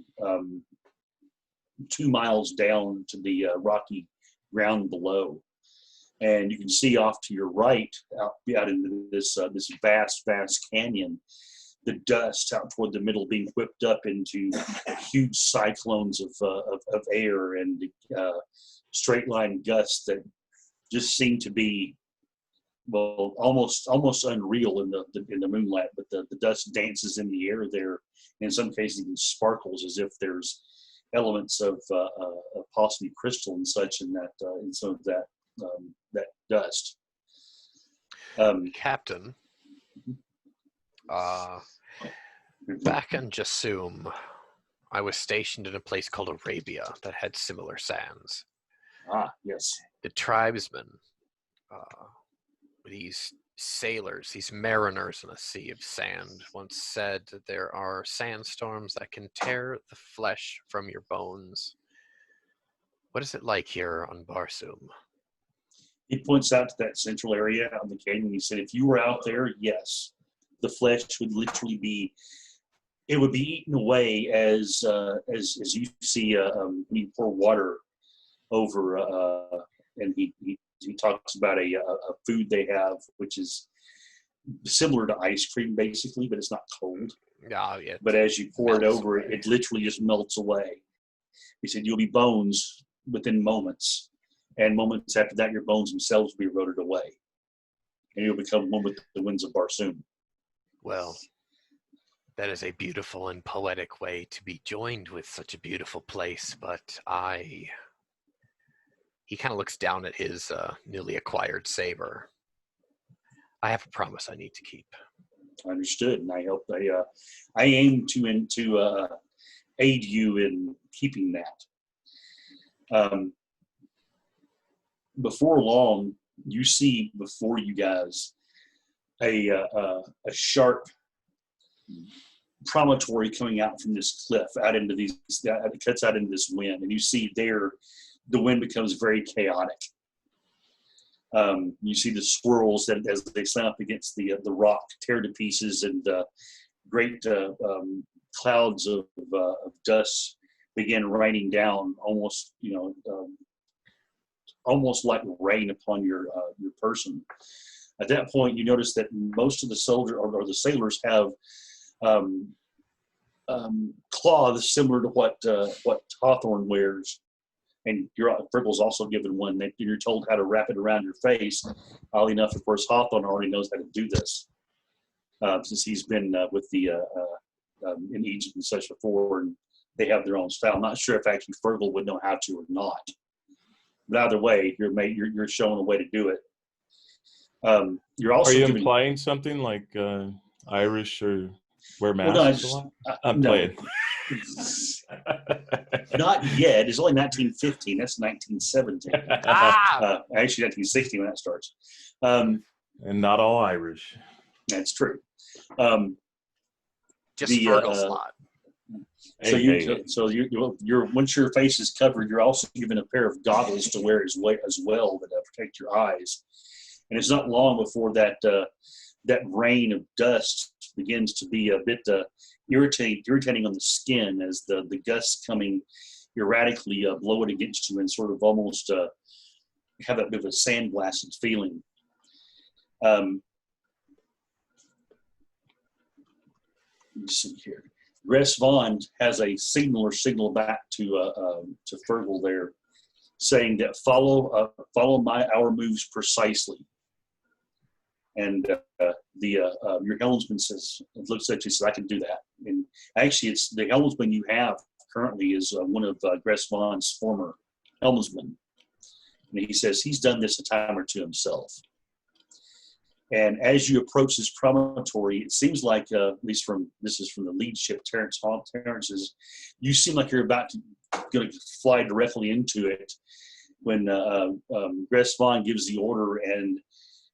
miles down to the rocky ground below, and you can see off to your right, out into this vast canyon, the dust out toward the middle being whipped up into huge cyclones of air and straight line gusts that just seem to be, well, almost unreal in the moonlight. But the dust dances in the air there. In some cases, even sparkles as if there's elements of possibly crystal and such in some of that dust. Captain, back in Jasum, I was stationed in a place called Arabia that had similar sands. Ah, yes. The tribesmen, these sailors, these mariners in a sea of sand, once said that there are sandstorms that can tear the flesh from your bones. What is it like here on Barsum? He points out to that central area of the canyon. He said, if you were out there, yes, the flesh would literally be eaten away as you see when you pour water over, and he talks about a food they have, which is similar to ice cream, basically, but it's not cold. Oh, yeah. But as you pour it over, away. it literally just melts away. He said, you'll be bones within moments. And moments after that, your bones themselves will be eroded away. And you'll become one with the winds of Barsum. Well, that is a beautiful and poetic way to be joined with such a beautiful place, but he kind of looks down at his newly acquired saber. I have a promise I need to keep. Understood, and I aim to aid you in keeping that. Before long, you see before you guys a sharp promontory coming out from this cliff out into it cuts out into this wind, and you see there the wind becomes very chaotic. You see the swirls that as they slam up against the rock tear to pieces, and great clouds of dust begin raining down, almost like rain upon your person. At that point, you notice that most of the soldiers or the sailors have cloths similar to what Hawthorne wears, and Friggle's also given one that you're told how to wrap it around your face. Oddly enough, of course, Hawthorne already knows how to do this since he's been with the in Egypt and such before, and they have their own style. I'm not sure if actually Friggle would know how to or not. But either way, you're showing a way to do it. You're also. Are you implying something like Irish or wear masks a lot? I'm no. playing. Not yet. It's only 1915. That's 1917. Actually, 1916 when that starts. And not all Irish. That's true. Just Fergal's lot. So you're once your face is covered, you're also given a pair of goggles to wear as well that protect your eyes. And it's not long before that rain of dust begins to be a bit irritating on the skin as the gusts coming erratically blow it against you and sort of almost have a bit of a sandblasted feeling. Let me see here. Gress Vaughn has a signal back to Fergal there, saying that follow our moves precisely. And your helmsman looks at you and says, I can do that. And actually, it's the helmsman you have currently is one of Gress Vaughn's former helmsmen. And he says he's done this a time or two himself. And as you approach this promontory, it seems like, at least this is from the lead ship, Terrence's, you seem like you're about to going to fly directly into it when Gress Vaughn gives the order and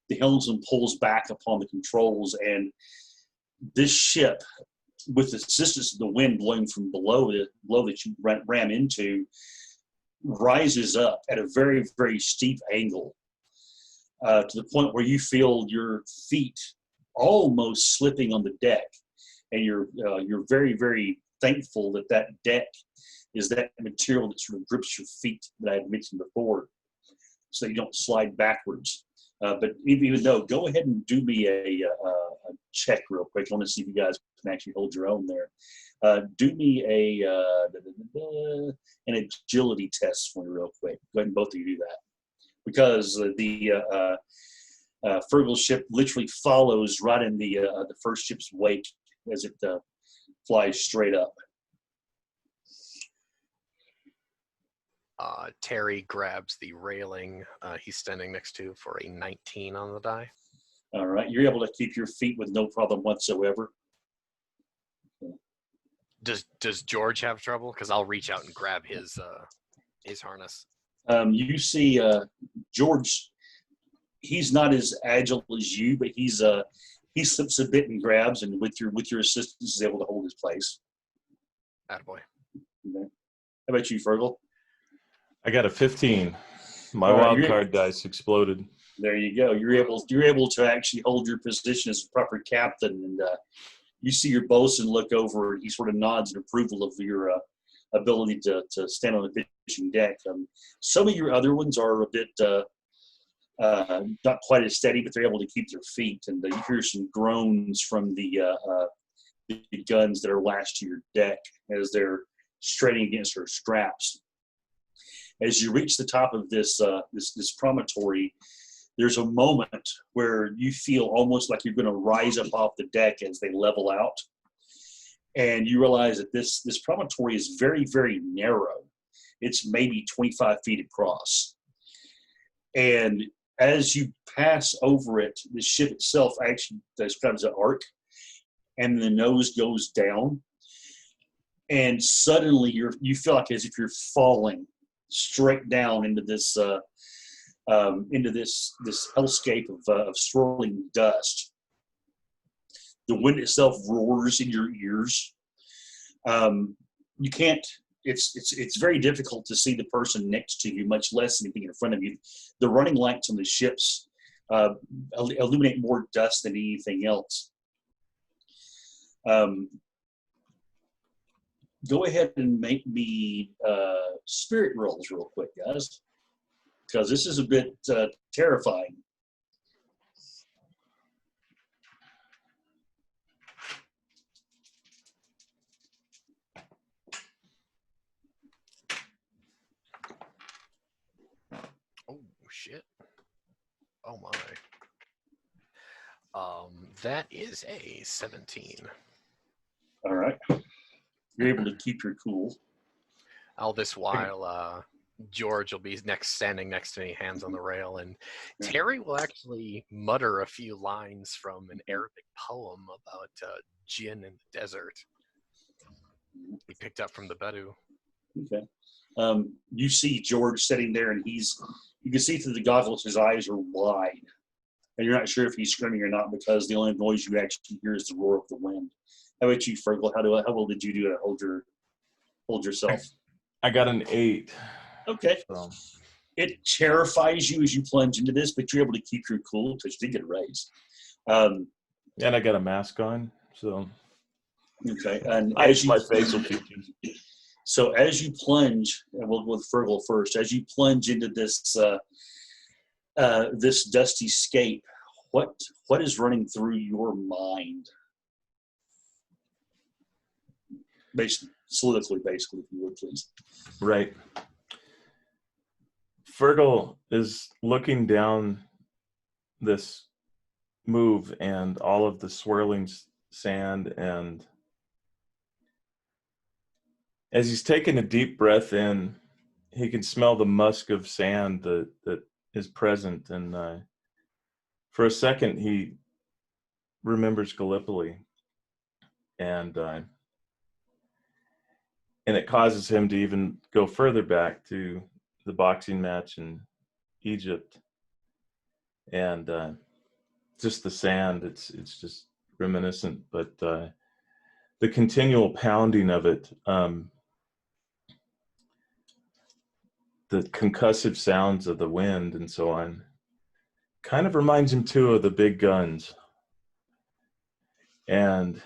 the helmsman pulls back upon the controls, and this ship, with the assistance of the wind blowing from below that you ran into, rises up at a very, very steep angle to the point where you feel your feet almost slipping on the deck, and you're very, very thankful that deck is that material that sort of grips your feet that I had mentioned before, so you don't slide backwards. But even though, go ahead and do me a check real quick. I want to see if you guys can actually hold your own there. Do me an agility test for me real quick. Go ahead and both of you do that. Because the Fergal ship literally follows right in the first ship's wake as it flies straight up. Terry grabs the railing he's standing next to for a 19 on the die. All right. You're able to keep your feet with no problem whatsoever. Does George have trouble? Because I'll reach out and grab his harness. You see George, he's not as agile as you, but he slips a bit and grabs, and with your assistance is able to hold his place. Attaboy. Okay. How about you, Fergal? I got a 15. My right, wild card dice exploded. There you go. You're able to actually hold your position as a proper captain, and you see your bosun look over, and he sort of nods in approval of your ability to stand on the fishing deck. Some of your other ones are a bit not quite as steady, but they're able to keep their feet, and you hear some groans from the guns that are lashed to your deck as they're straining against her straps. As you reach the top of this promontory, there's a moment where you feel almost like you're going to rise up off the deck as they level out. And you realize that this promontory is very, very narrow. It's maybe 25 feet across. And as you pass over it, the ship itself actually describes an arc, and the nose goes down. And suddenly you feel like as if you're falling straight down into this hellscape of swirling dust. The wind itself roars in your ears. You can't. It's very difficult to see the person next to you, much less anything in front of you. The running lights on the ships illuminate more dust than anything else. Go ahead and make me spirit rolls real quick, guys, because this is a bit terrifying. Oh, shit. Oh, my. That is a 17. All right. You're able to keep your cool. All this while, George will be standing next to me, hands on the rail, and Terry will actually mutter a few lines from an Arabic poem about jinn in the desert. He picked up from the Bedu. Okay. You see George sitting there, and you can see through the goggles his eyes are wide, and you're not sure if he's screaming or not because the only noise you actually hear is the roar of the wind. How about you, Fergal? How well did you do to hold yourself? I got an 8. Okay. So. It terrifies you as you plunge into this, but you're able to keep your cool because you did get a raise. And I got a mask on, so. Okay. And my facial features. So as you plunge, and we'll go with Fergal first, as you plunge into this this dusty scape, what is running through your mind? Soliloquy, basically, if you would, please. Right. Fergal is looking down this move and all of the swirling sand, and as he's taking a deep breath in, he can smell the musk of sand that is present, and for a second he remembers Gallipoli, and it causes him to even go further back to the boxing match in Egypt, and just the sand, it's just reminiscent, but the continual pounding of it, the concussive sounds of the wind and so on, kind of reminds him too of the big guns. And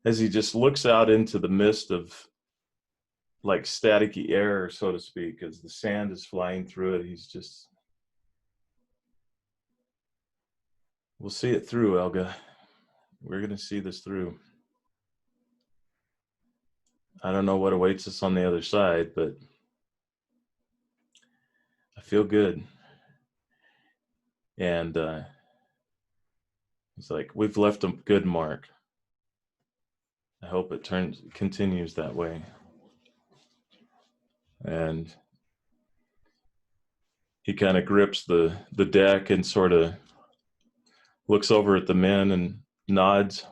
as he just looks out into the mist of like staticky air, so to speak, as the sand is flying through it, he's just, we'll see it through, Elga. We're going to see this through. I don't know what awaits us on the other side, but I feel good. And he's like, we've left a good mark. I hope it continues that way. And he kind of grips the deck and sort of looks over at the men and nods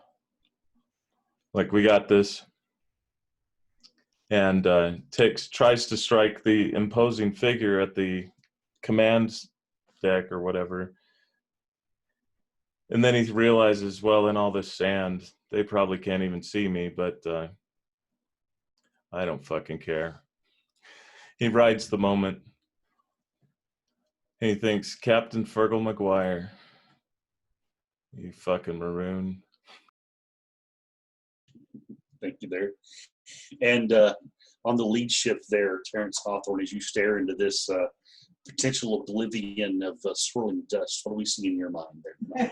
like, we got this. And tries to strike the imposing figure at the command deck or whatever. And then he realizes, well, in all this sand, they probably can't even see me, but I don't fucking care. He rides the moment. And he thinks, Captain Fergal McGuire, you fucking maroon. Thank you there. And on the lead ship there, Terrence Hawthorne, as you stare into this potential oblivion of swirling dust, what do we see in your mind there?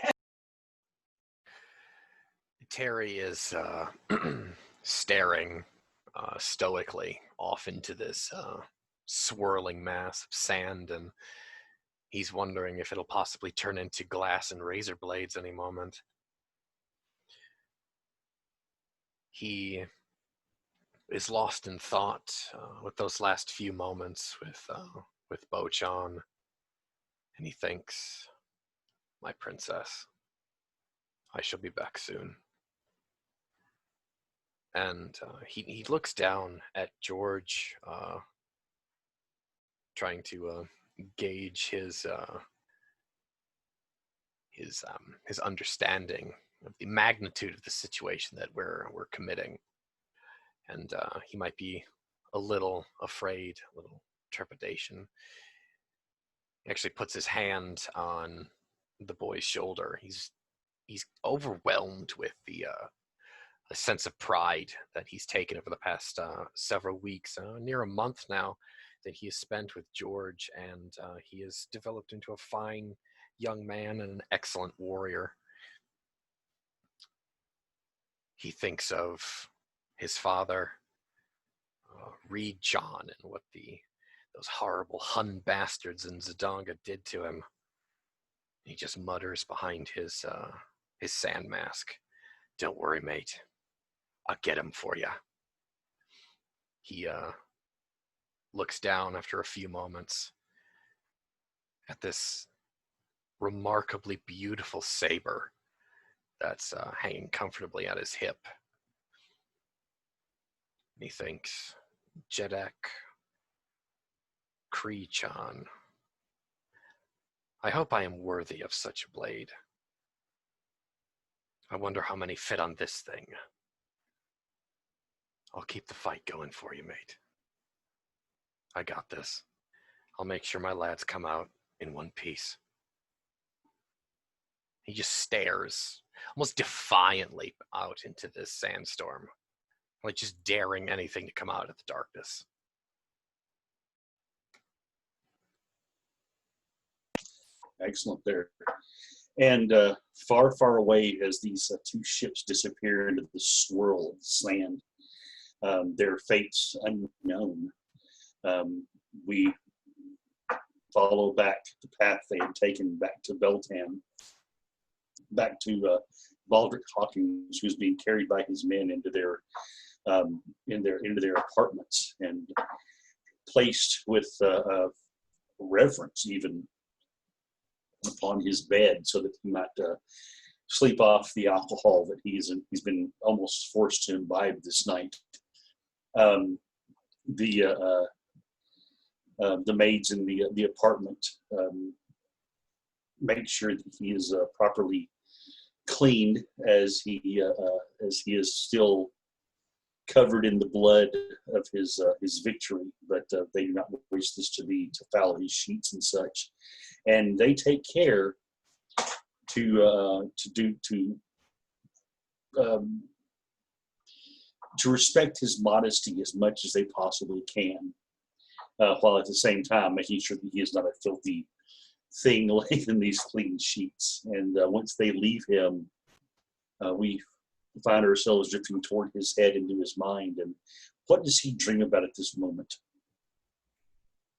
Terry is staring stoically off into this swirling mass of sand, and he's wondering if it'll possibly turn into glass and razor blades any moment. He is lost in thought with those last few moments with Bochan, and he thinks, my princess, I shall be back soon. And he looks down at George, trying to gauge his understanding of the magnitude of the situation that we're committing, and he might be a little afraid, a little trepidation. He actually puts his hand on the boy's shoulder. He's overwhelmed with a sense of pride that he's taken over the past several weeks, near a month now, that he has spent with George, and he has developed into a fine young man and an excellent warrior. He thinks of his father, Reed John, and what those horrible Hun bastards in Zidanga did to him. He just mutters behind his sand mask, "Don't worry, mate. I'll get him for you." He looks down after a few moments at this remarkably beautiful saber that's hanging comfortably at his hip. And he thinks, Jedek Kree-chan, I hope I am worthy of such a blade. I wonder how many fit on this thing. I'll keep the fight going for you, mate. I got this. I'll make sure my lads come out in one piece. He just stares almost defiantly out into this sandstorm, like just daring anything to come out of the darkness. Excellent there. And far, far away as these two ships disappear into the swirl of sand, their fates unknown, we follow back the path they had taken back to Beltan, back to Baldric Hawkins, who's being carried by his men into their apartments and placed with reverence even upon his bed, so that he might sleep off the alcohol that he's been almost forced to imbibe this night. The maids in the apartment make sure that he is properly cleaned, as he is still covered in the blood of his victory, but they do not wish this to foul his sheets and such, and they take care to respect his modesty as much as they possibly can, while at the same time making sure that he is not a filthy thing laying in these clean sheets. And once they leave him, we find ourselves drifting toward his head, into his mind. And what does he dream about at this moment?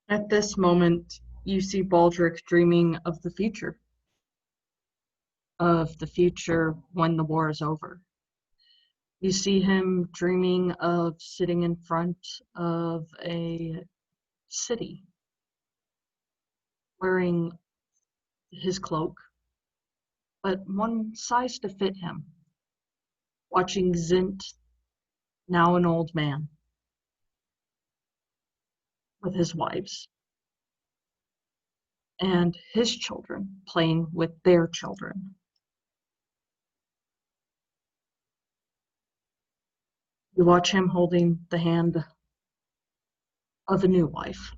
At this moment, you see Baldric dreaming of the future when the war is over. You see him dreaming of sitting in front of a city, wearing his cloak, but one size to fit him, watching Zint, now an old man, with his wives, and his children playing with their children. You watch him holding the hand of a new wife,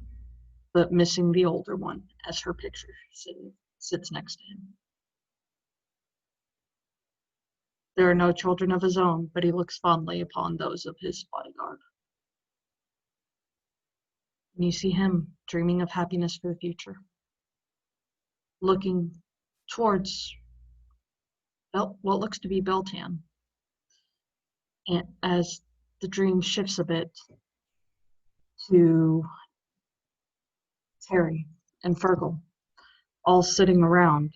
but missing the older one, as her picture sits next to him. There are no children of his own, but he looks fondly upon those of his bodyguard. And you see him dreaming of happiness for the future, looking towards what looks to be Beltan. And as the dream shifts a bit to Terry and Fergal, all sitting around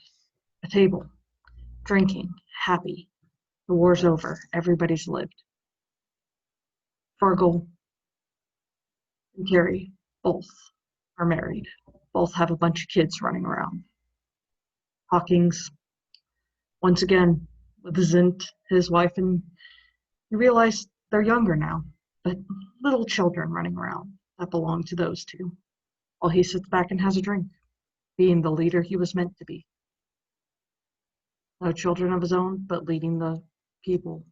a table, drinking, happy. The war's over. Everybody's lived. Fergal and Terry both are married. Both have a bunch of kids running around. Hawkins, once again, with Zint, his wife, and you realize they're younger now, but little children running around that belong to those two, while he sits back and has a drink, being the leader he was meant to be. No children of his own, but leading the people,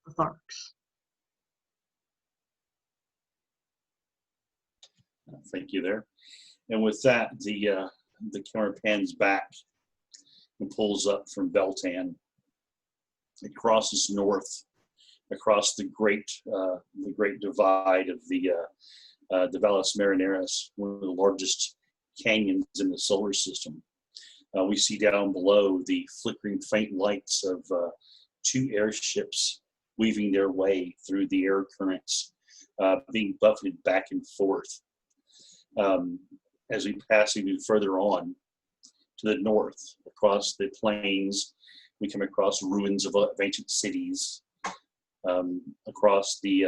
the Tharks. Thank you there. And with that, the camera pans back and pulls up from Beltan. It crosses north across the great divide of the Valles Marineris, one of the largest canyons in the solar system. We see down below the flickering faint lights of two airships weaving their way through the air currents, being buffeted back and forth. As we pass even further on to the north, across the plains, we come across ruins of ancient cities, across the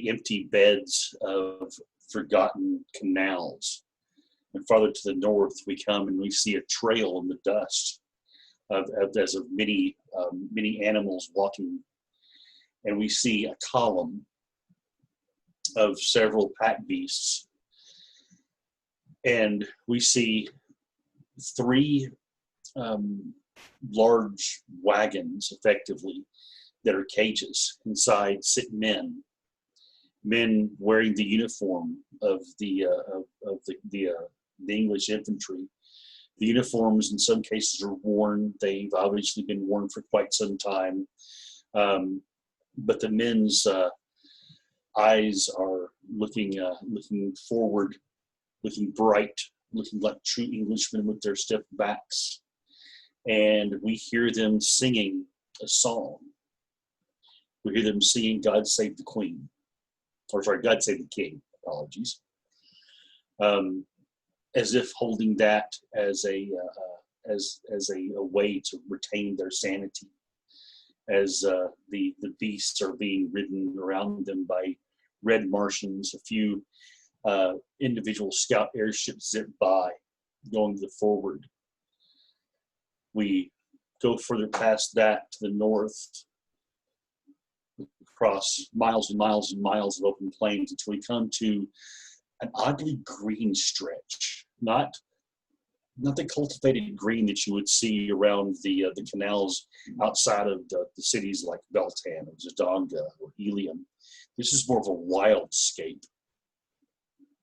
empty beds of forgotten canals. And farther to the north, we come and we see a trail in the dust of many animals walking. And we see a column of several pack beasts. And we see three large wagons, effectively, that are cages. Inside sit men wearing the uniform of the English infantry. The uniforms, in some cases, are worn. They've obviously been worn for quite some time. But the men's eyes are looking forward, looking bright, looking like true Englishmen with their stiff backs. And we hear them singing a song. We hear them singing "God Save the Queen," or sorry, "God Save the King." Apologies. As if holding that as a way to retain their sanity, as the beasts are being ridden around them by red Martians. A few individual scout airships zip by, going to the forward. We go further past that to the north, across miles and miles and miles of open plains until we come to an oddly green stretch. Not the cultivated green that you would see around the canals outside of the cities like Beltan or Zidanga or Helium. This is more of a wildscape.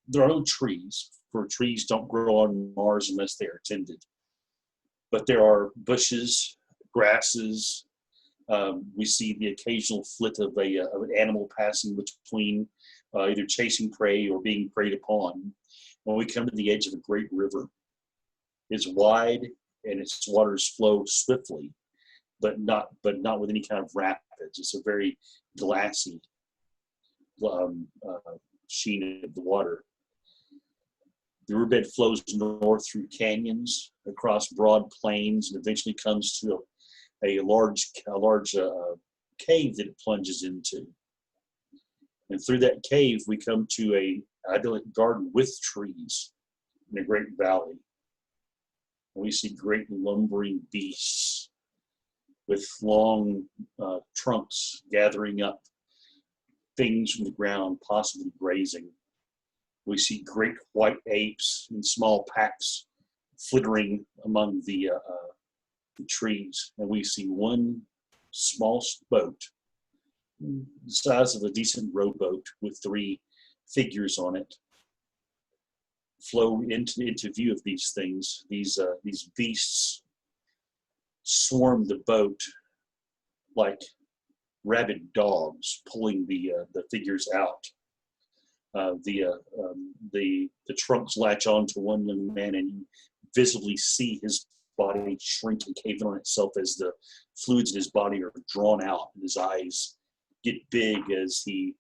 There are no trees, for trees don't grow on Mars unless they are tended. But there are bushes, grasses. We see the occasional flit of an animal passing between either chasing prey or being preyed upon. When we come to the edge of a great river, it's wide and its waters flow swiftly, but not with any kind of rapids. It's a very glassy sheen of the water. The riverbed flows north through canyons, across broad plains, and eventually comes to a large cave that it plunges into. And through that cave, we come to a idyllic garden with trees in a great valley. And we see great lumbering beasts with long trunks gathering up things from the ground, possibly grazing. We see great white apes in small packs flittering among the trees. And we see one small boat, the size of a decent rowboat with 3 figures on it, flow into view of these things. These beasts swarm the boat like rabid dogs, pulling the figures out. The trunks latch onto one young man, and you visibly see his body shrink and cave in on itself as the fluids in his body are drawn out, and his eyes get big as his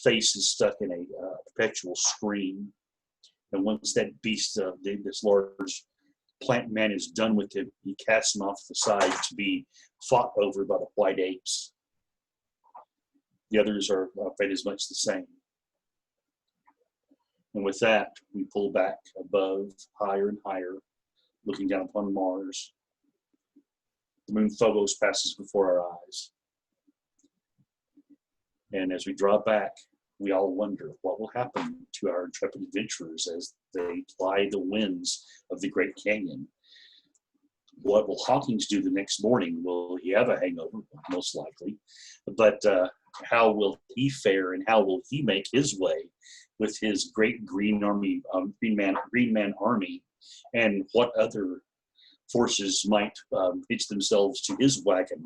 face is stuck in a perpetual scream. And once that beast, this large plant man, is done with him, he casts him off the side to be fought over by the white apes. The others are fed as much the same. And with that, we pull back above, higher and higher, looking down upon Mars. The moon Phobos passes before our eyes. And as we draw back, we all wonder what will happen to our intrepid adventurers as they ply the winds of the Great Canyon. What will Hawkins do the next morning? Will he have a hangover? Most likely. But how will he fare, and how will he make his way with his great Green Man army? And what other forces might hitch themselves to his wagon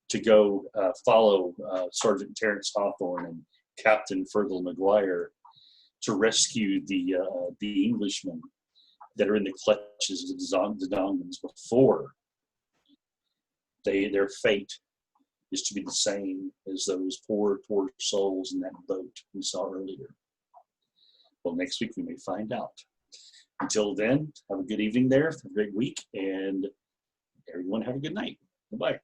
to go follow Sergeant Terrence Hawthorne and Captain Fergal McGuire to rescue the Englishmen that are in the clutches of the Dongans before their fate is to be the same as those poor souls in that boat we saw earlier. Well, next week we may find out. Until then, have a good evening there, have a great week, and everyone have a good night. Bye-bye.